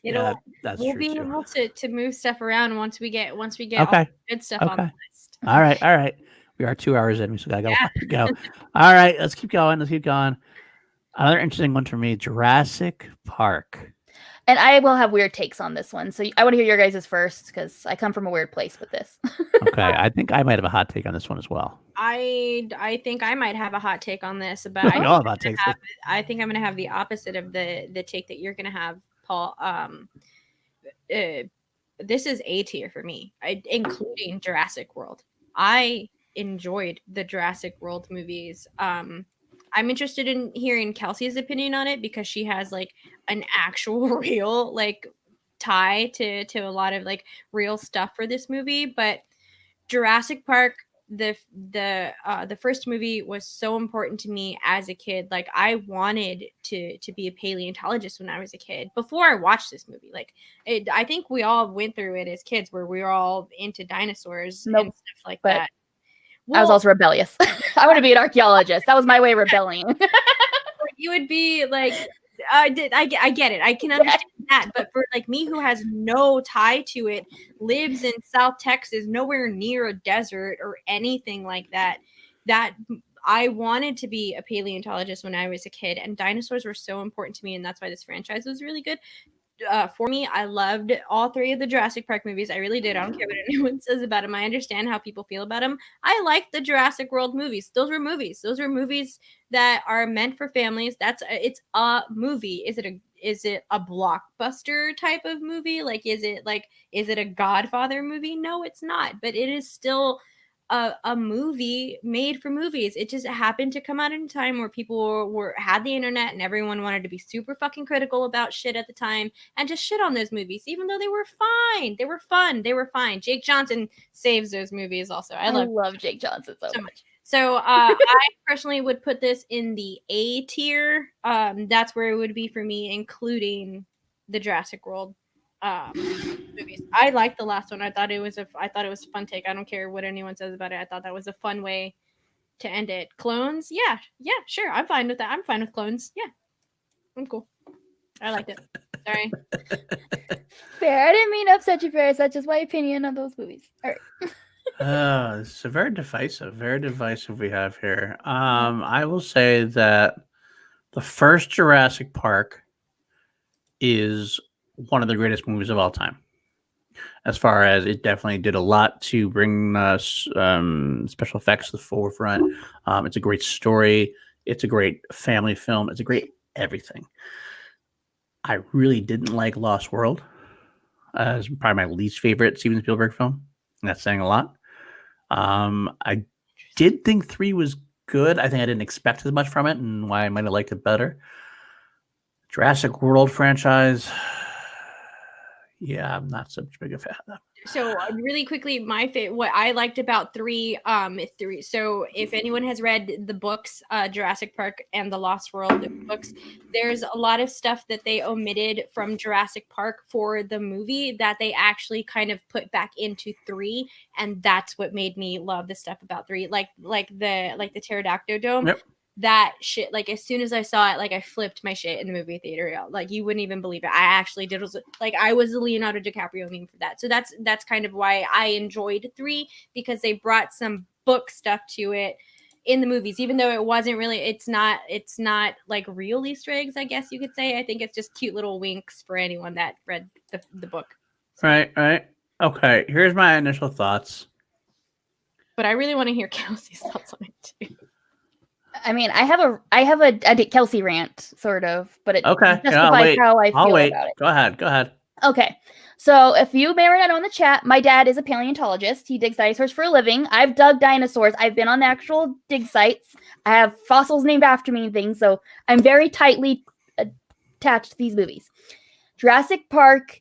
That's We'll true be too. able to move stuff around once we get all Okay. the good stuff on the list. All right. We are 2 hours in. We still gotta go. All right, let's keep going. Another interesting one for me: Jurassic Park. And I will have weird takes on this one, so I want to hear your guys' first because I come from a weird place with this. Okay, I think I might have a hot take on this one as well. I think I might have a hot take on this, but We all have hot takes. I think I'm going to have the opposite of the take that you're going to have, Paul. This is A tier for me, including Jurassic World. I enjoyed the Jurassic World movies. I'm interested in hearing Kelsey's opinion on it because she has like an actual real like tie to a lot of like real stuff for this movie. But Jurassic Park, the first movie was so important to me as a kid. Like I wanted to be a paleontologist when I was a kid before I watched this movie. Like I think we all went through it as kids where we were all into dinosaurs and stuff like that. I was also rebellious. I want to be an archaeologist. That was my way of rebelling. You would be like, I get it. I can understand that. But for like me, who has no tie to it, lives in South Texas, nowhere near a desert or anything like that, that I wanted to be a paleontologist when I was a kid. And dinosaurs were so important to me. And that's why this franchise was really good. For me, I loved all three of the Jurassic Park movies. I really did. I don't care what anyone says about them. I understand how people feel about them. I like the Jurassic World movies. Those were movies that are meant for families. It's a movie. Is it a blockbuster type of movie? Like, is it a Godfather movie? No, it's not. But it is still a movie made for movies. It just happened to come out in a time where people had the internet and everyone wanted to be super fucking critical about shit at the time and just shit on those movies, even though they were fine. They were fun. They were fine. Jake Johnson saves those movies also. I love Jake Johnson so much. So I personally would put this in the A tier. That's where it would be for me, including the Jurassic World movies. I liked the last one. I thought it was a fun take. I don't care what anyone says about it. I thought that was a fun way to end it. Clones, yeah, sure. I'm fine with that. I'm fine with clones. Yeah, I'm cool. I liked it. Sorry. Fair. I didn't mean to upset you, Ferris. That's just my opinion on those movies. All right. It's a very divisive we have here. I will say that the first Jurassic Park is one of the greatest movies of all time. As far as it definitely did a lot to bring special effects to the forefront. It's a great story. It's a great family film. It's a great everything. I really didn't like Lost World. It's probably my least favorite Steven Spielberg film. And that's saying a lot. I did think 3 was good. I think I didn't expect as much from it and why I might have liked it better. Jurassic World franchise. Yeah, I'm not such a big a fan of that. So really quickly, what I liked about 3. So if anyone has read the books, Jurassic Park and the Lost World books, there's a lot of stuff that they omitted from Jurassic Park for the movie that they actually kind of put back into 3, and that's what made me love the stuff about 3, like the pterodactyl dome. Yep. that shit, like as soon as I saw it, like I flipped my shit in the movie theater. Like you wouldn't even believe it. I actually did. Like I was the Leonardo DiCaprio meme for that. So that's kind of why I enjoyed 3, because they brought some book stuff to it in the movies, even though it wasn't really. It's not like real Easter eggs, I guess you could say. I think it's just cute little winks for anyone that read the book. So. Right. Okay. Here's my initial thoughts. But I really want to hear Kelsey's thoughts on it too. I mean, I have a Kelsey rant, sort of, but it Okay. justifies how I feel about it. Go ahead. Okay. So if you may or not know in the chat, my dad is a paleontologist. He digs dinosaurs for a living. I've dug dinosaurs. I've been on the actual dig sites. I have fossils named after me and things. So I'm very tightly attached to these movies. Jurassic Park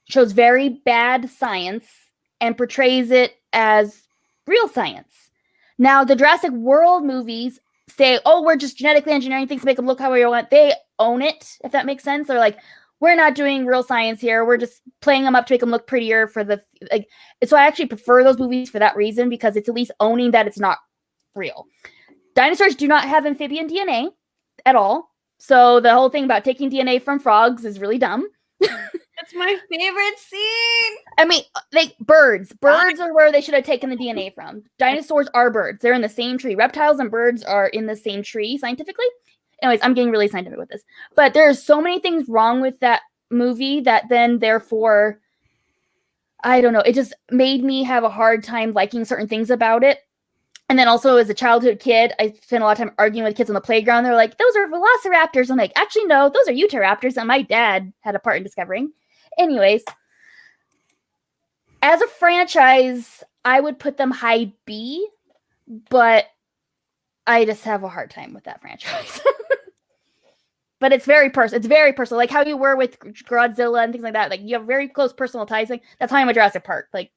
shows very bad science and portrays it as real science. Now, the Jurassic World movies say, oh, we're just genetically engineering things to make them look how we want. They own it, if that makes sense. They're like, we're not doing real science here. We're just playing them up to make them look prettier for the like. So I actually prefer those movies for that reason, because it's at least owning that it's not real. Dinosaurs do not have amphibian DNA at all. So the whole thing about taking DNA from frogs is really dumb. That's my favorite scene. I mean, birds are where they should have taken the DNA from. Dinosaurs are birds. They're in the same tree. Reptiles and birds are in the same tree scientifically. Anyways, I'm getting really scientific with this. But there's so many things wrong with that movie that then, therefore, I don't know. It just made me have a hard time liking certain things about it. And then also, as a childhood kid, I spent a lot of time arguing with kids on the playground. They're like, those are velociraptors. I'm like, actually, no, those are Utahraptors that my dad had a part in discovering. Anyways, as a franchise, I would put them high B, but I just have a hard time with that franchise. But it's very personal. It's very personal. Like how you were with Godzilla and things like that. Like you have very close personal ties. Like that's how I'm a Jurassic Park. Like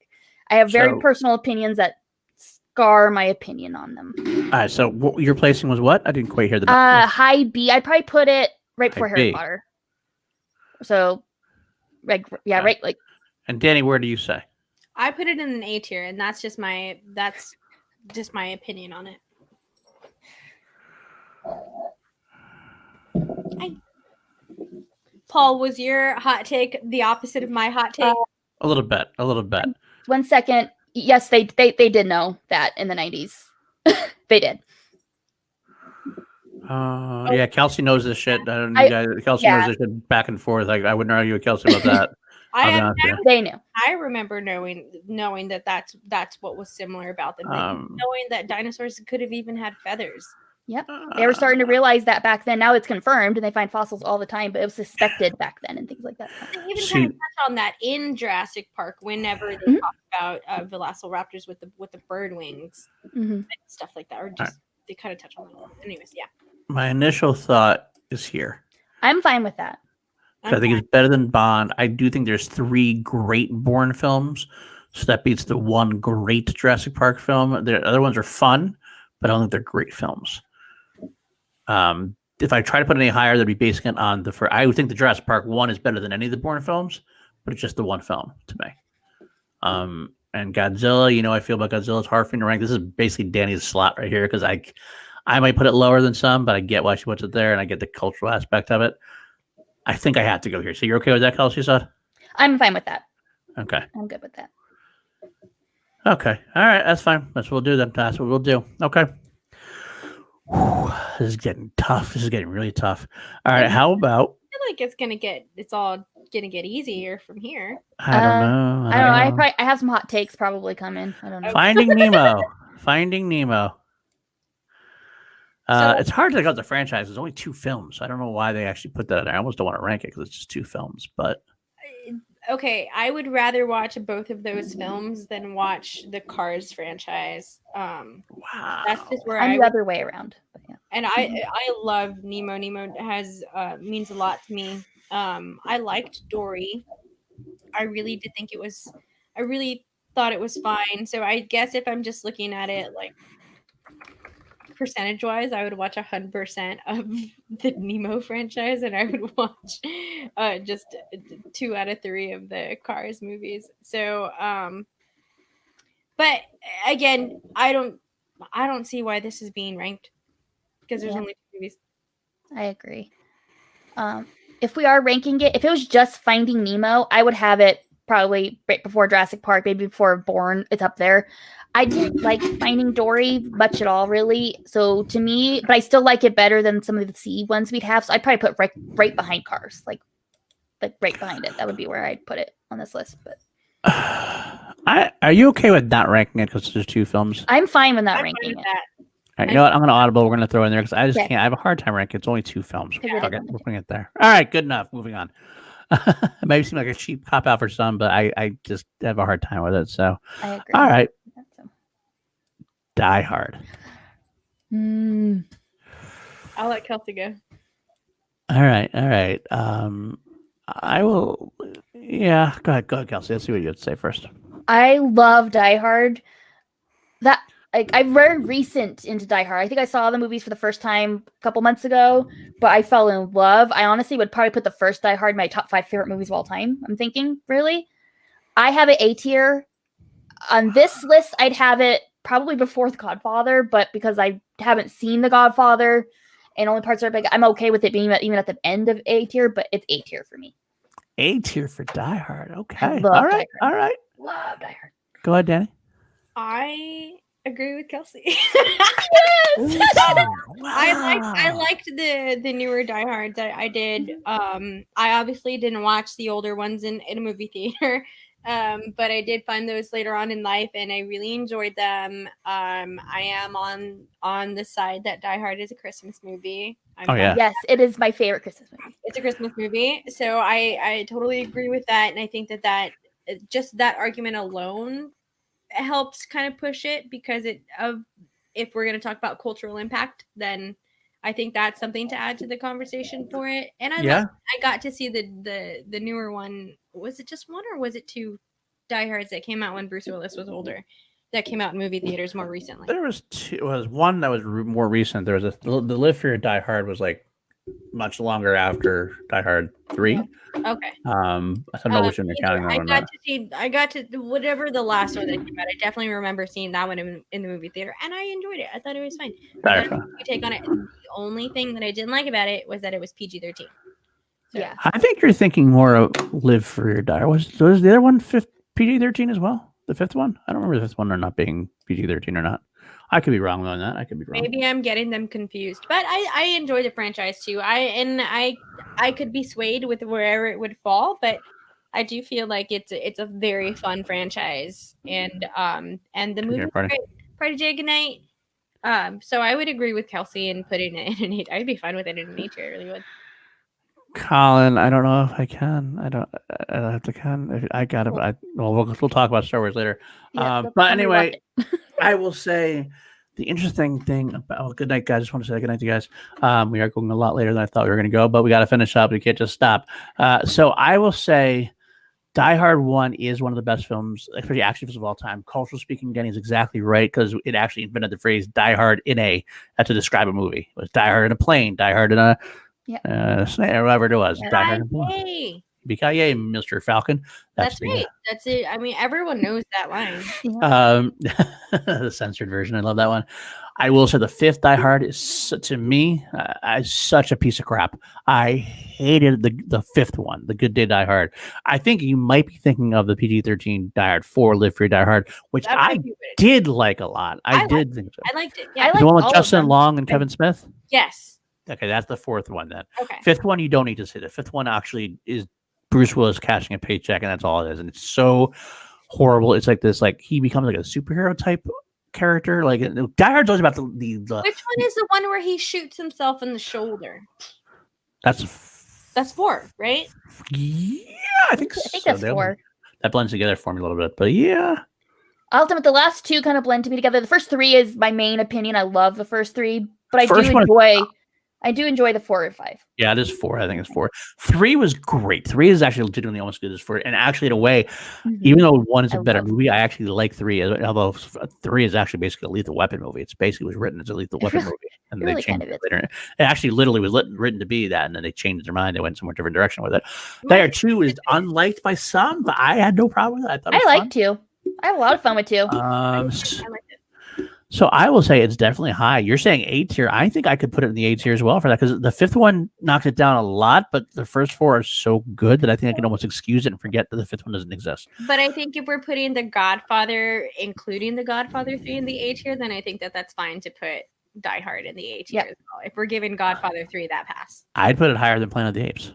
I have very personal opinions that scar my opinion on them. All right. So what your placing was what? I didn't quite hear the high B. I'd probably put it right before Harry Potter. So, right. And Danny, where do you say? I put it in an A tier, and that's just my opinion on it. Paul, was your hot take the opposite of my hot take? A little bit. 1 second. Yes, they did know that in the 90s. They did. Yeah, Kelsey knows this shit. Kelsey knows this shit back and forth. Like I wouldn't argue with Kelsey about that. They knew. I remember knowing that that's what was similar about them. Knowing that dinosaurs could have even had feathers. Yep. They were starting to realize that back then. Now it's confirmed, and they find fossils all the time, but it was suspected back then and things like that. They even kind of touch on that in Jurassic Park whenever they talk about velociraptors with the bird wings and stuff like that. Or just they kind of touch on that. Anyways, yeah. My initial thought is here. I'm fine with that. I think it's better than Bond. I do think there's 3 great Bourne films, so that beats the 1 great Jurassic Park film. The other ones are fun, but I don't think they're great films. If I try to put it any higher, they'd be basing it on I would think the Jurassic Park 1 is better than any of the Bourne films, but it's just the 1 film to me. And Godzilla, I feel about Godzilla. It's hard for me to rank. This is basically Danny's slot right here because I might put it lower than some, but I get why she puts it there, and I get the cultural aspect of it. I think I have to go here. So you're okay with that, Kelsey said? I'm fine with that. Okay. I'm good with that. Okay. All right. That's fine. That's what we'll do then. That's what we'll do. Okay. Whew, this is getting tough. This is getting really tough. All right. How about? I feel like it's all gonna get easier from here. I don't know. I have some hot takes probably coming. I don't know. Finding Nemo. It's hard to take out the franchise. There's only 2 films. I don't know why they actually put that in there. I almost don't want to rank it because it's just 2 films. But okay, I would rather watch both of those films than watch the Cars franchise. Wow, that's just where I'm the other way around. But yeah. And I love Nemo. Nemo means a lot to me. I liked Dory. I really did think I really thought it was fine. So I guess if I'm just looking at it like percentage wise, I would watch 100% of the Nemo franchise, and I would watch just 2 out of 3 of the Cars movies. So, but again, I don't see why this is being ranked, because there's only 2 movies. I agree. If we are ranking it, if it was just Finding Nemo, I would have it probably right before Jurassic Park, maybe before Born. It's up there. I didn't like Finding Dory much at all, really. So to me, but I still like it better than some of the C ones we'd have. So I'd probably put right behind Cars, like right behind it. That would be where I'd put it on this list. But are you okay with not ranking it because there's 2 films? I'm fine with not I'm ranking fine with it. that. All right, you know what? I'm going to audible. We're going to throw it in there because I just Okay. can't. I have a hard time ranking. It's only 2 films. Yeah. Okay, we're putting it there. All right, good enough. Moving on. It may seem like a cheap cop out for some, but I just have a hard time with it. So, I agree. all right, So. Die Hard. I'll let Kelsey go. All right. I will. Yeah, go ahead, Kelsey. Let's see what you have to say first. I love Die Hard. I'm very recent into Die Hard. I think I saw the movies for the first time a couple months ago, but I fell in love. I honestly would probably put the first Die Hard in my top 5 favorite movies of all time. I'm thinking, really. I have it A tier. On this list, I'd have it probably before The Godfather, but because I haven't seen The Godfather and only parts are big, I'm okay with it being even at the end of A tier, but it's A tier for me. A tier for Die Hard. Okay. I love Die Hard. All right. Love Die Hard. Go ahead, Danny. I agree with Kelsey. Yes! I liked the newer Die Hards. I did. I obviously didn't watch the older ones in a movie theater. But I did find those later on in life, and I really enjoyed them. I am on the side that Die Hard is a Christmas movie. Yes, it is my favorite Christmas movie. It's a Christmas movie, so I totally agree with that, and I think that just that argument alone helps kind of push it because if we're going to talk about cultural impact, then I think that's something to add to the conversation for it. And I got to see the newer one. Was it just one or was it 2 Die Hards that came out when Bruce Willis was older? That came out in movie theaters more recently. There was 2. It was one that was more recent. There was the Live Free or Die Hard was like much longer after Die Hard 3. Okay. I don't know which one you're counting on. I got to whatever the last one that came out. I definitely remember seeing that one in the movie theater, and I enjoyed it. I thought it was fine. You take on it. The only thing that I didn't like about it was that it was PG-13. So. Yeah, I think you're thinking more of Live Free or Die. Was the other one PG-13 as well? The 5th one? I don't remember the 5th one or not being PG-13 or not. I could be wrong on that. I could be wrong. Maybe I'm getting them confused, but I enjoy the franchise too. I could be swayed with wherever it would fall, but I do feel like it's a very fun franchise, and the movie Party Day Goodnight. So I would agree with Kelsey and putting it in an 8. I'd be fine with it in an 8 tier. I really would. Colin, I don't know if I can. I don't have to can. I got it. We'll talk about Star Wars later. Yeah, but anyway, I will say the interesting thing about good night, guys. I just want to say good night to you guys. We are going a lot later than I thought we were going to go, but we got to finish up. We can't just stop. So I will say Die Hard 1 is one of the best films, especially action films of all time. Culturally speaking, Danny is exactly right because it actually invented the phrase Die Hard in a to describe a movie. It was Die Hard in a plane, Die Hard in a snake, or whatever it was. Die Hard in a plane. Yippee-ki-yay, Mr. Falcon. That's right. That's it. I mean, everyone knows that line. The censored version. I love that one. I will say the 5th Die Hard is, to me, such a piece of crap. I hated the 5th one, The Good Day Die Hard. I think you might be thinking of the PG-13 Die Hard 4, Live Free Die Hard, which I did like a lot. I did think so. I liked it. Yeah. The one with Justin Long and Kevin Smith? Yes. Okay, that's the 4th one then. Okay. 5th one, you don't need to say. The 5th one actually is Bruce Willis cashing a paycheck, and that's all it is. And it's so horrible. It's like this, like he becomes like a superhero type character. Like Die Hard's always about the Which one is the one where he shoots himself in the shoulder? That's 4, right? Yeah, I think so. I think that's 4. That blends together for me a little bit, but yeah. Ultimately, the last 2 kind of blend to me together. The first 3 is my main opinion. I love the first 3, but I do enjoy the 4 and 5. Yeah, it is 4. I think it's 4. 3 was great. 3 is actually legitimately almost good as 4. And actually, in a way, even though 1 is a better movie, I actually like 3. Although 3 is actually basically a Lethal Weapon movie. It's basically was written as a Lethal Weapon movie, and really they changed it later. It actually literally was written to be that, and then they changed their mind. They went somewhere different direction with it. Die Hard 2 is unliked by some, but I had no problem with it. I liked 2. I had a lot of fun with 2. I liked it. So I will say it's definitely high. You're saying A tier. I think I could put it in the A tier as well for that because the fifth one knocked it down a lot, but the first four are so good that I think I can almost excuse it and forget that the fifth one doesn't exist. But I think if we're putting The Godfather, including The Godfather 3 in the A tier, then I think that that's fine to put Die Hard in the A tier as well. If we're giving Godfather 3 that pass. I'd put it higher than Planet of the Apes.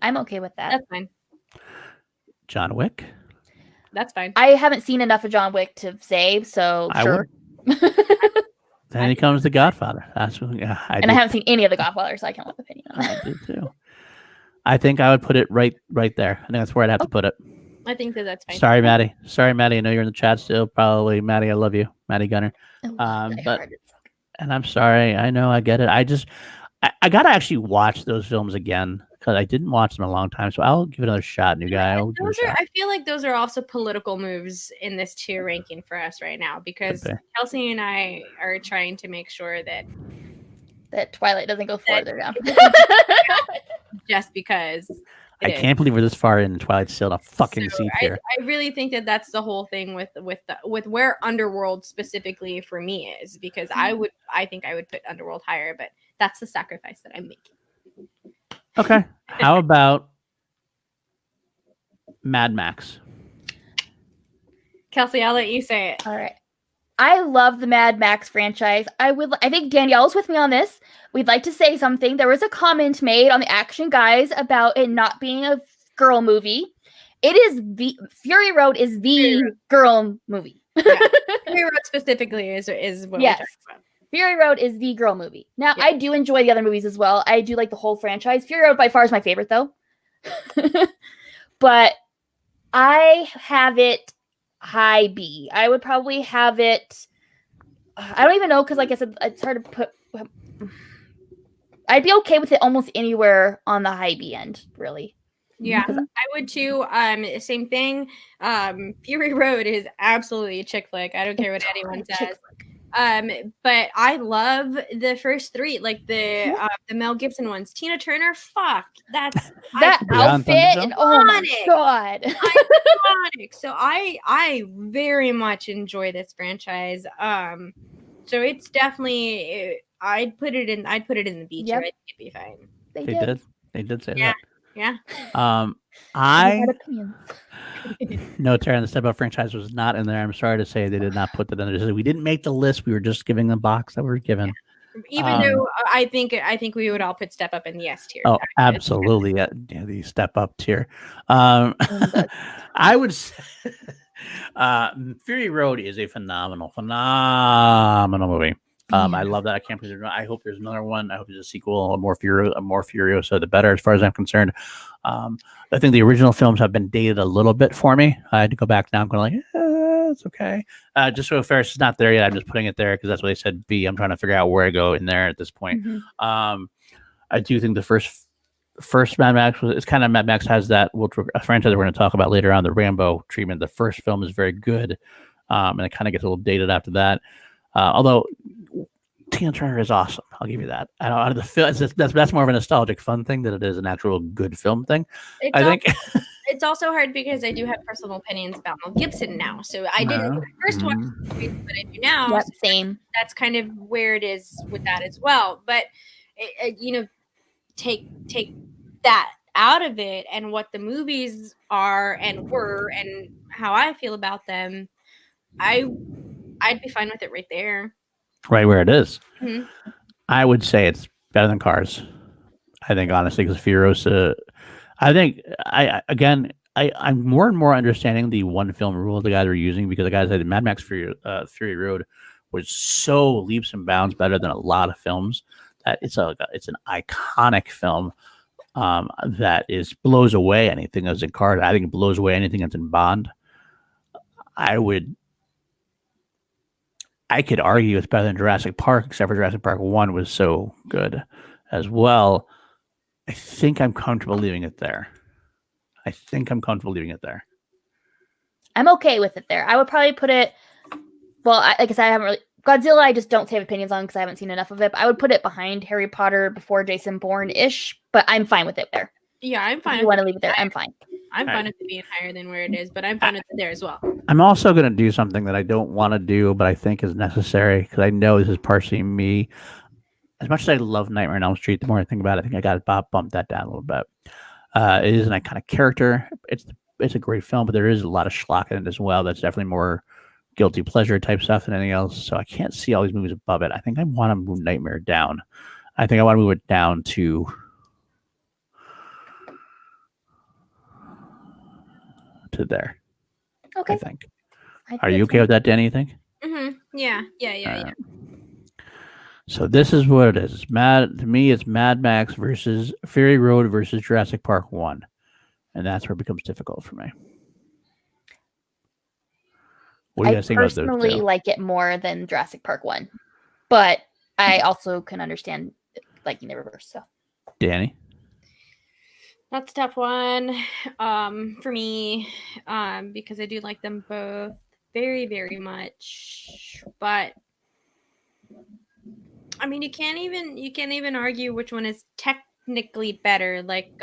I'm okay with that. That's fine. John Wick? That's fine. I haven't seen enough of John Wick to say, so sure. Then he comes The Godfather. That's what, yeah, I haven't seen any of The Godfather, so I can't have an opinion on that. I do too. I think I would put it right there. I think that's where I'd have to put it. I think that's fine. Sorry, Maddie. I know you're in the chat still. Probably, Maddie. I love you, Maddie Gunner. And I'm sorry. I know. I get it. I gotta actually watch those films again because I didn't watch them in a long time. So I'll give it another shot, new guy. I feel like those are also political moves in this tier ranking for us right now because Kelsey and I are trying to make sure that Twilight doesn't go further down. Just because I can't believe we're this far in Twilight still in a fucking C tier. I really think that that's the whole thing with where Underworld specifically for me is because I think I would put Underworld higher, but that's the sacrifice that I'm making. Okay. How about Mad Max? Kelsey, I'll let you say it. All right. I love the Mad Max franchise. I think Danielle's with me on this. We'd like to say something. There was a comment made on the Action Guys about it not being a girl movie. Fury Road is the girl movie. Yeah. Fury Road specifically is what we're talking about. Fury Road is the girl movie. Now, I do enjoy the other movies as well. I do like the whole franchise. Fury Road by far is my favorite, though. But I have it high B. I would probably have it. I don't even know because, like I said, it's hard to put. I'd be okay with it almost anywhere on the high B end, really. Yeah, I would too. Same thing. Fury Road is absolutely a chick flick. I don't care what anyone says. But I love the first three, like the Mel Gibson ones. Tina Turner, fuck, that's that outfit. And, oh my god, iconic. So I very much enjoy this franchise. So it's definitely I'd put it in the B tier. I think it'd be fine. They did say that. Yeah. No, Tara, the Step Up franchise was not in there. I'm sorry to say they did not put that in there. We didn't make the list. We were just giving the box that we were given. Even though I think we would all put Step Up in the S tier. Oh, absolutely. Yeah, the Step Up tier. I would say Fury Road is a phenomenal movie. I love that. I can't believe I hope there's another one. I hope there's a sequel, a more Furiosa, the better, as far as I'm concerned. I think the original films have been dated a little bit for me. I had to go back now. I'm going like, it's okay. Just so Ferris is not there yet. I'm just putting it there because that's what they said B. I'm trying to figure out where to go in there at this point. Mm-hmm. I do think the first Mad Max it's kind of Mad Max has that a franchise we're going to talk about later on, the Rambo treatment. The first film is very good, and it kind of gets a little dated after that. Although Tina Turner is awesome, I'll give you that. Out of the film, that's more of a nostalgic fun thing than it is an actual good film thing. I think it's also hard because I do have personal opinions about Mel Gibson now. So I didn't when I first watch the movie, but I do now. Yep, so same. That's kind of where it is with that as well. But take that out of it and what the movies are and were and how I feel about them. I'd be fine with it right there. Right where it is. Mm-hmm. I would say it's better than Cars. I think, honestly, because Furiosa, I think, I'm more and more understanding the one film rule the guys are using because the guys said Mad Max Fury Road was so leaps and bounds better than a lot of films that it's an iconic film that blows away anything that's in Cars. I think it blows away anything that's in Bond. I could argue it's better than Jurassic Park, except for Jurassic Park 1 was so good as well. I think I'm comfortable leaving it there. I'm okay with it there. I would probably put it, like I said, I haven't really, Godzilla I just don't have opinions on because I haven't seen enough of it, but I would put it behind Harry Potter, before Jason Bourne-ish, but I'm fine with it there. Yeah, I'm fine. If you want to leave it there, I'm fine. I'm fine with it being higher than where it is, but I'm fine with it there as well. I'm also going to do something that I don't want to do, but I think is necessary because I know this is partially me. As much as I love Nightmare on Elm Street, the more I think about it, I think I got to bump that down a little bit. It is an iconic character. It's a great film, but there is a lot of schlock in it as well. That's definitely more guilty pleasure type stuff than anything else. So I can't see all these movies above it. I think I want to move Nightmare down. I think I want to move it down to there. Okay. I think. I Are think you it's okay fine. with that, Danny? You think? Yeah. So this is what it is. It's to me, it's Mad Max versus Fury Road versus Jurassic Park 1. And that's where it becomes difficult for me. What do you I guys think about those personally two? like it more than Jurassic Park 1, but I also can understand liking the reverse. So Danny? That's a tough one for me because I do like them both very, very much. But I mean, you can't even argue which one is technically better, like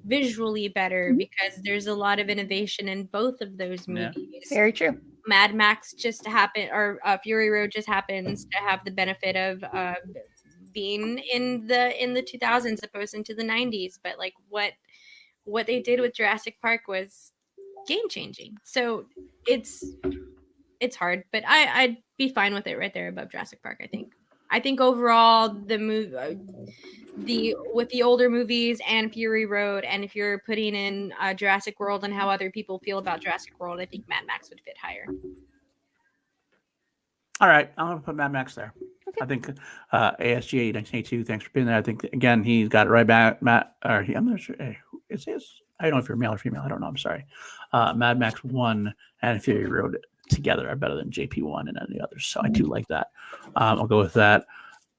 visually better, because there's a lot of innovation in both of those Yeah. movies. very true. Mad Max just happened, or Fury Road just happens to have the benefit of being in the 2000s opposed to the 90s. But like what they did with Jurassic Park was game changing. So it's hard, but I'd be fine with it right there above Jurassic Park. I think overall the move with the older movies and Fury Road, and if you're putting in Jurassic World and how other people feel about Jurassic World, I think Mad Max would fit higher. All right, I'm going to put Mad Max there. Okay. I think ASG 1982, thanks for being there. I think, again, he got it right back. I'm not sure. Is his? I don't know if you're male or female. I don't know. I'm sorry. Mad Max 1 and Fury Road together are better than JP1 and any others. So I do like that. I'll go with that.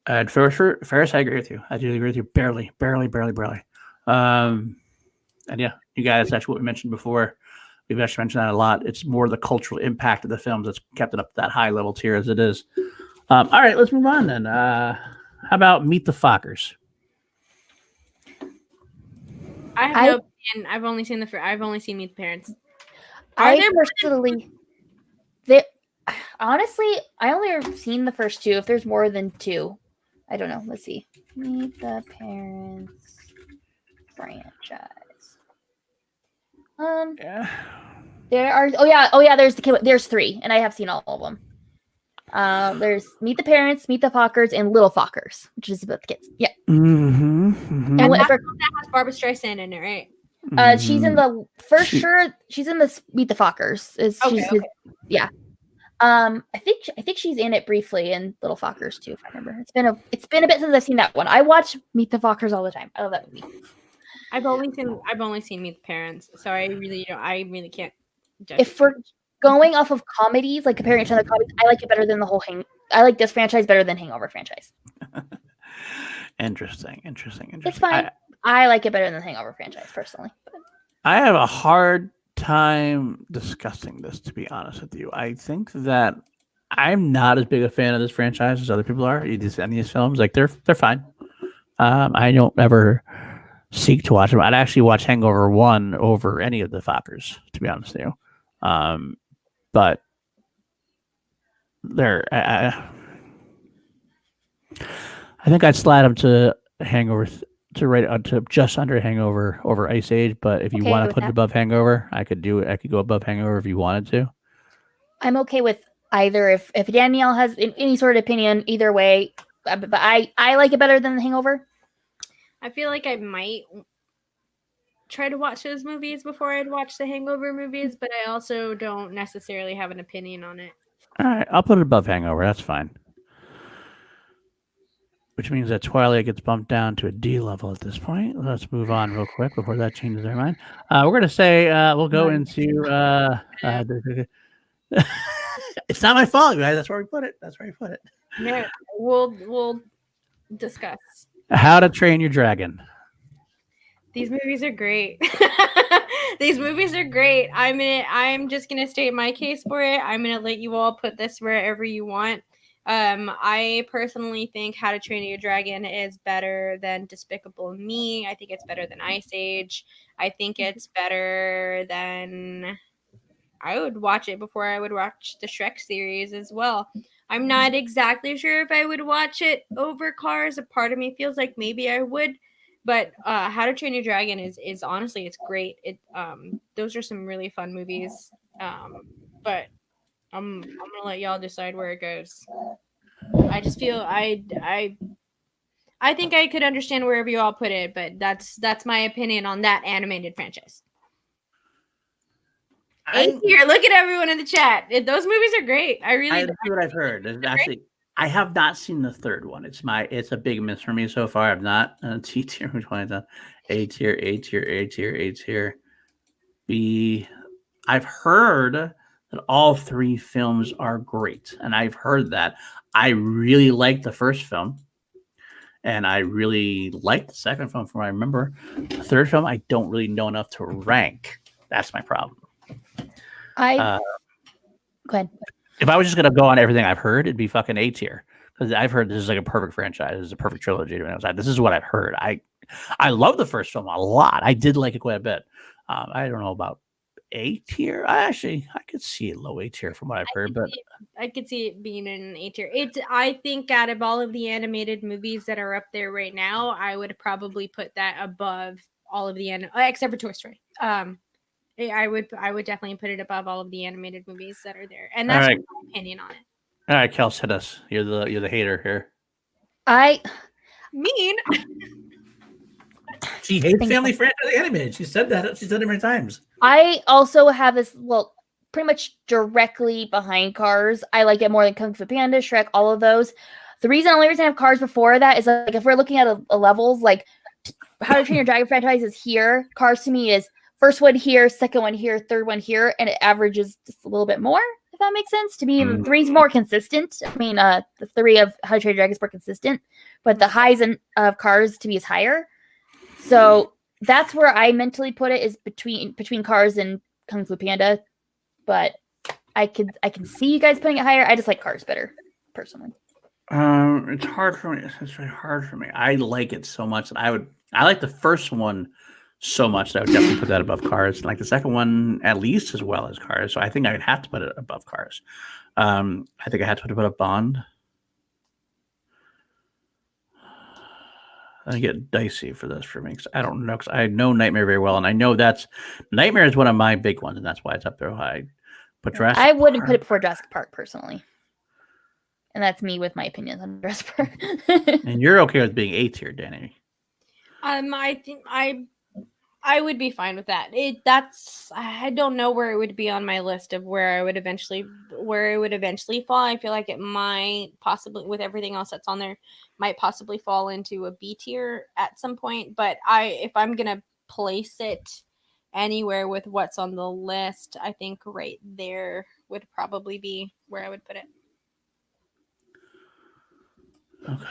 And Ferris, I agree with you. I do agree with you. Barely. And yeah, you guys, that's what we mentioned before. We've actually mentioned that a lot. It's more the cultural impact of the films that's kept it up that high level tier as it is. All right, let's move on then. How about Meet the Fockers? I have no opinion. I've only seen Meet the Parents. Honestly, I only have seen the first two. If there's more than two, I don't know. Let's see. Meet the Parents franchise. Yeah. There are. There's three, and I have seen all of them. There's Meet the Parents, Meet the Fockers, and Little Fockers, which is about the kids. Yeah. Mm-hmm. And that has Barbara Streisand in it, right? She's in the she's in the Meet the Fockers. Okay. Yeah. I think she's in it briefly in Little Fockers too, if I remember. It's been a bit since I've seen that one. I watch Meet the Fockers all the time. I love that movie. I've only seen Meet the Parents, so I really can't judge. If we're going off of comedies, like comparing it to other comedies, I like it better than the whole I like this franchise better than Hangover franchise. Interesting. It's fine. I like it better than the Hangover franchise, personally. I have a hard time discussing this, to be honest with you. I think that I'm not as big a fan of this franchise as other people are. And these films, like they're fine. I don't ever seek to watch them. I'd actually watch Hangover 1 over any of the Fockers, to be honest with you. But they're I think I'd slide them to Hangover to just under Hangover over Ice Age. But if you want to put it above Hangover, I could do it. I could go above Hangover if you wanted to. I'm okay with either. If Danielle has any sort of opinion, either way. But I like it better than the Hangover. I feel like I might try to watch those movies before I'd watch the Hangover movies, but I also don't necessarily have an opinion on it. All right, I'll put it above Hangover. That's fine. Which means that Twilight gets bumped down to a D level at this point. Let's move on real quick before that changes our mind. We're going to say we'll go into... it's not my fault, guys. That's where we put it. Yeah, we'll discuss. How to Train Your Dragon. These movies are great. I'm just gonna state my case for it. I'm gonna let you all put this wherever you want. I personally think How to Train Your Dragon is better than Despicable Me. I think it's better than Ice Age. I think it's better than I would watch it before I would watch the Shrek series as well. I'm not exactly sure if I would watch it over Cars. A part of me feels like maybe I would, but How to Train Your Dragon is honestly it's great. It those are some really fun movies. But I'm gonna let y'all decide where it goes. I just feel I think I could understand wherever you all put it, but that's my opinion on that animated franchise. A tier. Look at everyone in the chat. Those movies are great. I really. That's what I've heard. There's actually, I have not seen the third one. It's a big miss for me so far. I've not T tier. Which one is that? A tier, A tier, A tier, A tier. B. I've heard that all three films are great, and I've heard that. I really liked the first film, and I really liked the second film. From what I remember, the third film I don't really know enough to rank. That's my problem. Go ahead. If I was just gonna go on everything I've heard, it'd be fucking A tier because I've heard this is like a perfect franchise. This is a perfect trilogy. This is what I've heard. I love the first film a lot. I did like it quite a bit. I don't know about A tier. I could see it low A tier from what I've heard, but I could see it being in an A tier. I think out of all of the animated movies that are up there right now, I would probably put that above all of the except for Toy Story. I would definitely put it above all of the animated movies that are there, and that's my opinion on it. All right, Kels, hit us. You're the hater here. Mean. She hates family franchise animated. She said that. She said it many times. I also have this. Well, pretty much directly behind Cars. I like it more than Kung Fu Panda, Shrek, all of those. The only reason I have Cars before that is like if we're looking at a levels, like How to Train Your Dragon franchise is here. Cars to me is first one here, second one here, third one here, and it averages just a little bit more, if that makes sense. To me, the three's more consistent. I mean, the three of How to Train Your Dragon is more consistent, but the highs of Cars to me is higher. So that's where I mentally put it, is between Cars and Kung Fu Panda. But I can see you guys putting it higher. I just like Cars better, personally. It's hard for me. It's very hard for me. I like it so much that I like the first one so much that I would definitely put that above Cars. Like the second one at least as well as Cars. So I think I would have to put it above Cars. I think I had to put it above Bond. I get dicey for this for me because I don't know, because I know Nightmare very well, and I know Nightmare is one of my big ones, and that's why it's up there high. But Jurassic I wouldn't put it before Jurassic Park personally, and that's me with my opinions on Jurassic Park. And you're okay with being A tier, Danny? I think I would be fine with that. I don't know where it would be on my list of where it would eventually fall. I feel like it might possibly, with everything else that's on there, might possibly fall into a B tier at some point. But if I'm gonna place it anywhere with what's on the list, I think right there would probably be where I would put it. Okay.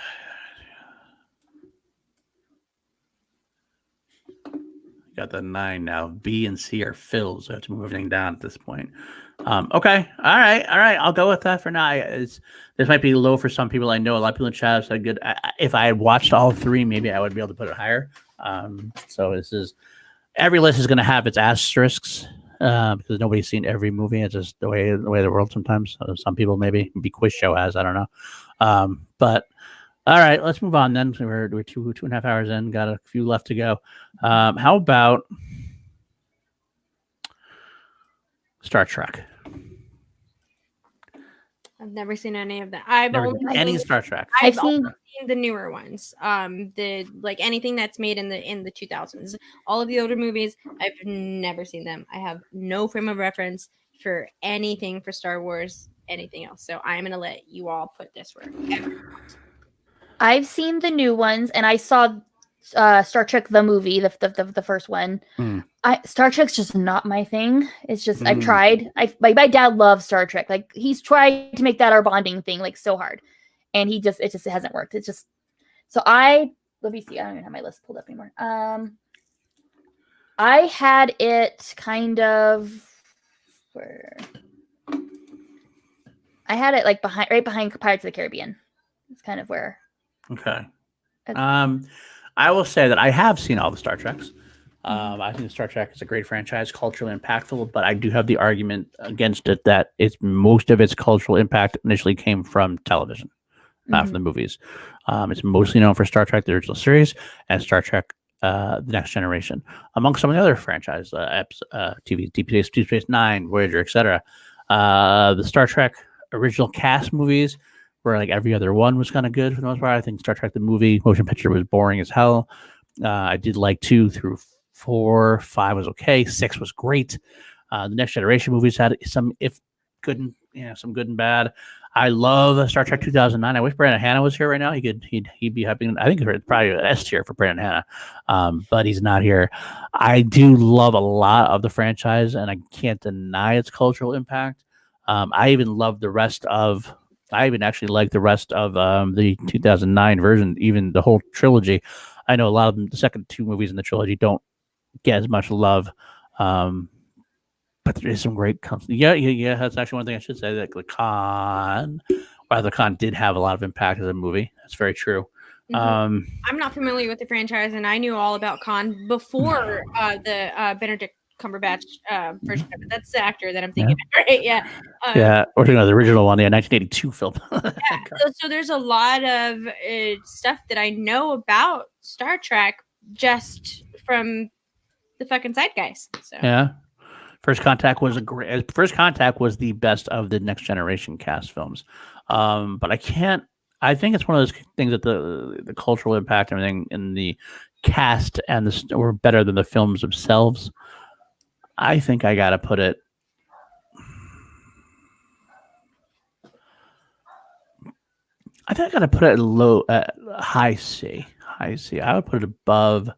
Got the 9 now. B and C are filled, so I have to move everything down at this point. Okay. All right. I'll go with that for now. This might be low for some people. I know a lot of people in chat have said good. If I had watched all three, maybe I would be able to put it higher. So every list is going to have its asterisks because nobody's seen every movie. It's just the way of the world sometimes. Some people maybe Quiz Show has. I don't know. But all right, let's move on then. We're 2.5 hours in. Got a few left to go. How about Star Trek? I've never seen any of that. I've Never only seen any Star Trek. I've seen the newer ones. Like anything that's made in the 2000s. All of the older movies, I've never seen them. I have no frame of reference for anything for Star Wars, anything else. So I'm gonna let you all put this wherever you want. I've seen the new ones, and I saw Star Trek the movie, the first one. Star Trek's just not my thing. It's just I've tried. My dad loves Star Trek. Like he's tried to make that our bonding thing, like so hard, and it hasn't worked. It's just so let me see. I don't even have my list pulled up anymore. I had it kind of where I had it like right behind Pirates of the Caribbean. It's kind of where. Okay. I will say that I have seen all the Star Treks. I think Star Trek is a great franchise, culturally impactful, but I do have the argument against it that most of its cultural impact initially came from television, not from the movies. It's mostly known for Star Trek, the original series, and Star Trek, the Next Generation, among some of the other franchise, TV, Deep Space Nine, Voyager, etc. The Star Trek original cast movies, where like every other one was kind of good for the most part. I think Star Trek the movie motion picture was boring as hell. I did like 2 through 4, 5 was okay, 6 was great. The Next Generation movies had some, if good, and some good and bad. I love Star Trek 2009. I wish Brandon Hanna was here right now. He'd be happy. I think it's probably an S tier for Brandon Hanna, but he's not here. I do love a lot of the franchise, and I can't deny its cultural impact. I even love the rest of. I even actually like the rest of the 2009 version, even the whole trilogy. I know a lot of them, the second 2 movies in the trilogy don't get as much love, but there is some great. Yeah. That's actually one thing I should say, that the Khan did have a lot of impact as a movie. That's very true. I'm not familiar with the franchise, and I knew all about Khan before the Benedict Cumberbatch version of it. That's the actor that I'm thinking of, right? Yeah. Or the original one, the 1982 film. So there's a lot of stuff that I know about Star Trek just from the fucking zeitgeist. So. Yeah. First Contact was the best of the Next Generation cast films. But I think it's one of those things that the cultural impact and everything in the cast and were better than the films themselves. I think I got to put it. I think I got to put it low, high C. I would put it above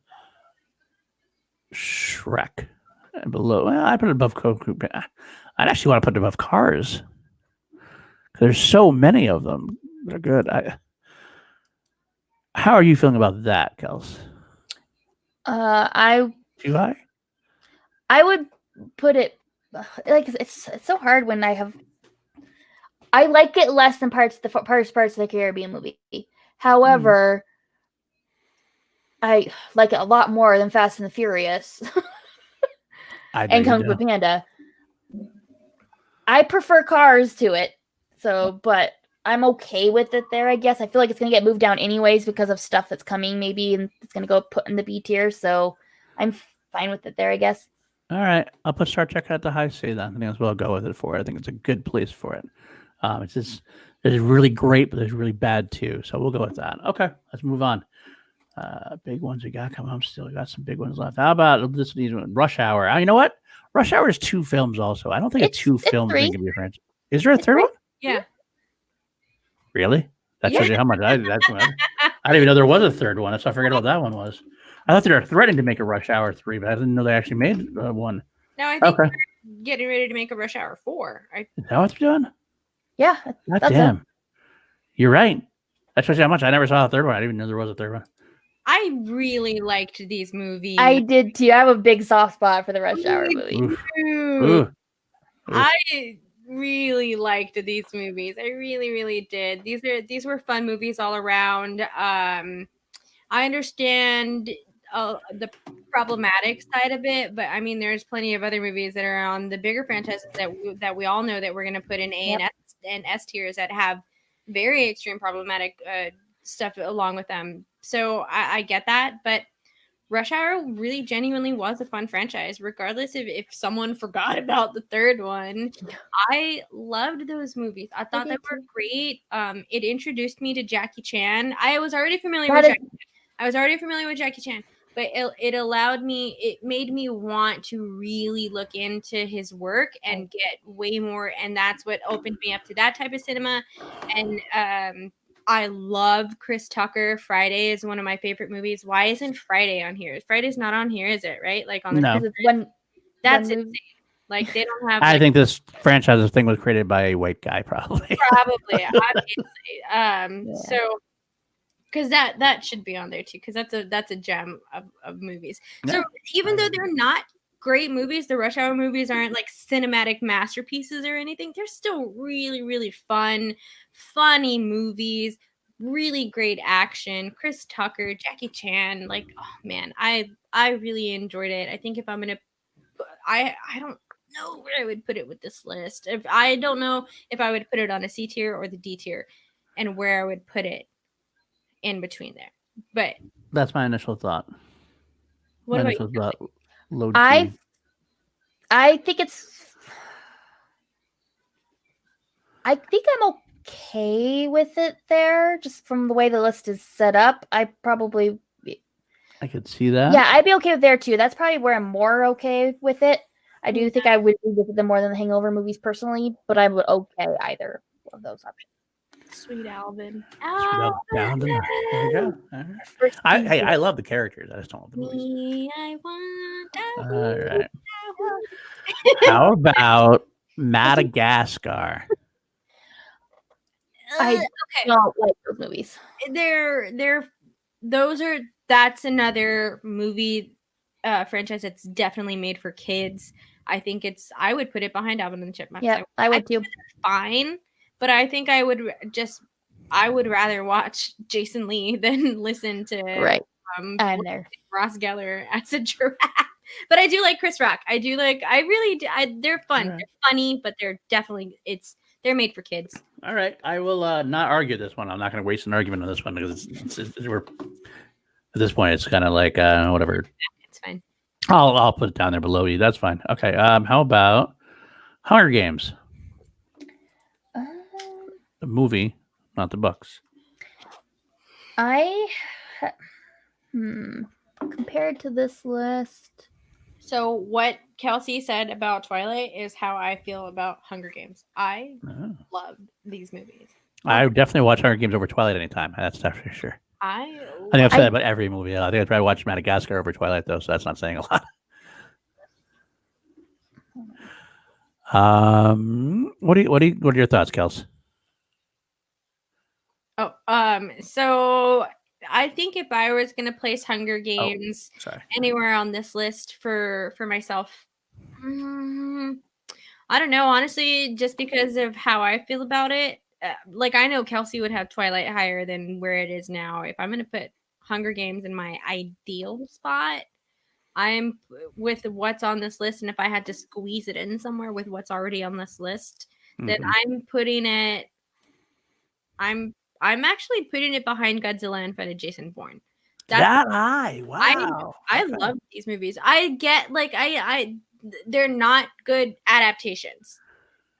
Shrek. And below, I put it above Coco. I'd actually want to put it above Cars. There's so many of them. They're good. How are you feeling about that, Kels? Too high? I would put it like it's so hard when I like it less than parts of the Caribbean movie. However, I like it a lot more than Fast and the Furious. And Kung Fu Panda. I prefer Cars to it, but I'm okay with it there, I guess. I feel like it's going to get moved down anyways because of stuff that's coming, maybe, and it's going to go put in the B tier, so I'm fine with it there, I guess. All right. I'll put Star Trek at the high C then. I think that's what I'll go with it for. I think it's a good place for it. It's really great, but there's really bad too, so we'll go with that. Okay, let's move on. Big ones we got coming up still. We got some big ones left. How about this? Rush Hour. You know what? Rush Hour is 2 films also. I don't think it's 2 films thing can be a franchise. Is there a third one? Yeah. Really? That shows you how much I didn't even know there was a third one. So I forget what that one was. I thought they were threatening to make a Rush Hour 3, but I didn't know they actually made one. No, I think they're getting ready to make a Rush Hour 4. Is that what they're doing? Yeah. God damn. You're right. That shows you how much I never saw a third one. I didn't even know there was a third one. I really liked these movies. I did too. I have a big soft spot for the Rush Hour movie. Oof. I really liked these movies. I really, really did. These were fun movies all around. I understand the problematic side of it, but I mean, there's plenty of other movies that are on the bigger franchises that we all know that we're going to put in A and S tiers that have very extreme problematic stuff along with them. So I get that, but Rush Hour really genuinely was a fun franchise, regardless of if someone forgot about the third one. I loved those movies. I thought they were great. It introduced me to Jackie Chan. I was already familiar with Jackie Chan, but it made me want to really look into his work and get way more, and that's what opened me up to that type of cinema. And I love Chris Tucker. Friday is one of my favorite movies. Why isn't Friday on here? Friday's not on here, is it? Right? Like on the no. That's insane. Like they don't have. I think this franchise thing was created by a white guy, probably. Probably, obviously. So because that should be on there too, because that's a gem of movies. Yeah. So even though they're not great movies, the Rush Hour movies aren't like cinematic masterpieces or anything. They're still really, really funny movies. really great action. Chris Tucker, Jackie Chan, like, oh man, I really enjoyed it. I think if I'm gonna, I don't know where I would put it with this list. If I don't know if I would put it on a C tier or the D tier, and where I would put it in between there. But That's my initial thought. what My about initial you? thought. Low I T. I think I'm okay with it there, just from the way the list is set up. I could see that. Yeah, I'd be okay with there too. That's probably where I'm more okay with it. I do think I would revisit them more than the Hangover movies personally, but I would okay either of those options. Sweet Alvin. Down there. There we go. All right. I love the characters. I just don't love the movies. Me, I want All right. How about Madagascar? I don't like those movies. That's another movie franchise that's definitely made for kids. I think I would put it behind Alvin and the Chipmunks. Yeah, I would too. Fine, but I think I would rather watch Jason Lee than listen to I'm there. Ross Geller as a giraffe. But I do like Chris Rock. I really do. They're fun. Right. They're funny, but they're definitely they're made for kids. All right, I will not argue this one. I'm not going to waste an argument on this one because we're at this point. It's kind of like whatever. It's fine. I'll put it down there below you. That's fine. Okay. How about Hunger Games? The movie, not the books. Compared to this list. So what Kelsey said about Twilight is how I feel about Hunger Games. I love these movies. I would definitely watch Hunger Games over Twilight anytime. That's definitely sure. I think I've said that about every movie. I think I'd probably watch Madagascar over Twilight, though, so that's not saying a lot. What are your thoughts, Kels? So I think if I was going to place Hunger Games anywhere on this list for myself, I don't know, honestly, just because of how I feel about it. Like, I know Kelsey would have Twilight higher than where it is now. If I'm going to put Hunger Games in my ideal spot, I'm with what's on this list. And if I had to squeeze it in somewhere with what's already on this list, then I'm putting it, I'm actually putting it behind Godzilla and Fred Jason Bourne. That high. Wow. I love these movies. I get they're not good adaptations.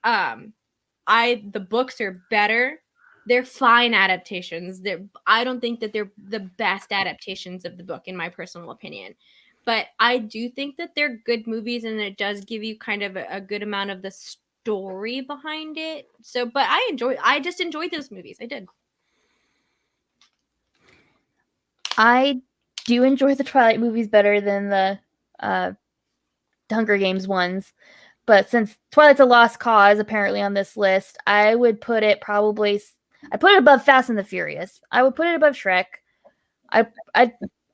The books are better. They're fine adaptations. I don't think that they're the best adaptations of the book, in my personal opinion. But I do think that they're good movies, and it does give you kind of a good amount of the story behind it. So, but I just enjoyed those movies. I did. I do enjoy the Twilight movies better than the Hunger Games ones. But since Twilight's a lost cause, apparently, on this list, I would put it I'd put it above Fast and the Furious. I would put it above Shrek. I'd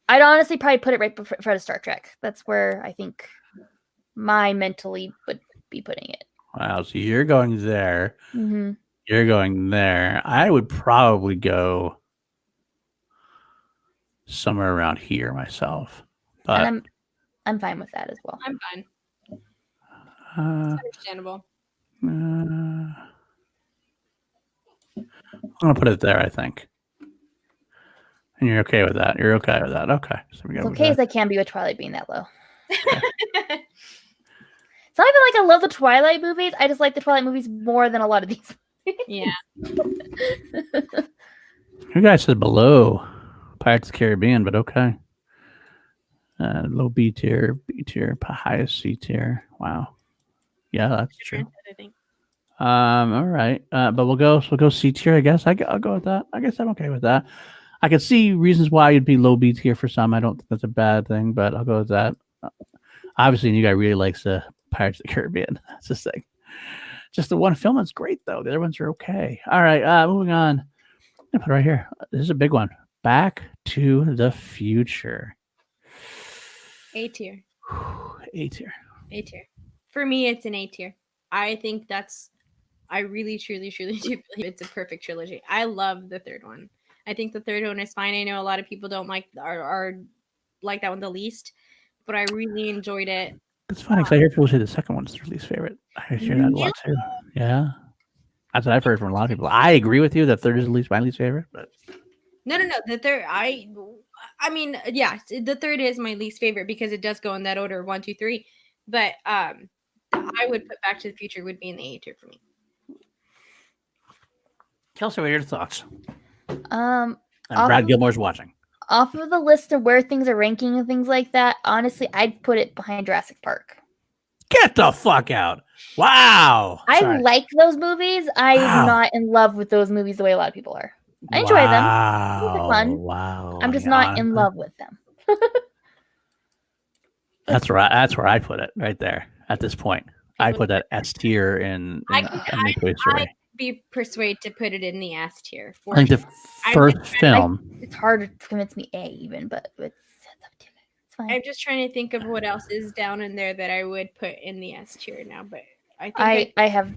honestly probably put it right before Star Trek. That's where I think my mentally would be putting it. Wow, so you're going there. Mm-hmm. You're going there. I would probably go somewhere around here myself. But and I'm fine with that as well. I'm fine. It's understandable. I'm gonna put it there, I think. And you're okay with that? You're okay with that? Okay. So we as okay as I can be with Twilight being that low. Okay. It's not even like I love the Twilight movies. I just like the Twilight movies more than a lot of these. Yeah. You guys said below Pirates of the Caribbean, but okay. Low B tier, highest C tier. Wow. Yeah, that's true. I think. All right. But we'll go C tier, I guess. I'll go with that. I guess I'm okay with that. I can see reasons why you'd be low B tier for some. I don't think that's a bad thing, but I'll go with that. Obviously, you guy really likes the Pirates of the Caribbean. That's the thing. Just the one film that's great, though. The other ones are okay. All right, moving on. I'm gonna put it right here. This is a big one. Back to the Future. A tier. A tier. A tier. For me, it's an A tier. I think I really, truly, truly do believe it's a perfect trilogy. I love the third one. I think the third one is fine. I know a lot of people don't like are like that one the least, but I really enjoyed it. It's funny because I hear people say the second one's their least favorite. I hear that a lot too. Yeah. That's what I've heard from a lot of people. I agree with you that third is my least favorite, but No. The third, I mean, yeah, the third is my least favorite because it does go in that order, 1, 2, 3. But I would put Back to the Future would be in the A tier for me. Kelsey, what are your thoughts? Um, And Brad Gilmore's watching. Off of the list of where things are ranking and things like that, honestly, I'd put it behind Jurassic Park. Get the fuck out! Wow. I like those movies. I'm not in love with those movies the way a lot of people are. I enjoy them. They're fun. Wow. I'm just not in love with them. That's right. That's where I put it right there. At this point, I put that S tier in the I'd be persuaded to put it in the S tier. I think the first film. It's hard to convince me A even, but it's fine. I'm just trying to think of what else is down in there that I would put in the S tier now, but I think I have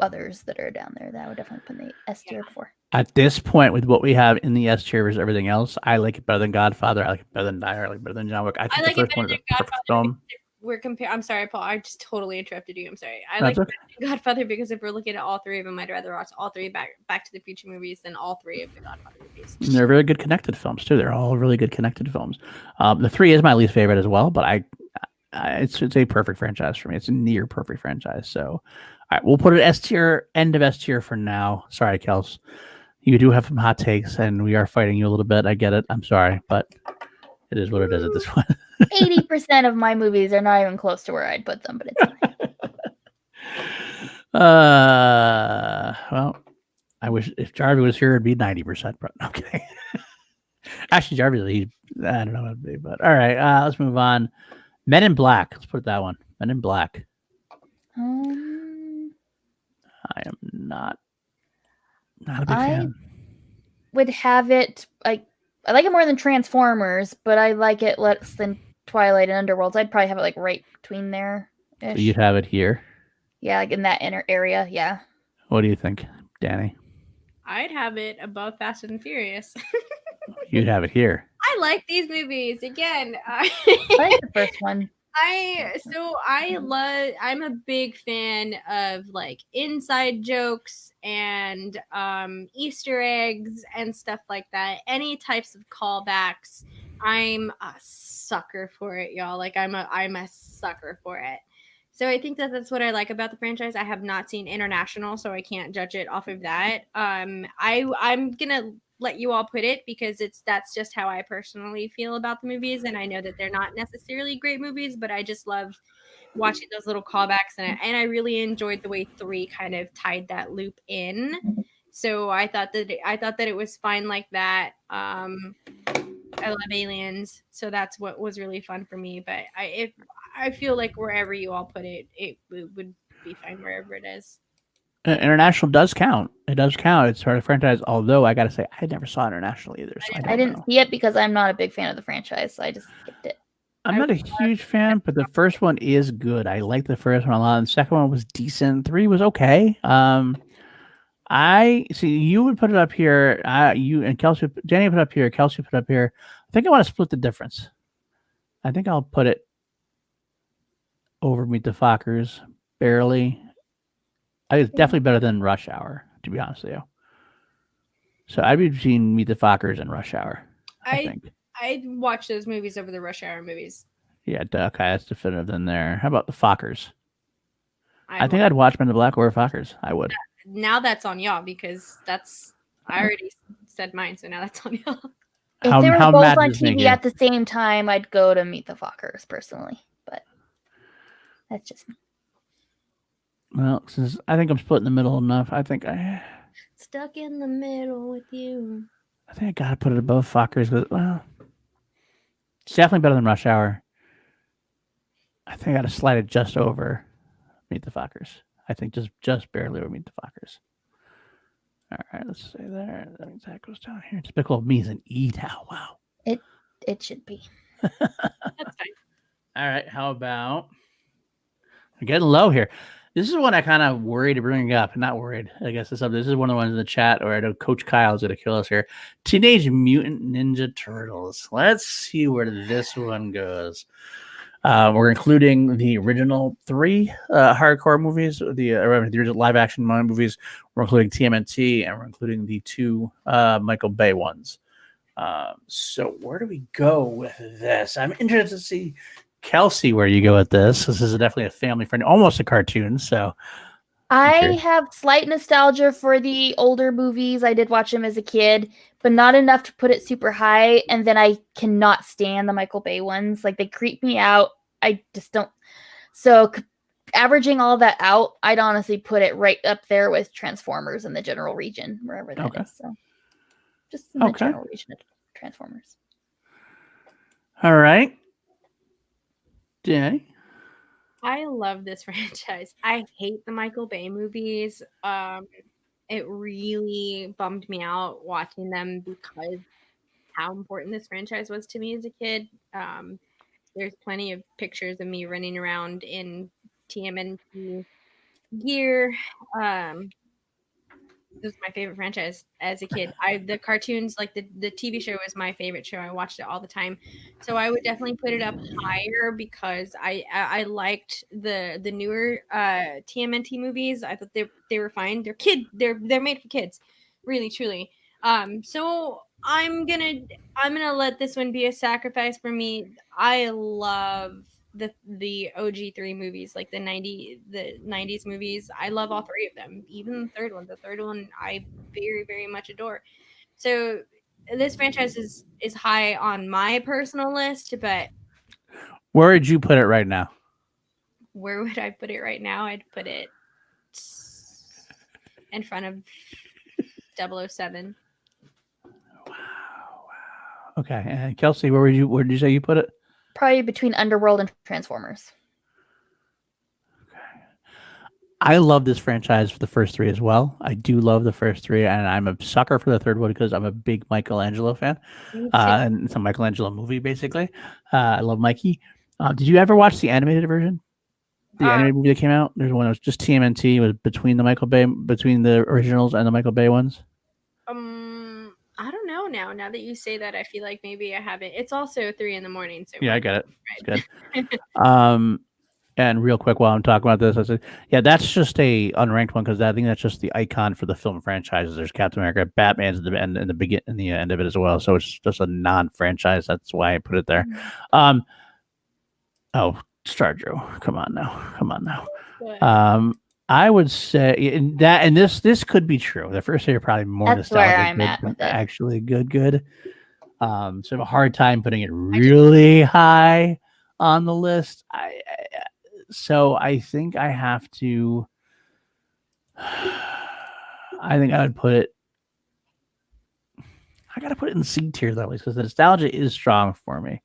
others that are down there that I would definitely put in the S tier before. At this point, with what we have in the S tier versus everything else, I like it better than Godfather. I like it better than Die Hard. I like it better than John Wick. I think like the first one is a perfect film. We're comparing. I'm sorry, Paul. I just totally interrupted you. I'm sorry. I like Godfather because if we're looking at all three of them, I'd rather watch all three Back to the Future movies than all three of the Godfather movies. And they're really good connected films too. They're all really good connected films. The 3 is my least favorite as well, but it's a perfect franchise for me. It's a near perfect franchise. So, all right, we'll put it S tier, end of S tier for now. Sorry, Kels. You do have some hot takes, and we are fighting you a little bit. I get it. I'm sorry, but it is what it is at this point. 80% of my movies are not even close to where I'd put them, but it's fine. Well, I wish if Jarvis was here, it'd be 90%, but okay. Actually, Jarvis, I don't know what it'd be, but all right, let's move on. Men in Black. Let's put that one. Men in Black. I am not a big fan. Would have it like I like it more than Transformers, but I like it less than Twilight and Underworld. So I'd probably have it like right between there. So you'd have it here? Yeah, like in that inner area. Yeah. What do you think, Danny? I'd have it above Fast and Furious. You'd have it here. I like these movies. Again, I like the first one. I'm a big fan of like inside jokes and Easter eggs and stuff like that. Any types of callbacks, I'm a sucker for it, y'all. Like I'm a sucker for it. So I think that's what I like about the franchise. I have not seen International, so I can't judge it off of that. I'm gonna let you all put it because that's just how I personally feel about the movies, and I know that they're not necessarily great movies, but I just love watching those little callbacks, and I really enjoyed the way 3 kind of tied that loop in. So I thought that it was fine like that. I love aliens, so that's what was really fun for me. But I feel like wherever you all put it, it would be fine wherever it is. International does count. It does count. It's part of the franchise. Although I gotta say, I never saw International either. So I didn't see it because I'm not a big fan of the franchise, so I just skipped it. I'm not a huge fan, but the first one is good. I like the first one a lot. And the second one was decent. 3 was okay. I see you would put it up here. You and Kelsey, Danny put it up here. Kelsey put it up here. I think I want to split the difference. I think I'll put it over Meet the Fockers barely. It's definitely better than Rush Hour, to be honest with you. So I'd be between Meet the Fockers and Rush Hour. I think I'd watch those movies over the Rush Hour movies. Yeah, okay, that's definitive in there. How about the Fockers? I think I'd watch Men in Black over Fockers. I would. Now that's on y'all because I already said mine, so now that's on y'all. If they were both on TV at the same time, I'd go to Meet the Fockers personally, but that's just me. Well, since I think I'm split in the middle enough, I think stuck in the middle with you. I think I gotta put it above Fockers because it's definitely better than Rush Hour. I think I gotta slide it just over Meet the Fockers. I think just barely over Meet the Fockers. All right, let's say there. That means that goes down here. Despicable Me is an E now. Wow. It should be. That's fine. All right, how about we're getting low here. This is one I kind of worried to bring up. Not worried, I guess. This is one of the ones in the chat where I know Coach Kyle's going to kill us here. Teenage Mutant Ninja Turtles. Let's see where this one goes. We're including the original 3 hardcore movies, the original live-action movies. We're including TMNT, and we're including the 2 Michael Bay ones. So where do we go with this? I'm interested to see, Kelsey, where you go with this. This is definitely a family friend, almost a cartoon. So I have slight nostalgia for the older movies. I did watch them as a kid, but not enough to put it super high. And then I cannot stand the Michael Bay ones. Like, they creep me out. I just don't. So averaging all that out, I'd honestly put it right up there with Transformers in the general region, wherever that is. So just in the general region of Transformers. All right. Danny? I love this franchise. I hate the Michael Bay movies. It really bummed me out watching them because how important this franchise was to me as a kid. There's plenty of pictures of me running around in TMNT gear. This was my favorite franchise as a kid. The cartoons, like the TV show, was my favorite show. I watched it all the time, so I would definitely put it up higher because I liked the newer TMNT movies. I thought they were fine. They're made for kids, really truly. So I'm gonna let this one be a sacrifice for me. I love the OG3 movies, like the 90s movies. I love all 3 of them, even the third one. The third one I very, very much adore. So this franchise is high on my personal list, but where would you put it right now? Where would I put it right now? I'd put it in front of 007. Wow. Okay, and Kelsey, where did you say you put it? Probably between Underworld and Transformers. Okay. I love this franchise for the first 3 as well. I do love the first 3, and I'm a sucker for the third one because I'm a big Michelangelo fan. And it's a Michelangelo movie, basically. I love Mikey. Did you ever watch the animated version? The animated movie that came out? There's one that was just TMNT. It was between the originals and the Michael Bay ones. I don't know now that you say that, I feel like maybe I haven't. It's also 3 a.m. So yeah, I get it. Right. It's good. And real quick, while I'm talking about this, I said, yeah, that's just a unranked one because I think that's just the icon for the film franchises. There's Captain America, Batman's at the end and the end of it as well. So it's just a non-franchise. That's why I put it there. Star Joe, come on now. I would say that, and this could be true. The first 3 are probably more nostalgic. Where I'm at with it. Actually, good. So I have a hard time putting it really high on the list. So I think I have to. I think I would put it. I gotta put it in C tier though, because the nostalgia is strong for me.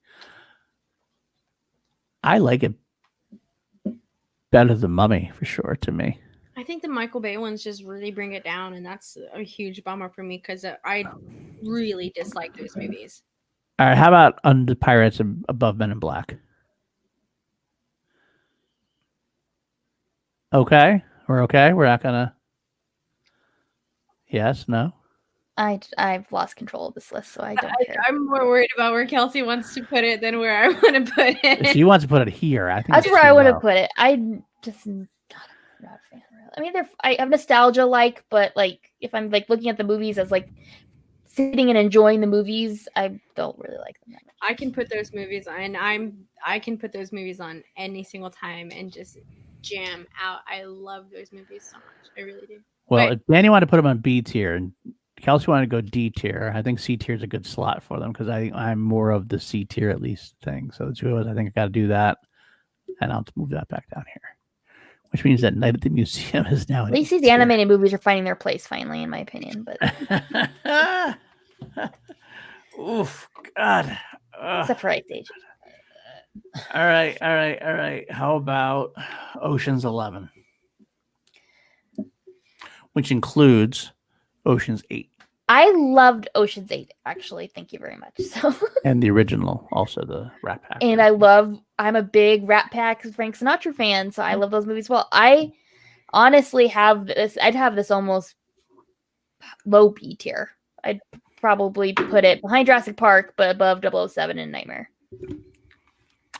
I like it better than Mummy for sure. To me, I think the Michael Bay ones just really bring it down, and that's a huge bummer for me because I really dislike those movies. All right, how about Under Pirates and Above Men in Black? Okay, we're okay. We're not gonna. Yes, no. I've lost control of this list, so I don't care. I'm more worried about where Kelsey wants to put it than where I want to put it. She wants to put it here. I think that's where I want to put it. I'm just not a fan. I mean, I have nostalgia, but if I'm looking at the movies as sitting and enjoying the movies, I don't really like them that much. I can put those movies on. I can put those movies on any single time and just jam out. I love those movies so much. I really do. Well, if Danny wanted to put them on B tier and Kelsey wanted to go D tier, I think C tier is a good slot for them because I'm more of the C tier at least thing. So the 2 of us, I think I got to do that, and I'll move that back down here. Which means that Night at the Museum is now. At least these animated movies are finding their place finally, in my opinion. But oof, God. Except for Ice Age. All right. How about Ocean's 11, which includes Ocean's 8. I loved Ocean's 8, actually. Thank you very much. So. And the original, also the Rat Pack. And I'm a big Rat Pack Frank Sinatra fan, so I love those movies well. honestly have this. I'd have this almost low B tier. I'd probably put it behind Jurassic Park, but above 007 and Nightmare.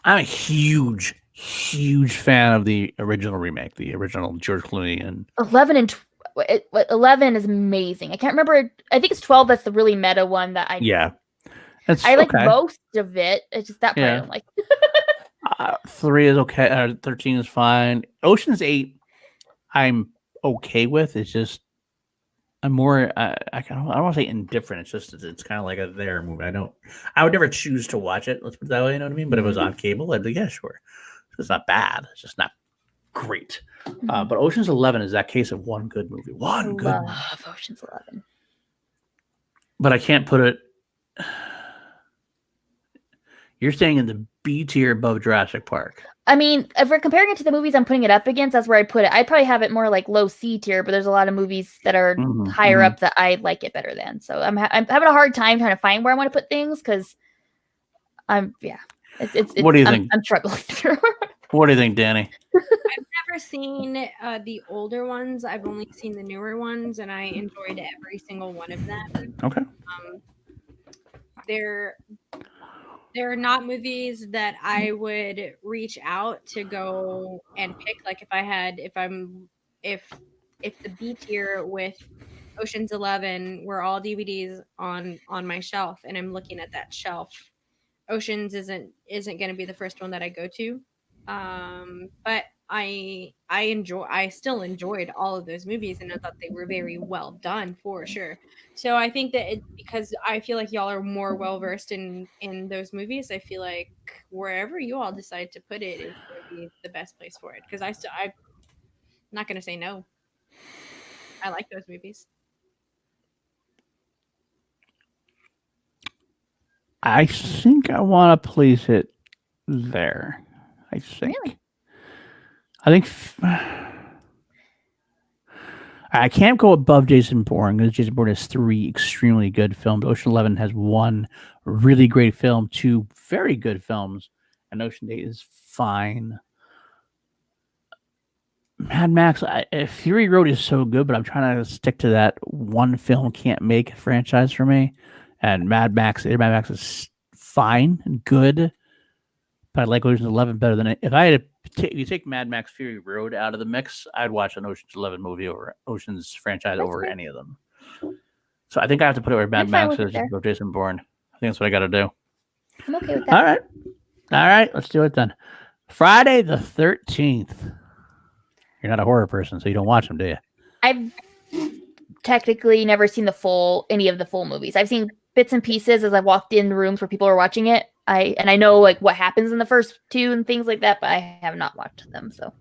I'm a huge fan of the original remake, the original George Clooney and 11 is amazing. I can't remember. I think it's 12. That's the really meta one that I I like most of it. It's just that part I don't like. 3 is okay. 13 is fine. Ocean's 8, I'm okay with. It's just I'm more. I don't want to say indifferent. It's just it's kind of like a there movie. I would never choose to watch it. Let's put it that way. You know what I mean? But if it was on cable, I'd be yeah, sure. It's not bad. It's just not great. But Ocean's 11 is that case of one good movie. I love Ocean's 11. But I can't put it. You're staying in the B tier above Jurassic Park. I mean, if we're comparing it to the movies I'm putting it up against, that's where I'd put it. I'd probably have it more like low C tier, but there's a lot of movies that are higher up that I like it better than. So I'm having a hard time trying to find where I want to put things because what do you think? I'm struggling. What do you think, Danny? I've never seen the older ones. I've only seen the newer ones, and I enjoyed every single one of them. Okay. They're not movies that I would reach out to go and pick. Like if the B tier with Ocean's 11 were all DVDs on my shelf, and I'm looking at that shelf, Ocean's isn't going to be the first one that I go to. But I still enjoyed all of those movies, and I thought they were very well done for sure. So I think that because I feel like y'all are more well versed in those movies, I feel like wherever you all decide to put it is going to be the best place for it. Because I'm not going to say no. I like those movies. I think I want to place it there. I think. Really? I think I can't go above Jason Bourne because Jason Bourne has 3 extremely good films. Ocean 11 has 1 really great film, 2 very good films, and Ocean 8 is fine. Mad Max, Fury Road is so good, but I'm trying to stick to that one film can't make franchise for me. And Mad Max is fine and good, but I like Ocean's 11 better than it. If I had if you take Mad Max Fury Road out of the mix, I'd watch an Ocean's 11 movie over Ocean's franchise over any of them. So I think I have to put it where Mad Max is over Jason Bourne. I think that's what I got to do. I'm okay with that. All right, let's do it then. Friday the 13th. You're not a horror person, so you don't watch them, do you? I've technically never seen any of the full movies. I've seen bits and pieces as I walked in rooms where people are watching it. I know like what happens in the first 2 and things like that, but I have not watched them. So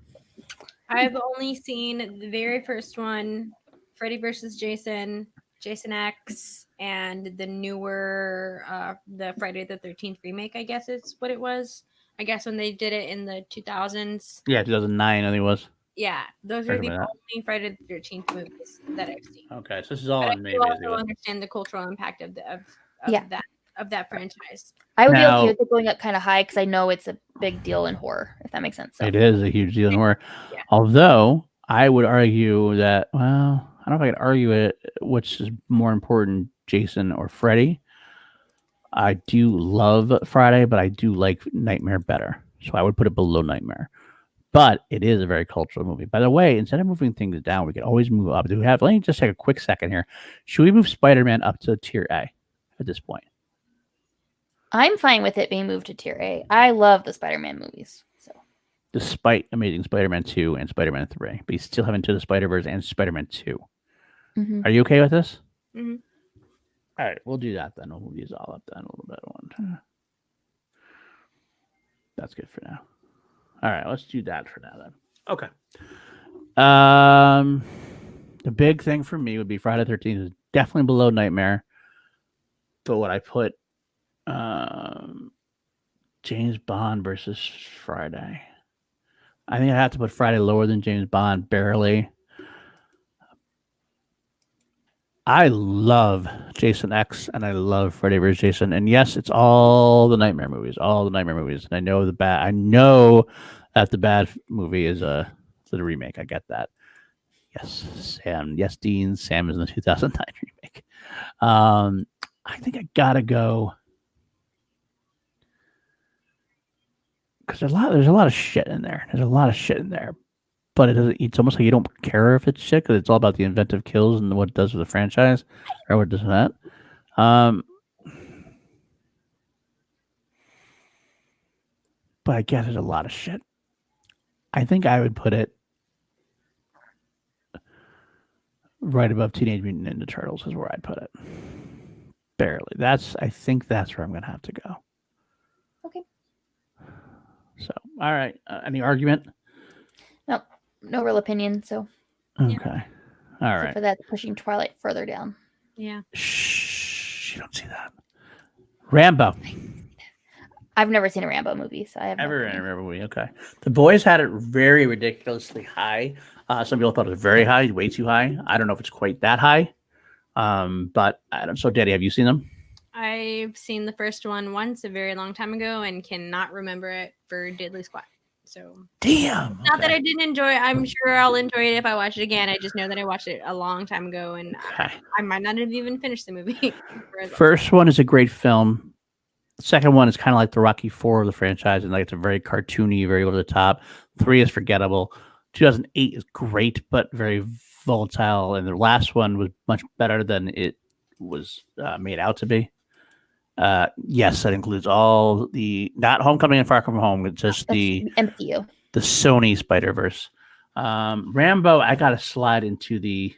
I've only seen the very first one, Freddy vs. Jason, Jason X, and the newer the Friday the 13th remake, I guess is what it was. I guess when they did it in the 2000s. Yeah, 2009 I think it was. Yeah, those are the only Friday the 13th movies that I've seen. Okay, so this is all in maybe. I also understand the cultural impact of that franchise. I would be okay with it going up kind of high because I know it's a big deal in horror, if that makes sense. So. It is a huge deal in horror. Yeah. Although I would argue that, well, I don't know if I could argue it, which is more important, Jason or Freddy. I do love Friday, but I do like Nightmare better. So I would put it below Nightmare. But it is a very cultural movie. By the way, instead of moving things down, we could always move up. Let me just take a quick second here. Should we move Spider-Man up to tier A at this point? I'm fine with it being moved to tier A. I love the Spider-Man movies. So, despite Amazing Spider-Man 2 and Spider-Man 3, but you still have Into the Spider-Verse and Spider-Man 2. Are you okay with this? Mm-hmm. All right, we'll do that then. We'll move these all up then a little bit. That's good for now. All right, let's do that for now then. Okay. The big thing for me would be Friday the 13th is definitely below Nightmare. But what I put James Bond versus Friday. I think I have to put Friday lower than James Bond, barely. I love Jason X and I love Freddy vs. Jason. And yes, it's all the Nightmare movies. And I know that the bad movie is the remake. I get that. Yes, Sam. Yes, Dean. Sam is in the 2009 remake. I think I gotta go because there's a lot of shit in there. There's a lot of shit in there, but it's almost like you don't care if it's shit because it's all about the inventive kills and what it does with the franchise or what it does with that. But I guess there's a lot of shit. I think I would put it right above Teenage Mutant Ninja Turtles is where I'd put it. Barely. I think that's where I'm going to have to go. Okay. So, all right. Any argument? Nope. No real opinion. So. Okay. All right. For that, pushing Twilight further down. Yeah. Shh. You don't see that. Rambo. I've never seen a Rambo movie, so I have never seen a Rambo movie. Okay. The boys had it very ridiculously high. Some people thought it was very high, way too high. I don't know if it's quite that high. But I don't. So, Daddy, have you seen them? I've seen the first one once a very long time ago and cannot remember it for diddly squat. So damn. Not that I didn't enjoy it. I'm sure I'll enjoy it if I watch it again. I just know that I watched it a long time ago, and I might not have even finished the movie. First one is a great film. The second one is kind of like the Rocky IV of the franchise, and like it's a very cartoony, very over the top. 3 is forgettable. 2008 is great, but very volatile, and the last one was much better than it was made out to be. Yes, that includes all the not Homecoming and Far From Home, it's just the MCU, the Sony Spider-Verse. Rambo, I gotta slide into the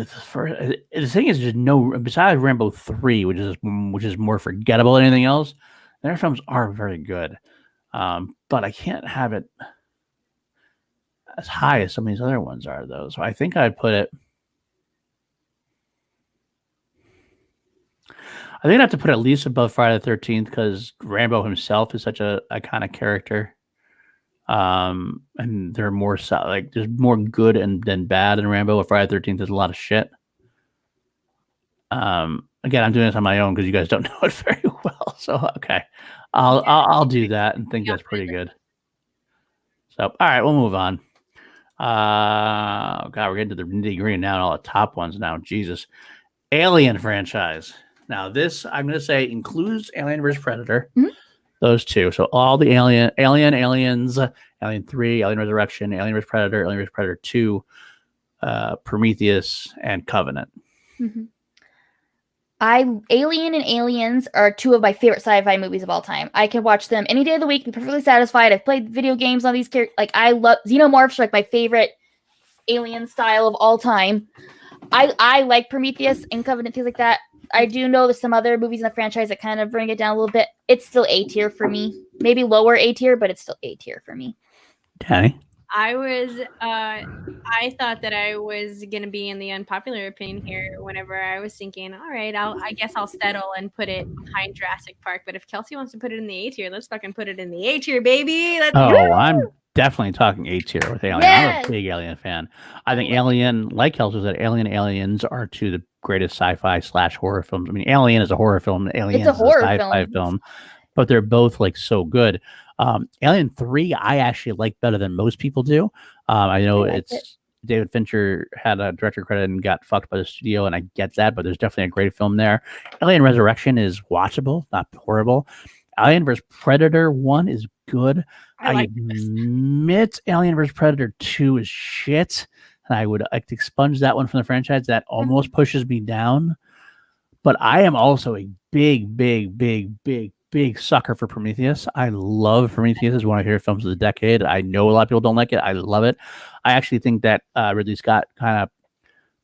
first. The thing is, just no. Besides Rambo 3, which is more forgettable than anything else, their films are very good. But I can't have it as high as some of these other ones are, though. So I think I'd put it. I think I'd have to put it at least above Friday the 13th because Rambo himself is such a iconic character. And they're more like there's more good than bad in Rambo. With Friday the 13th, there's a lot of shit. Again, I'm doing this on my own because you guys don't know it very well. So okay, I'll do that and think that's pretty good. So all right, we'll move on. God, we're getting to the nitty-gritty now and all the top ones now. Jesus, Alien franchise. Now this I'm going to say includes Alien vs Predator. Mm-hmm. Those two. So all the Aliens, Alien 3, Alien Resurrection, Alien vs Predator, Alien vs Predator 2, Prometheus, and Covenant. Mm-hmm. Alien and Aliens are 2 of my favorite sci-fi movies of all time. I can watch them any day of the week, be perfectly satisfied. I've played video games on these characters. Like I love Xenomorphs, are like my favorite alien style of all time. I like Prometheus and Covenant, things like that. I do know there's some other movies in the franchise that kind of bring it down a little bit. It's still A tier for me. Maybe lower A tier, but it's still A tier for me. Danny? I thought that I was going to be in the unpopular opinion here whenever I was thinking, all right, I guess I'll settle and put it behind Jurassic Park. But if Kelsey wants to put it in the A tier, let's fucking put it in the A tier, baby. I'm definitely talking A tier with Alien. Yes. I'm a big Alien fan. I think Alien, like Kelsey said, Aliens are 2 of the greatest sci-fi / horror films. I mean, Alien is a horror film. Alien is a sci-fi film, but they're both like so good. Alien 3, I actually like better than most people do. I know David Fincher had a director credit and got fucked by the studio, and I get that, but there's definitely a great film there. Alien Resurrection is watchable, not horrible. Alien vs Predator 1 is good. I admit Alien vs Predator 2 is shit, and I would like to expunge that one from the franchise. That almost pushes me down. But I am also a big sucker for Prometheus. I love Prometheus. It's one of my favorite films of the decade. I know a lot of people don't like it. I love it. I actually think that Ridley Scott kind of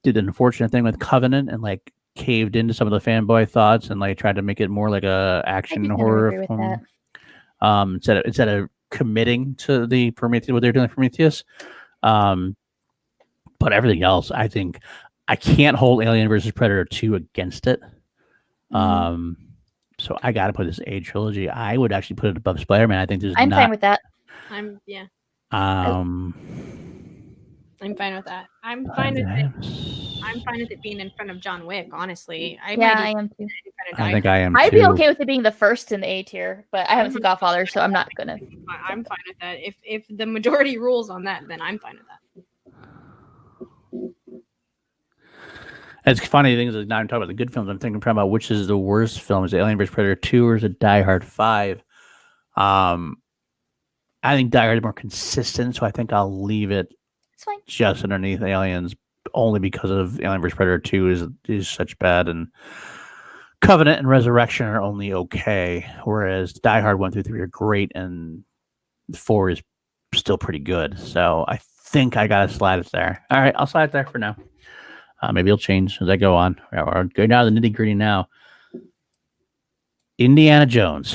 did an unfortunate thing with Covenant and like caved into some of the fanboy thoughts and like tried to make it more like a action horror film. Instead of committing to the Prometheus, what they're doing with Prometheus. But everything else, I think I can't hold Alien vs Predator 2 against it. So I got to put this A trilogy. I would actually put it above Spider-Man. I think I'm fine with that. I'm fine with that. I'm fine with it. I'm fine with it being in front of John Wick, honestly. I am too. I think I am I'd be okay with it being the first in the A tier, but I haven't seen Godfather, so I'm not gonna. I'm fine with that. If the majority rules on that, then I'm fine with that. It's funny things is now I'm talking about the good films. I'm thinking probably about which is the worst film. Is it Alien vs Predator 2 or is it Die Hard 5? Um, I think Die Hard is more consistent, so I think I'll leave it It's fine. just underneath Aliens, only because of Alien vs Predator 2 is such bad, and Covenant and Resurrection are only okay, whereas Die Hard 1 through 3 are great, and 4 is still pretty good. So I think I gotta slide it there. All right, I'll slide it there for now. Maybe it'll change as I go on. We're going down to the nitty gritty now. Indiana Jones.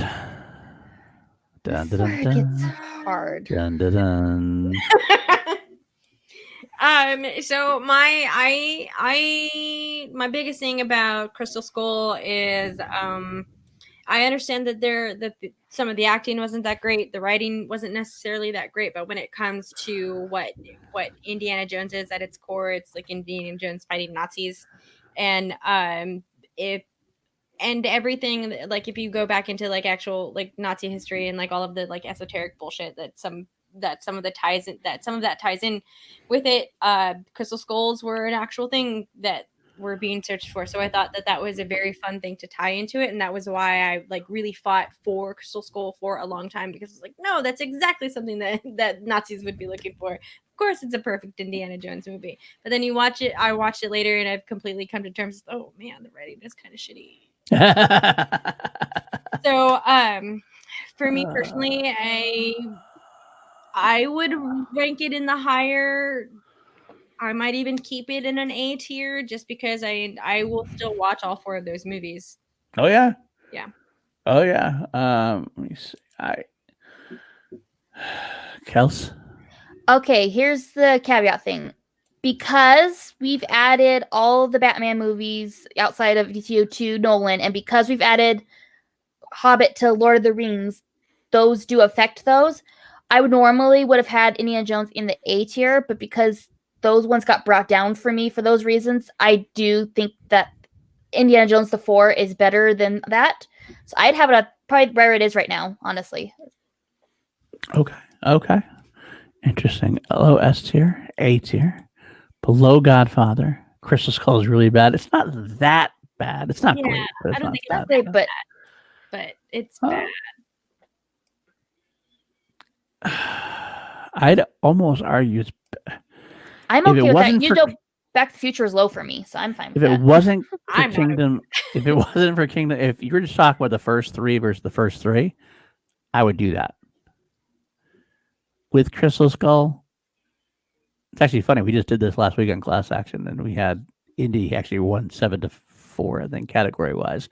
Dun, dun, dun, It gets dun. hard. Dun, dun, dun. So my biggest thing about Crystal Skull is I understand that some of the acting wasn't that great, the writing wasn't necessarily that great, but when it comes to what Indiana Jones is at its core, it's like Indiana Jones fighting Nazis, and if and everything, like if you go back into like actual like Nazi history and like all of the like esoteric bullshit that some of that ties in with it, crystal skulls were an actual thing that were being searched for. So I thought that was a very fun thing to tie into it, and that was why I like really fought for Crystal Skull for a long time, because it's like, no, that's exactly something that Nazis would be looking for. Of course, it's a perfect Indiana Jones movie, but then I watched it later, and I've completely come to terms with, oh man, the writing is kind of shitty. So for me personally, I would rank it in the higher. I might even keep it in an A tier, just because I will still watch all 4 of those movies. Oh yeah. Yeah. Oh yeah. Let me see. Kels. Okay, here's the caveat thing. Because we've added all the Batman movies outside of DCU to Nolan, and because we've added Hobbit to Lord of the Rings, those do affect those. I would have had Indiana Jones in the A tier, but because those ones got brought down for me for those reasons, I do think that Indiana Jones the 4 is better than that. So I'd have it probably where it is right now, honestly. Okay. Interesting. Low S tier, A tier, below Godfather. Crystal Skull is really bad. It's not that bad. It's not great. But it's I don't not think that it's great, bad, but it's bad. I'd almost argue it's I'm okay with that. You know, Back to the Future is low for me, so I'm fine with that. If it wasn't for Kingdom, if you were just talking about the first 3 versus the first 3, I would do that. With Crystal Skull, it's actually funny. We just did this last week on Class Action, and we had Indy actually won 7-4, I think, category wise.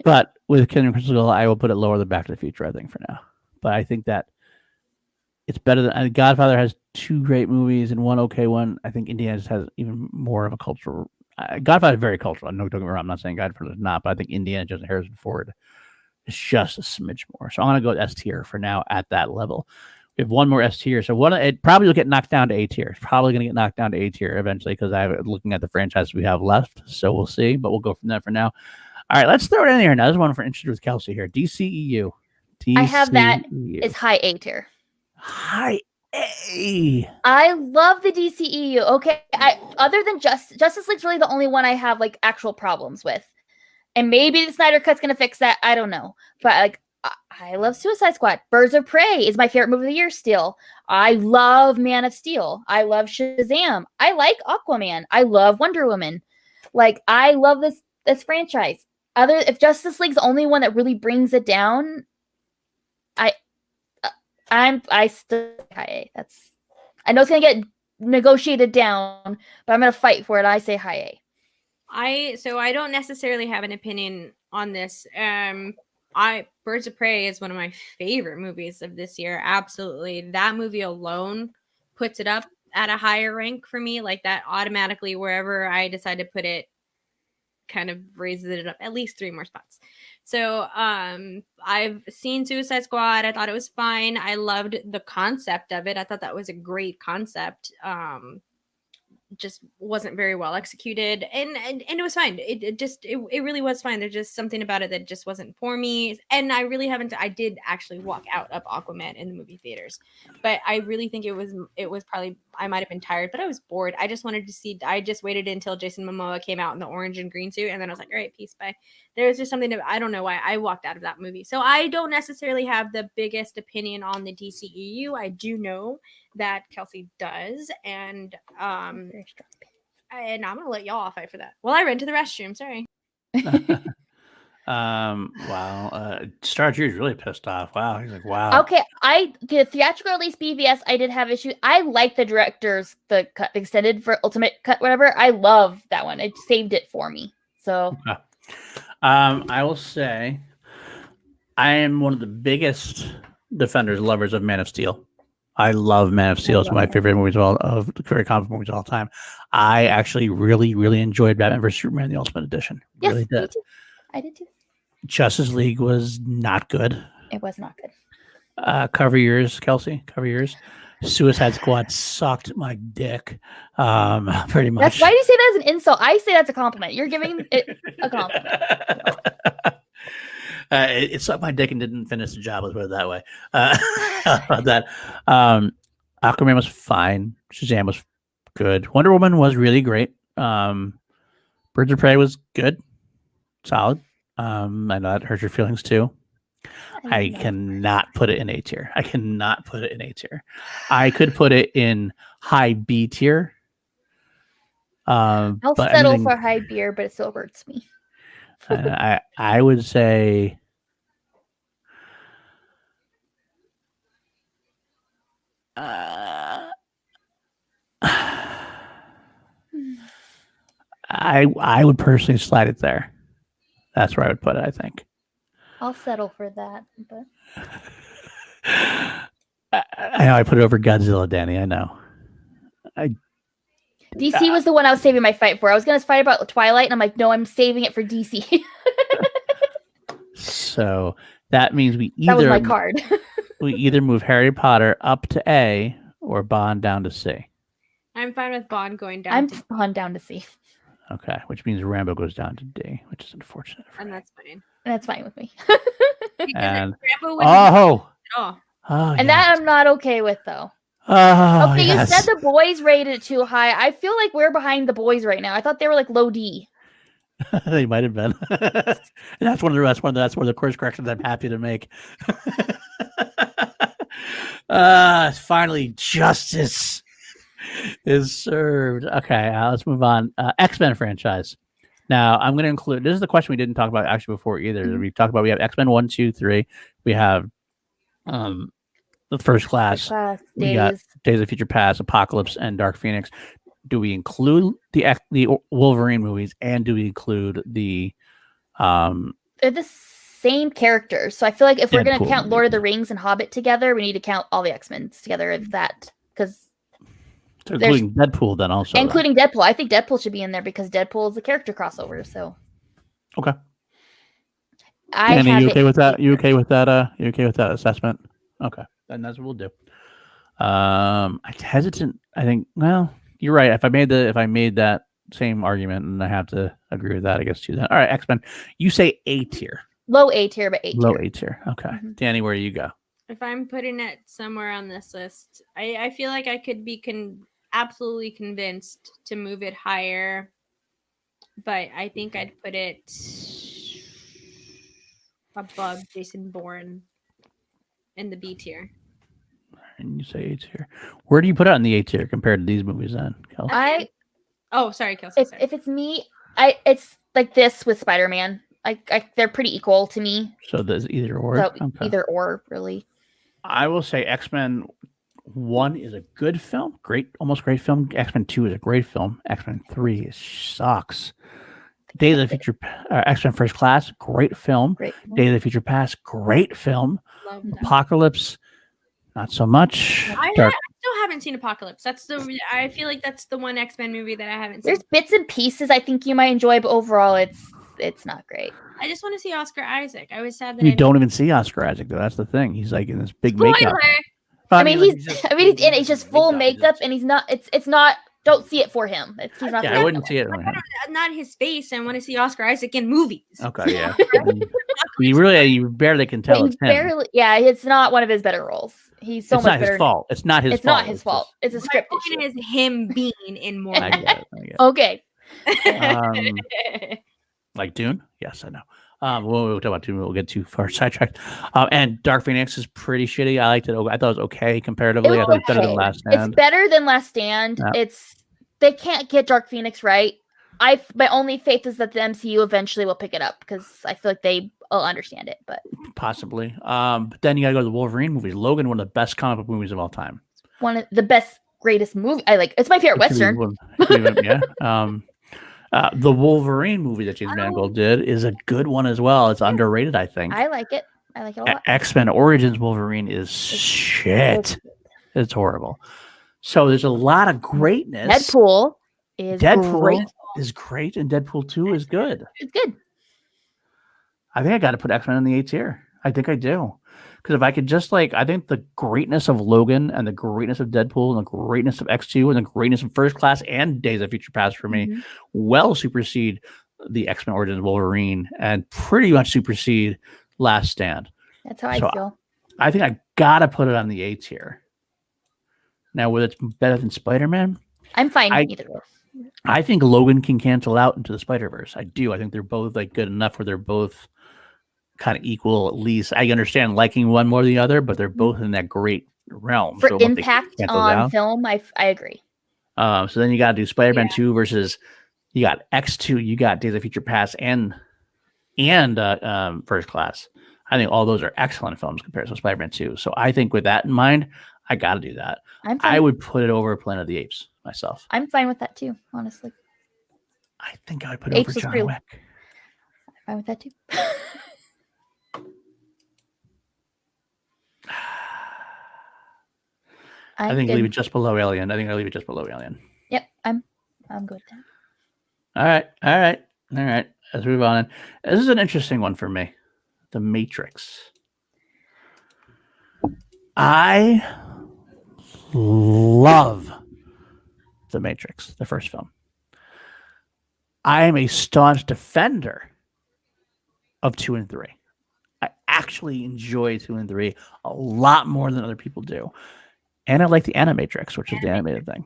But with Kingdom Crystal Skull, I will put it lower than Back to the Future, I think, for now. But I think that it's better than Godfather has 2 great movies and 1 okay one. I think Indiana has even more of a cultural. Godfather is very cultural. No, don't get me wrong. I'm not saying Godfather is not, but I think Indiana Jones and Harrison Ford is just a smidge more. So I'm going to go with S tier for now at that level. We have one more S tier, so it probably will get knocked down to A tier. It's probably going to get knocked down to A tier eventually, because I'm looking at the franchises we have left. So we'll see, but we'll go from there for now. All right, let's throw it in here now. This is one for interested with Kelsey here. DCEU. I have that is high A tier. High A. I love the DCEU. Okay, other than Justice League's really the only one I have like actual problems with, and maybe the Snyder Cut's gonna fix that. I don't know, but like I love Suicide Squad. Birds of Prey is my favorite movie of the year still. I love Man of Steel. I love Shazam. I like Aquaman. I love Wonder Woman. Like I love this franchise. If Justice League's the only one that really brings it down, I still high A. I know it's gonna get negotiated down, but I'm gonna fight for it. I say high A. So I don't necessarily have an opinion on this. Birds of Prey is one of my favorite movies of this year. Absolutely. That movie alone puts it up at a higher rank for me. Like that automatically, wherever I decide to put it, kind of raises it up at least 3 more spots. So I've seen Suicide Squad. I thought it was fine. I loved the concept of it. I thought that was a great concept. just wasn't very well executed, and it was fine. It really was fine. There's just something about it that just wasn't for me, and I really haven't. I did actually walk out of Aquaman in the movie theaters, but I really think it was probably, I might have been tired, but I was bored. I just wanted to see. I just waited until Jason Momoa came out in the orange and green suit, and then I was like, all right, peace, bye. There was just something that I don't know why I walked out of that movie. So I don't necessarily have the biggest opinion on the DCEU. I do know that Kelsey does, and Very strong. and I'm gonna let y'all fight for that. Well, I ran to the restroom. Sorry. Wow. Star Drew's really pissed off. Wow. He's like, wow. Okay, the theatrical release BVS, I did have issues. I like the director's the cut extended for ultimate cut, whatever. I love that one. It saved it for me. So I will say I am one of the biggest defenders, lovers of Man of Steel. I love Man of Steel. It's one of my favorite movies of favorite comic movies of all time. I actually really, really enjoyed Batman vs Superman: The Ultimate Edition. yes, Really me did. too. I did too. Justice League was not good. It was not good. Cover yours, Kelsey. Cover yours. Suicide Squad sucked my dick. Pretty much. That's why do you say that as an insult? I say that's a compliment. You're giving it a compliment. It sucked my dick and didn't finish the job. Let's put it that way. About that. Aquaman was fine. Shazam was good. Wonder Woman was really great. Birds of Prey was good. Solid. I know that hurts your feelings too. I cannot put it in A tier. I cannot put it in A tier. I could put it in high B tier. I'll settle for high beer, but it still hurts me. I would say I would personally slide it there. That's where I would put it, I think. I'll settle for that. But I know I put it over Godzilla, Danny. I know. DC was the one I was saving my fight for. I was going to fight about Twilight, and I'm like, no, I'm saving it for DC. So that means we that was either my card. we either move Harry Potter up to A or Bond down to C. I'm fine with Bond going down. I'm Bond down to C. Okay, which means Rambo goes down to D, which is unfortunate. For and me. that's fine. That's fine with me. Because And Rambo wouldn't at all. And that I'm not okay with, though. Oh, Okay, yes. you said the boys rated it too high. I feel like we're behind the boys right now. I thought they were like low D. They might have been. And that's one of the course corrections I'm happy to make. Finally, justice is served. Okay, let's move on. X-Men franchise. Now, I'm going to include. This is the question we didn't talk about actually before either. Mm-hmm. We talked about. We have X-Men 1, 2, 3. We have the First Class. We got Days of Future Past, Apocalypse, and Dark Phoenix. Do we include the Wolverine movies, and do we include the They're the same characters, so I feel like if we're going to Deadpool count Lord of the movies. Rings and Hobbit together, we need to count all the X-Men together. If that, because including Deadpool, then also including Deadpool, I think Deadpool should be in there because Deadpool is a character crossover. So okay. I Danny, have you it okay with that? in You okay with that? You okay with that assessment? Okay, then that's what we'll do. I'm hesitant. I think. Well, you're right. If I made that same argument, and I have to agree with that, I guess too. Then all right, X-Men. You say A tier. low A tier, but A tier. Low A tier. Okay, Mhm. Danny, where do you go? If I'm putting it somewhere on this list, I feel like I could be absolutely convinced to move it higher, but I think I'd put it above Jason Bourne in the B tier. And you say A tier. Where do you put it on the A tier compared to these movies then, Kelsey? Oh, sorry, Kelsey. Sorry. If it's me, it's like this with Spider-Man. They're pretty equal to me. So there's either or. So Okay. either or, really. I will say X-Men 1 is a good film, almost great film. X-Men 2 is a great film. X-Men 3 sucks. Days of the Future, X-Men First Class, great film. Great. Days of the Future Past, great film. Love that. Apocalypse, not so much. I Dark. still haven't seen Apocalypse. I feel like that's the one X-Men movie that I haven't seen. There's bits and pieces I think you might enjoy, but overall, it's not great. I just want to see Oscar Isaac. I was sad that You I don't even see Oscar Isaac though. That's the thing. He's like in this big Spoiler! makeup. I mean, he's just full makeup, and he's not. It's not don't see it for him. He's not. Yeah, I wouldn't see it. Not his face. I want to see Oscar Isaac in movies. Okay, yeah. you barely can tell it's him. Barely, yeah, it's not one of his better roles. He's so it's much not better. His fault. It's not his it's fault. Not his fault. It's a script issue. It is him being in more. I get it. Okay. Like Dune? Yes, I know. We'll talk about Dune. We'll get too far sidetracked. And Dark Phoenix is pretty shitty. I liked it. I thought it was okay comparatively. I thought it was better than Last Stand. It's better than Last Stand. Yeah. They can't get Dark Phoenix right. My only faith is that the MCU eventually will pick it up because I feel like they will understand it. But possibly. But then you gotta go to the Wolverine movies. Logan, one of the best comic book movies of all time. One of the best, greatest movie. It's my favorite Western. Yeah. The Wolverine movie that James Mangold did is a good one as well. It's underrated, I think. I like it. I like it a lot. X-Men Origins Wolverine is shit. It's horrible. So there's a lot of greatness. Deadpool is great, and Deadpool 2 is good. It's good. I think I got to put X-Men in the A tier. I think I do. Because if I could just I think the greatness of Logan and the greatness of Deadpool and the greatness of X2 and the greatness of First Class and Days of Future Past for me well supersede the X-Men Origins Wolverine and pretty much supersede Last Stand. That's how I feel. I think I got to put it on the A tier. Now, whether it's better than Spider-Man, I'm fine either way. I think Logan can cancel out into the Spider-Verse. I do. I think they're both good enough where they're both kind of equal, at least. I understand liking one more than the other, but they're both in that great realm. For impact on film, I agree. So then you got to do Spider-Man 2 versus you got X2, you got Days of Future Past and First Class. I think all those are excellent films compared to Spider-Man 2. So I think with that in mind, I got to do that. I would put it over Planet of the Apes myself. I'm fine with that too, honestly. I think I would put it over John Wick. I'm fine with that too. I think leave it just below Alien. I think I'll leave it just below Alien. Yep, I'm good with that. All right. Let's move on. This is an interesting one for me. The Matrix. I love The Matrix, the first film. I am a staunch defender of 2 and 3. I actually enjoy 2 and 3 a lot more than other people do. And I like the Animatrix, which is the animated thing.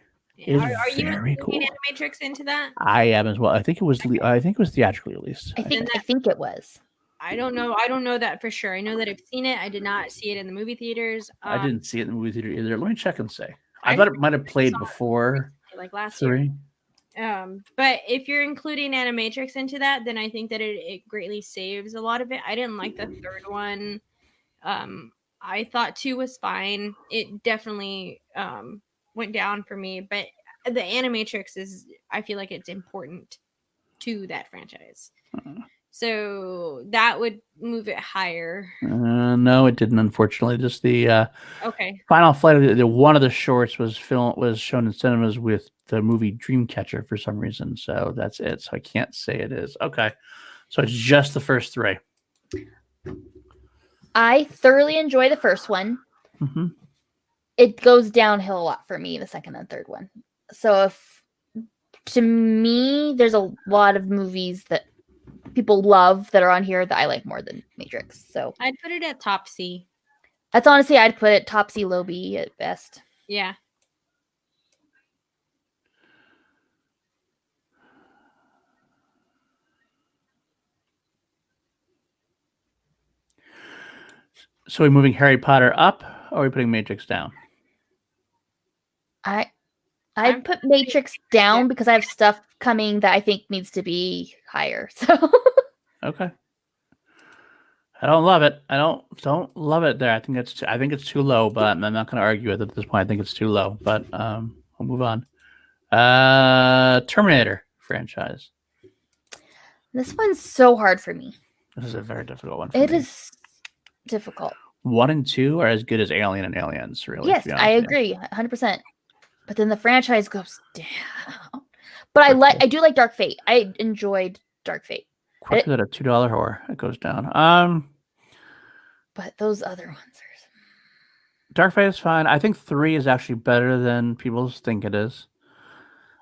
Are you including cool. Animatrix into that? I am as well. I think it was theatrically released. I think it was. I don't know that for sure. I know that I've seen it. I did not see it in the movie theaters. I didn't see it in the movie theater either. Let me check and say. I thought it might have played before. Like last 3. Year. But if you're including Animatrix into that, then I think that it greatly saves a lot of it. I didn't like the third one. I thought 2 was fine. It definitely went down for me. But the Animatrix I feel like it's important to that franchise. So that would move it higher. No, it didn't. Unfortunately, just the okay. Final Flight. One of the shorts was shown in cinemas with the movie Dreamcatcher for some reason. So that's it. So I can't say it is. Okay, so it's just the first 3. I thoroughly enjoy the first one. Mm-hmm. It goes downhill a lot for me, the second and third one. So to me, there's a lot of movies that people love that are on here that I like more than Matrix. So I'd put it at top C. That's honestly, I'd put it top C, low B at best. Yeah. So are we moving Harry Potter up, or are we putting Matrix down? I'd put Matrix down because I have stuff coming that I think needs to be higher. So okay. I don't love it. I don't love it there. I think it's too low, but I'm not going to argue with it at this point. I think it's too low, but we'll move on. Terminator franchise. This one's so hard for me. This is a very difficult one for me. It is difficult. 1 and 2 are as good as Alien and Aliens, really. Yes, I agree, 100%. But then the franchise goes down. But I do like Dark Fate. I enjoyed Dark Fate. Quicker than a $2 horror. It goes down. But those other ones are... Dark Fate is fine. I think 3 is actually better than people think it is.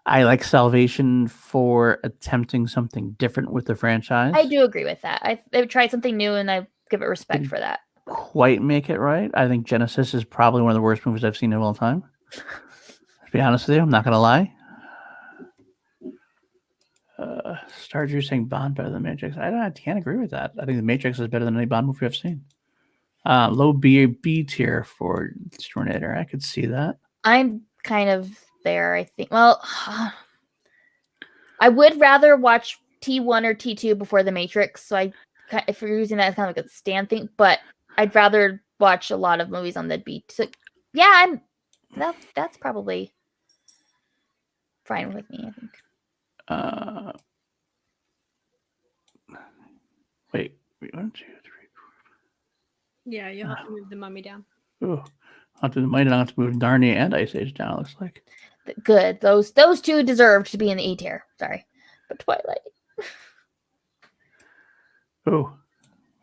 I like Salvation for attempting something different with the franchise. I do agree with that. They've tried something new, and I give it respect for that. Quite make it right. I think Genesis is probably one of the worst movies I've seen of all time. To be honest with you, I'm not gonna lie. Star Drew saying Bond better than Matrix. I can't agree with that. I think the Matrix is better than any Bond movie I've seen. Low B tier for Tornado. I could see that. I'm kind of there, I think. Well, I would rather watch T1 or T2 before The Matrix. So if you're using that as kind of like a stand thing, but I'd rather watch a lot of movies on the B. So yeah, that's probably fine with me, I think. Wait, 1, 2, 3, 4. Yeah, you'll have to move the Mummy down. Oh, I'll have to move Narnia and Ice Age down. It looks like good. Those two deserve to be in the A tier. Sorry, but Twilight. Oh,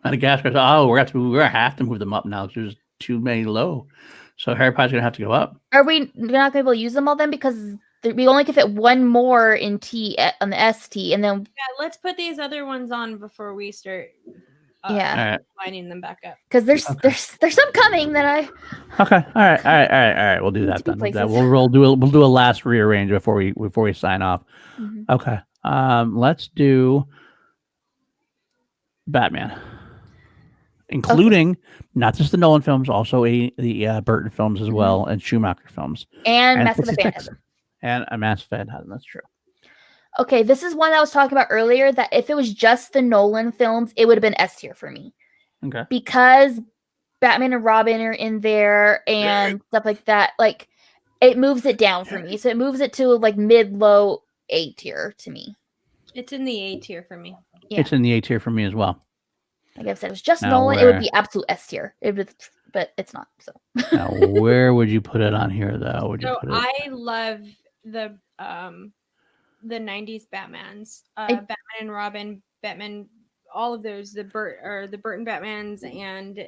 Madagascar. Oh, we're gonna have to move them up now. There's too many low, so Harry Potter's gonna have to go up. Are we not gonna be able to use them all then? Because we only can fit one more in T on the ST, and then let's put these other ones on before we start. Lining them back up because there's some coming that I. Okay, all right. We'll do that then. We'll do a last rearrange before we sign off. Mm-hmm. Okay, let's do Batman, including not just the Nolan films, also the Burton films as well, and Schumacher films, and Mask of the Phantasm, and a Mask of the Phantasm. That's true. Okay, this is one I was talking about earlier, that if it was just the Nolan films, it would have been S tier for me. Okay. Because Batman and Robin are in there and stuff like that, like it moves it down for me. So it moves it to like mid-low A tier to me. It's in the A tier for me. Yeah. It's in the A tier for me as well. Like I said, if it was just Nolan, it would be absolute S tier. But it's not. So now, where would you put it on here though? I love the 90s Batmans, Batman and Robin, Batman, all of those, the Burton Batmans, and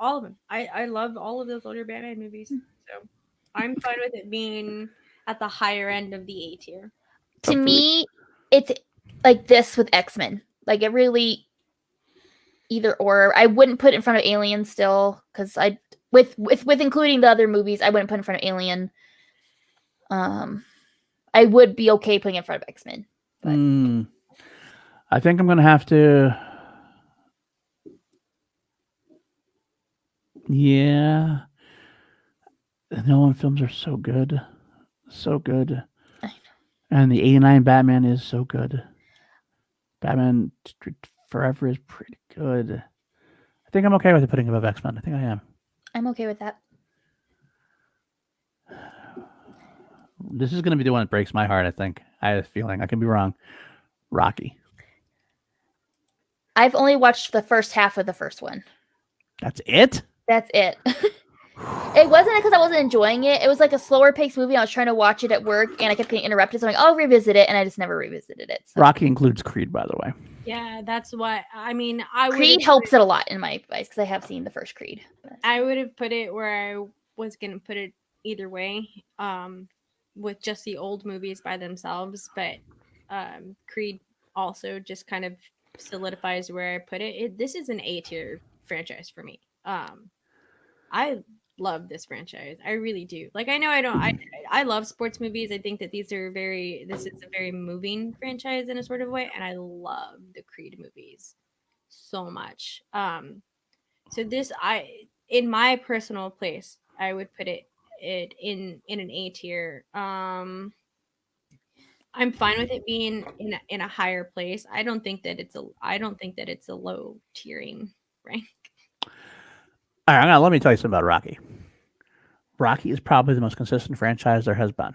all of them. I love all of those older Batman movies, so I'm fine with it being at the higher end of the A tier. To me, it's like this with X-Men. Like it really either or. I wouldn't put it in front of Alien still, because with including the other movies, I wouldn't put it in front of Alien. I would be okay putting it in front of X-Men. I think I'm going to have to... Yeah. The Nolan films are so good. So good. I know. And the 89 Batman is so good. Batman Forever is pretty good. I think I'm okay with it putting above X-Men. I think I am. I'm okay with that. This is going to be the one that breaks my heart, I think. I have a feeling. I could be wrong. Rocky. I've only watched the first half of the first one. That's it? That's it. It wasn't because I wasn't enjoying it. It was like a slower paced movie. I was trying to watch it at work, and I kept getting interrupted. So I'm like, I'll revisit it, and I just never revisited it. So. Rocky includes Creed, by the way. Yeah, that's what I mean. Creed helps it a lot in my advice because I have seen the first Creed. But. I would have put it where I was going to put it either way. With just the old movies by themselves, but Creed also just kind of solidifies where I put it. This is an A tier franchise for me. I love this franchise. I really do. Like I know I love sports movies. I think that this is a very moving franchise in a sort of way, and I love the Creed movies so much. So this in my personal place, I would put it in an A tier. I'm fine with it being in a higher place. I don't think that it's a low tiering rank. All right, let me tell you something about Rocky. Rocky is probably the most consistent franchise there has been.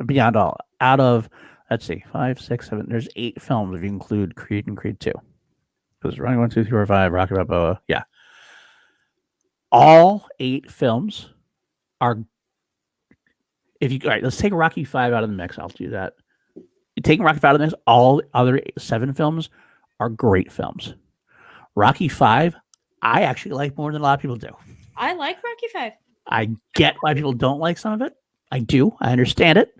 Beyond all, out of let's see, 5, 6, 7. There's 8 films if you include Creed and Creed 2. Because Rocky 1, 2, 3, 4, 5, Rocky Balboa, yeah. All 8 films are. All right, let's take Rocky 5 out of the mix. I'll do that. Taking Rocky 5 out of the mix, all other 7 films are great films. Rocky 5, I actually like more than a lot of people do. I like Rocky 5. I get why people don't like some of it. I do. I understand it.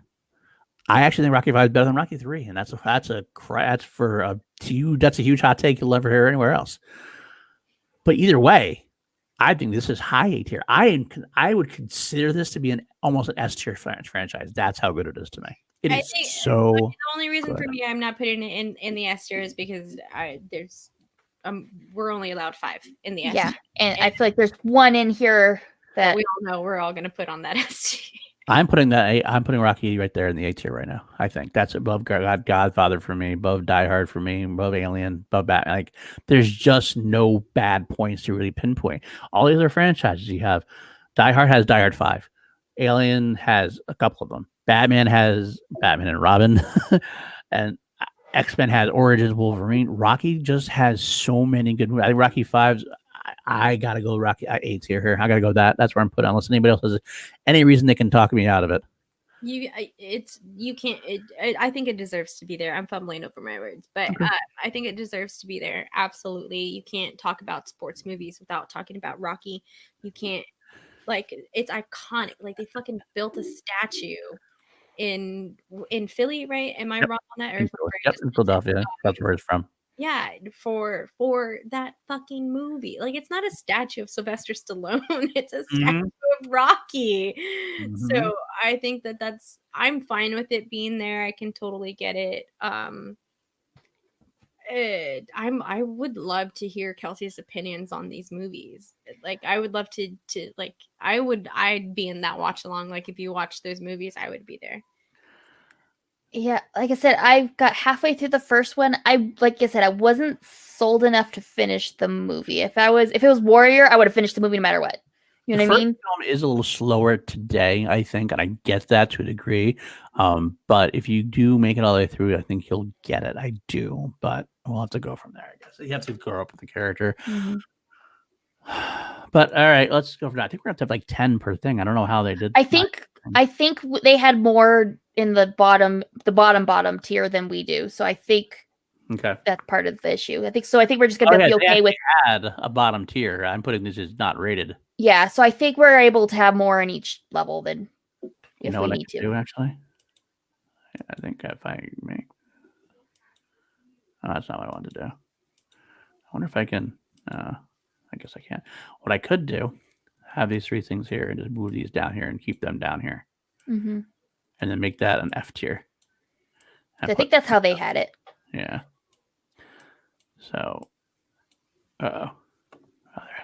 I actually think Rocky 5 is better than Rocky 3, and that's a huge hot take you'll never hear anywhere else. But either way, I think this is high A tier. I would consider this to be almost an S tier franchise. That's how good it is to me. It is so. The only reason good. for me I'm not putting it in the S tier is because we're only allowed 5 in the S tier. And I feel like there's one in here that we all know we're all going to put on that S tier. I'm putting Rocky right there in the A tier right now. I think that's above Godfather for me, above Die Hard for me, above Alien, above Batman. Like, there's just no bad points to really pinpoint. All these other franchises you have. Die Hard has Die Hard 5. Alien has a couple of them. Batman has Batman and Robin, and X-Men has Origins Wolverine. Rocky just has so many good movies. I think Rocky 5's. I gotta go Rocky 8 tier here. I gotta go that. That's where I'm putting. Unless anybody else has any reason they can talk me out of it. You can't. I think it deserves to be there. I'm fumbling over my words, but Okay. I think it deserves to be there. Absolutely, you can't talk about sports movies without talking about Rocky. You can't. Like, it's iconic. Like, they fucking built a statue in Philly, right? Am I wrong on that? Or in Philadelphia. That's where it's from. Yeah, for that fucking movie. Like, it's not a statue of Sylvester Stallone. It's a statue of Rocky. So I think I'm fine with it being there. I can totally get it. I would love to hear Kelsey's opinions on these movies. Like, I would love to like, I'd be in that watch along. Like, if you watch those movies, I would be there. Yeah, like I said, I got halfway through the first one. I wasn't sold enough to finish the movie. If it was Warrior, I would have finished the movie no matter what. You know what I mean? The film is a little slower today, I think, and I get that to a degree. But if you do make it all the way through, I think you'll get it. I do, but we'll have to go from there, I guess. You have to grow up with the character. But all right, let's go for that. I think we're going to have like 10 per thing. I don't know how they did. I think they had more in the bottom tier than we do. So I think that's part of the issue. I think we're just going to be okay with. Add a bottom tier. I'm putting this as not rated. Yeah, so I think we're able to have more in each level than if we need to. Do actually. I think if I make. Oh, that's not what I wanted to do. I wonder if I can. I guess I can't. What I could do, have these 3 things here and just move these down here and keep them down here. And then make that an F tier. I think that's how they had it. Yeah. So, I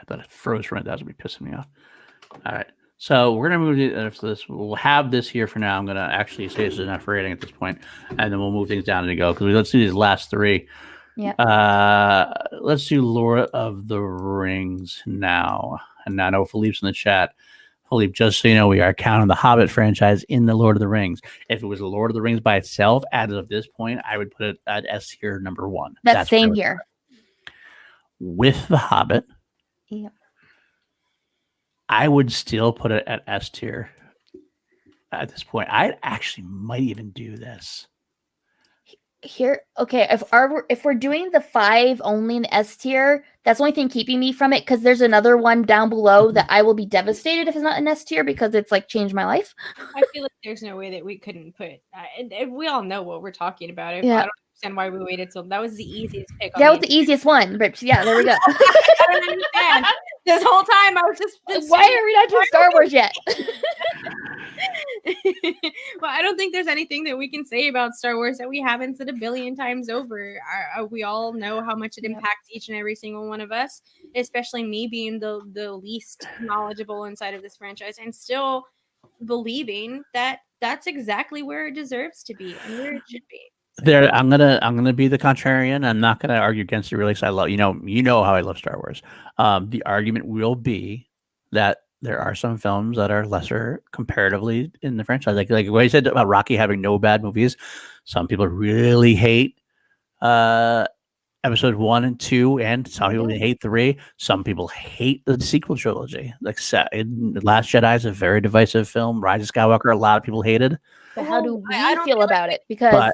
thought it froze right. That was going to be pissing me off. All right. So we're going to move this. We'll have this here for now. I'm going to actually say this is an F rating at this point, and then we'll move things down and go because let's do these last 3. Yeah. Let's do Lord of the Rings now. And I know Philippe's in the chat. Philippe, just so you know, we are counting the Hobbit franchise in the Lord of the Rings. If it was the Lord of the Rings by itself, as of this point, I would put it at S tier number 1. That's same here. With the Hobbit, I would still put it at S tier at this point. I actually might even do this. Here, okay, if we're doing the 5 only in S tier, that's the only thing keeping me from it because there's another one down below that I will be devastated if it's not an S tier because it's like changed my life. I feel like there's no way that we couldn't put and we all know what we're talking about. I don't understand why we waited till that was the easiest pick. That was the easiest one, but yeah, there we go. I don't understand. This whole time I was just why are we not doing Star Wars yet? Well, I don't think there's anything that we can say about Star Wars that we haven't said a billion times over. We all know how much it impacts each and every single one of us, especially me being the least knowledgeable inside of this franchise and still believing that that's exactly where it deserves to be and where it should be. There, I'm gonna be the contrarian. I'm not gonna argue against it really because I love you know how I love Star Wars. The argument will be that there are some films that are lesser comparatively in the franchise. Like what you said about Rocky having no bad movies. Some people really hate episode 1 and 2, and some people hate 3. Some people hate the sequel trilogy. Like Last Jedi is a very divisive film. Rise of Skywalker, a lot of people hated. But how do we feel about it? Because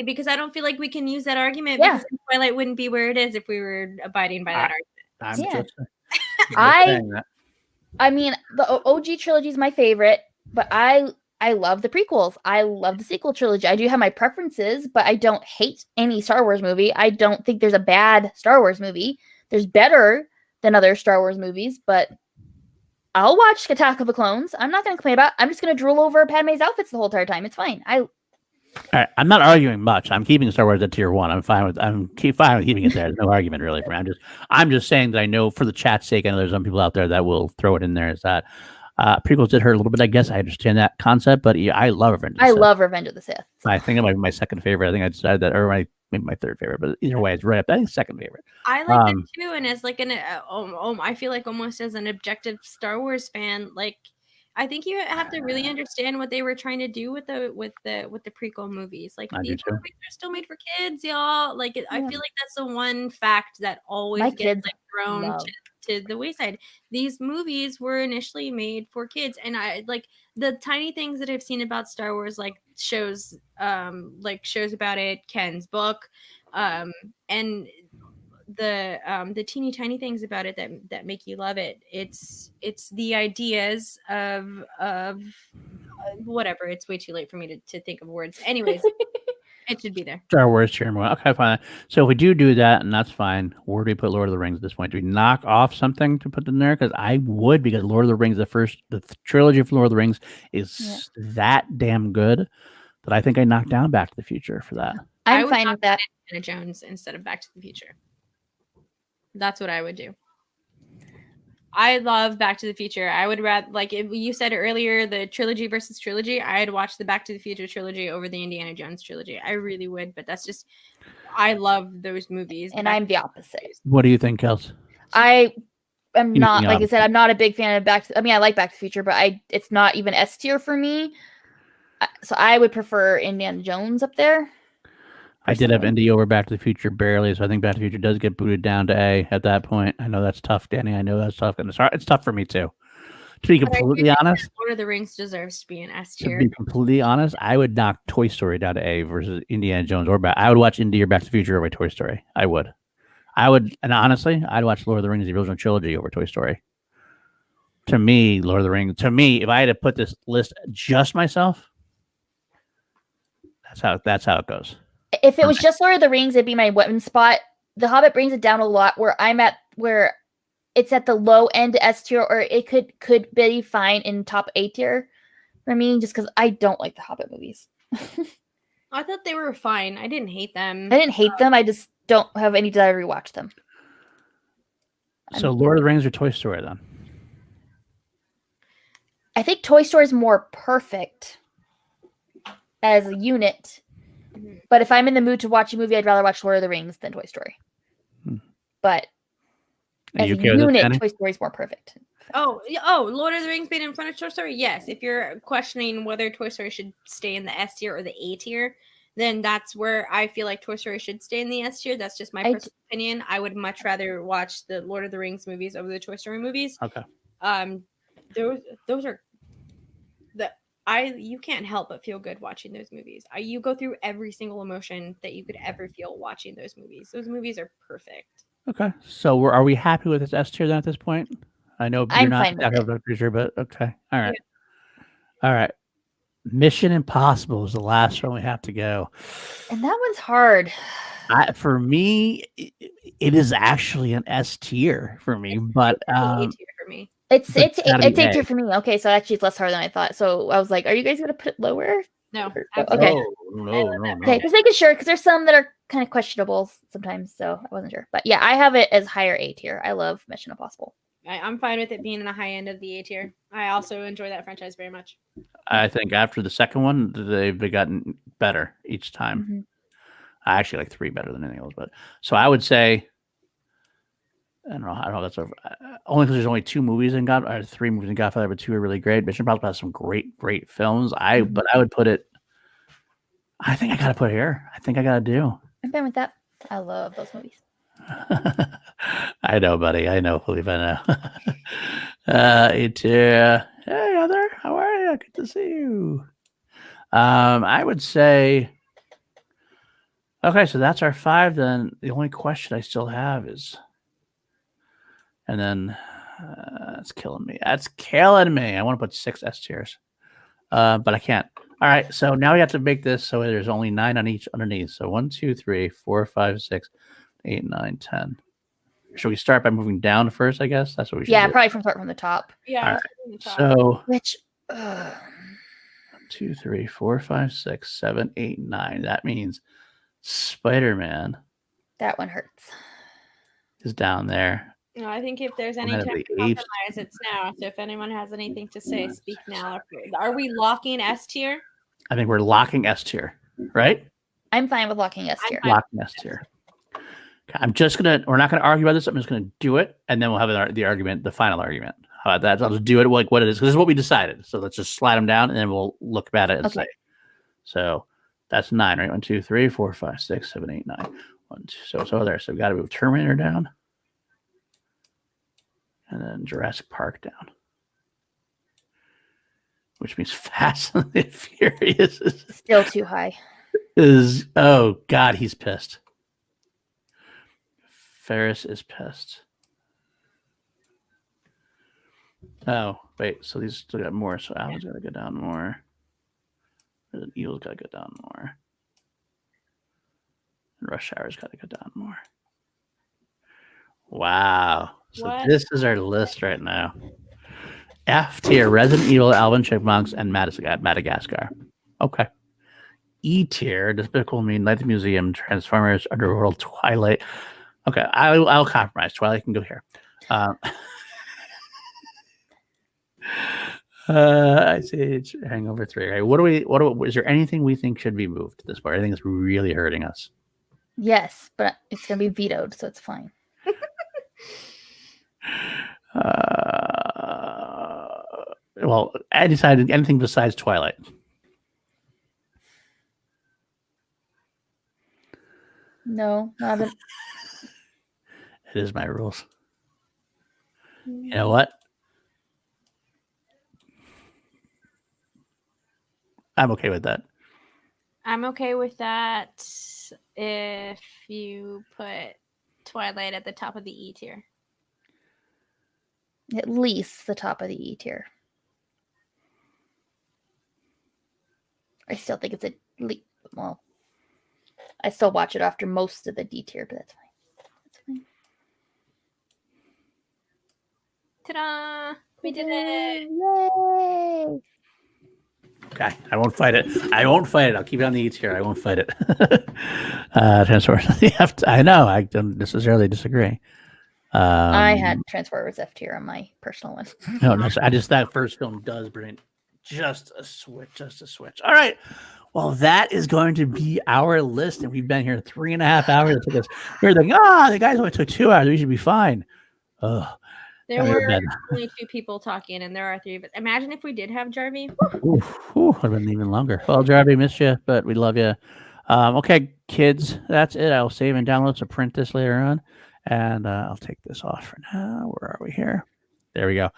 because I don't feel like we can use that argument because Twilight wouldn't be where it is if we were abiding by that argument. I mean, the OG trilogy is my favorite, but I I love the prequels. I love the sequel trilogy. I do have my preferences, but I don't hate any Star Wars movie. I don't think there's a bad Star Wars movie. There's better than other Star Wars movies, but I'll watch Attack of the Clones. I'm not going to complain about it. I'm just going to drool over Padme's outfits the whole entire time. It's fine. All right, I'm not arguing much. I'm keeping Star Wars at tier 1. I'm fine with keeping it there. There's no argument really for me. I'm just saying that I know for the chat's sake, I know there's some people out there that will throw it in there. Is that prequels did hurt a little bit? I guess I understand that concept, but yeah, I love Revenge of the Sith. I love Revenge of the Sith. I think it might be my second favorite. I think I decided that, or maybe my third favorite, but either way, it's right up. I think second favorite. I like that too, and as like I feel like almost as an objective Star Wars fan, like I think you have to really understand what they were trying to do with the prequel movies. Like these movies are still made for kids, y'all. Like I feel like that's the one fact that always gets like thrown to the wayside. These movies were initially made for kids, and I like the tiny things that I've seen about Star Wars, like shows about it, Ken's book, and the teeny tiny things about it that make you love it. It's the ideas of whatever. It's way too late for me to think of words. Anyways, it should be there. Star Wars tier 1. Okay, fine. So if we do that, and that's fine, where do we put Lord of the Rings at this point? Do we knock off something to put in there? Because I would, because Lord of the Rings, the trilogy of Lord of the Rings is that damn good that I think I knocked down Back to the Future for that. I'm fine with that. Indiana Jones instead of Back to the Future. That's what I would do. I love Back to the Future. I would rather, like if you said earlier, the trilogy versus trilogy, I'd watch the Back to the Future trilogy over the Indiana Jones trilogy. I really would, but that's just, I love those movies. And I'm the opposite. What do you think, Kelsey? I am not, like I said, I'm not a big fan of I like Back to the Future, but it's not even S tier for me. So I would prefer Indiana Jones up there. I did have Indy over Back to the Future barely, so I think Back to the Future does get booted down to A at that point. I know that's tough, Danny. I know that's tough. And it's tough for me too. To be completely honest, Lord of the Rings deserves to be an S tier. To be completely honest, I would knock Toy Story down to A versus Indiana Jones or Back. I would watch Indy or Back to the Future over Toy Story. I would, and honestly, I'd watch Lord of the Rings, the original trilogy, over Toy Story. To me, Lord of the Rings. To me, if I had to put this list just myself, that's how it goes. If it was just Lord of the Rings, it'd be my weapon spot. The Hobbit brings it down a lot where I'm at, where it's at the low end S tier, or it could be fine in top A tier for me, just because I don't like the Hobbit movies. I thought they were fine. I didn't hate them. I didn't hate them. I just don't have any desire to rewatch them. So Lord of the Rings or Toy Story then? I think Toy Story is more perfect as a unit. But if I'm in the mood to watch a movie, I'd rather watch Lord of the Rings than Toy Story. But as a unit, Toy Story is more perfect. Oh, Lord of the Rings being in front of Toy Story? Yes. If you're questioning whether Toy Story should stay in the S tier or the A tier, then that's where I feel like Toy Story should stay in the S tier. That's just my personal opinion. I would much rather watch the Lord of the Rings movies over the Toy Story movies. Okay. Those are you can't help but feel good watching those movies. You go through every single emotion that you could ever feel watching those movies. Those movies are perfect. Okay. So are we happy with this S tier then at this point? I know you're not sure, but okay. All right. Yeah. All right. Mission Impossible is the last one we have to go. And that one's hard. For me, it is actually an S tier for me, but A tier for me. It's A tier for me. Okay, so actually it's less hard than I thought. So I was like, are you guys gonna put it lower? No. Okay. No. Okay, just making sure, because there's some that are kind of questionable sometimes, so I wasn't sure. But yeah, I have it as higher A tier. I love Mission Impossible. I'm fine with it being in the high end of the A tier. I also enjoy that franchise very much. I think after the second one, they've gotten better each time. Mm-hmm. I actually like 3 better than anything else, but so I would say, I don't know. That's over. Only because there's only 2 movies in Godfather, 3 movies in Godfather, but 2 are really great. Mission Impossible has some great films. But I would put it. I think I gotta put it here. I think I gotta do. I'm fine with that. I love those movies. I know, buddy. I know, Felipe. I know. Hey, Heather. How are you? Good to see you. I would say. Okay, so that's our 5. Then the only question I still have is. And then that's killing me. I want to put 6 S tiers. but I can't. All right, so now we have to make this so there's only 9 on each underneath. So 1, 2, 3, 4, 5, 6, 8, 9, 10. Should we start by moving down first? I guess that's what we should do. Probably start from the top. Yeah. All let's right. put it in the top. So Which 2, 3, 4, 5, 6, 7, 8, 9. That means Spider-Man that one hurts. is down there. No, I think if there's any One of time the to apes. compromise, it's now. So if anyone has anything to say, speak now. Are we locking S tier? I think we're locking S tier, right? I'm fine with locking S tier. Locking S tier. Okay, we're not gonna argue about this. I'm just gonna do it, and then we'll have the argument, the final argument. How about that? I'll just do it like what it is, because this is what we decided. So let's just slide them down, and then we'll look at it and say. So that's 9, right? 1, 2, 3, 4, 5, 6, 7, 8, 9. 1, 2. So it's over there. So we got to move Terminator down, and then Jurassic Park down, which means Fast and the Furious Still too high. oh God, he's pissed. Ferris is pissed. Oh, wait. So these still got more. So Alan's got to go down more. The Eagle's got to go down more. And Rush Hour's got to go down more. Wow. So this is our list right now. F tier, Resident Evil, Alvin Chipmunks, and Madagascar. Okay. E tier, Despicable Me, Night at the Museum, Transformers, Underworld, Twilight. Okay, I'll compromise. Twilight can go here. I see it's Hangover 3. Right? Is there anything we think should be moved to this part? I think it's really hurting us. Yes, but it's gonna be vetoed, so it's fine. Well, I decided anything besides Twilight. No, not a... It is my rules. You know what? I'm okay with that. I'm okay with that if you put Twilight at the top of the E tier. At least the top of the E tier. I still think it's well, I still watch it after most of the D tier, but that's fine. That's fine. Ta-da! We did it! Yay! Okay, I won't fight it. I'll keep it on the E tier. I won't fight it. Transformers. I know. I don't necessarily disagree. I had Transformers F tier on my personal one. No, that first film does bring just a switch. All right. Well, that is going to be our list, and we've been here 3.5 hours. It took us. We were thinking, the guys only took 2 hours. We should be fine. There were only 2 people talking, and there are 3 of us. Imagine if we did have Jarvie. Would have been even longer. Well, Jarvie, missed you, but we love you. Okay, kids, that's it. I'll save and download to print this later on, and I'll take this off for now. Where are we here? There we go.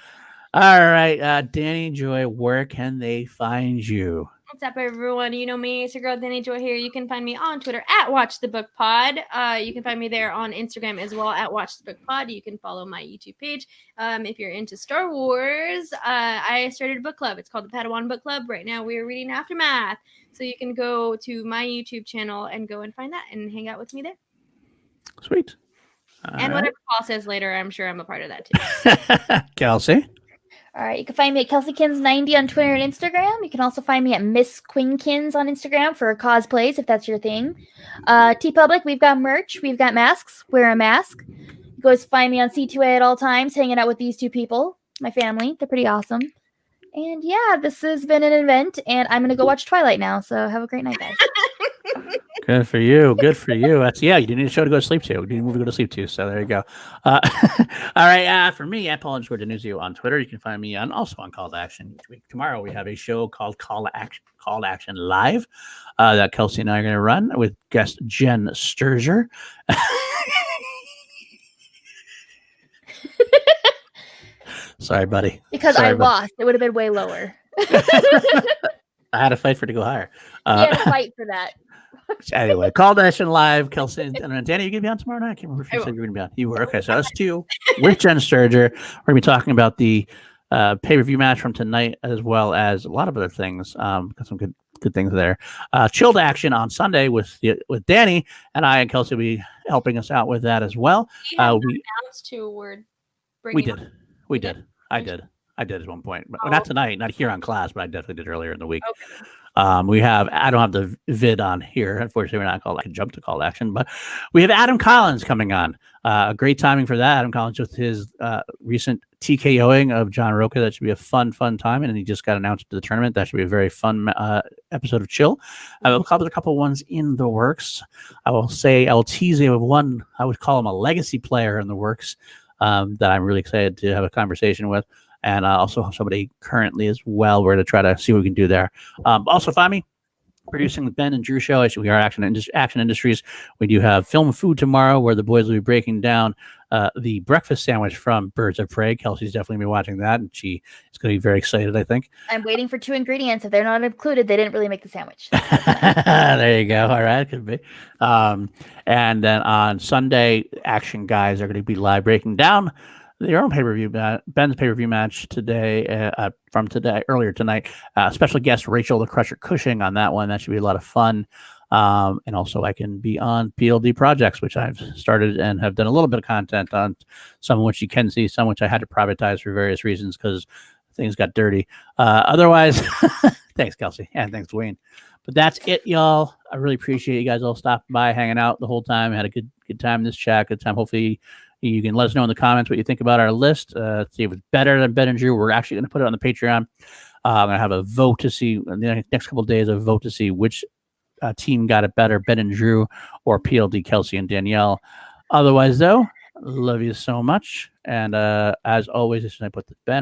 All right, Danny Joy, where can they find you? What's up, everyone? You know me. It's your girl, Danny Joy here. You can find me on Twitter at Watch the Book Pod. You can find me there on Instagram as well at Watch the Book Pod. You can follow my YouTube page. If you're into Star Wars, I started a book club. It's called the Padawan Book Club. Right now, we are reading Aftermath. So you can go to my YouTube channel and go and find that and hang out with me there. Sweet. And whatever Paul says later, I'm sure I'm a part of that too. Kelsey? All right, you can find me at KelseyKins90 on Twitter and Instagram. You can also find me at Miss Queenkins on Instagram for cosplays, if that's your thing. TeePublic, we've got merch. We've got masks. Wear a mask. You can always find me on C2A at all times, hanging out with these 2 people, my family. They're pretty awesome. And yeah, this has been an event, and I'm going to go watch Twilight now, so have a great night, guys. Good for you. Good for you. You need a show to go to sleep to. You need a movie to go to sleep to. So there you go. All right. For me, at Paul_Denuzio on Twitter, you can find me also on Call to Action each week. Tomorrow we have a show called Call to Action Live that Kelsey and I are going to run with guest Jen Sturger. Sorry, buddy. Because I lost. It would have been way lower. I had to fight for it to go higher. You had to fight for that. Anyway, Call to Action Live. Kelsey and Danny, you going to be on tomorrow night? I can't remember if you said you were going to be on. You were. Okay, so that's 2 with Jen Sturger. We're going to be talking about the pay-per-view match from tonight, as well as a lot of other things. Got some good things there. Chilled action on Sunday with Danny, and I and Kelsey will be helping us out with that as well. We have announced who we're bringing. We did. I did at one point, but not tonight, not here on Class, but I definitely did earlier in the week. Okay. I don't have the vid on here. Unfortunately, we're not called. I can jump to call to action, but we have Adam Collins coming on. Great timing for that. Adam Collins with his recent TKOing of John Roca. That should be a fun time. And he just got announced to the tournament. That should be a very fun episode of Chill. There's a couple ones in the works. I will tease you with one. I would call him a legacy player in the works that I'm really excited to have a conversation with. And also somebody currently as well. We're going to try to see what we can do there. Also, find me producing the Ben and Drew show. We are Action Industries. We do have Film and Food tomorrow, where the boys will be breaking down the breakfast sandwich from Birds of Prey. Kelsey's definitely going to be watching that, and she is going to be very excited, I think. I'm waiting for 2 ingredients. If they're not included, they didn't really make the sandwich. There you go. All right, could be. And then on Sunday, Action Guys are going to be live breaking down their own pay-per-view, Ben's pay-per-view match earlier tonight. Special guest Rachel the Crusher Cushing on that one. That should be a lot of fun. And also I can be on PLD projects, which I've started and have done a little bit of content on, some of which you can see, some which I had to privatize for various reasons because things got dirty. Otherwise, thanks, Kelsey. And thanks, Dwayne. But that's it, y'all. I really appreciate you guys all stopping by, hanging out the whole time. I had a good time in this chat. Good time. Hopefully you can let us know in the comments what you think about our list. See if it's better than Ben and Drew. We're actually going to put it on the Patreon. I'm going to have a vote to see in the next couple of days, a vote to see which team got it better, Ben and Drew or PLD, Kelsey and Danielle. Otherwise, though, love you so much. And as always, I put the Ben.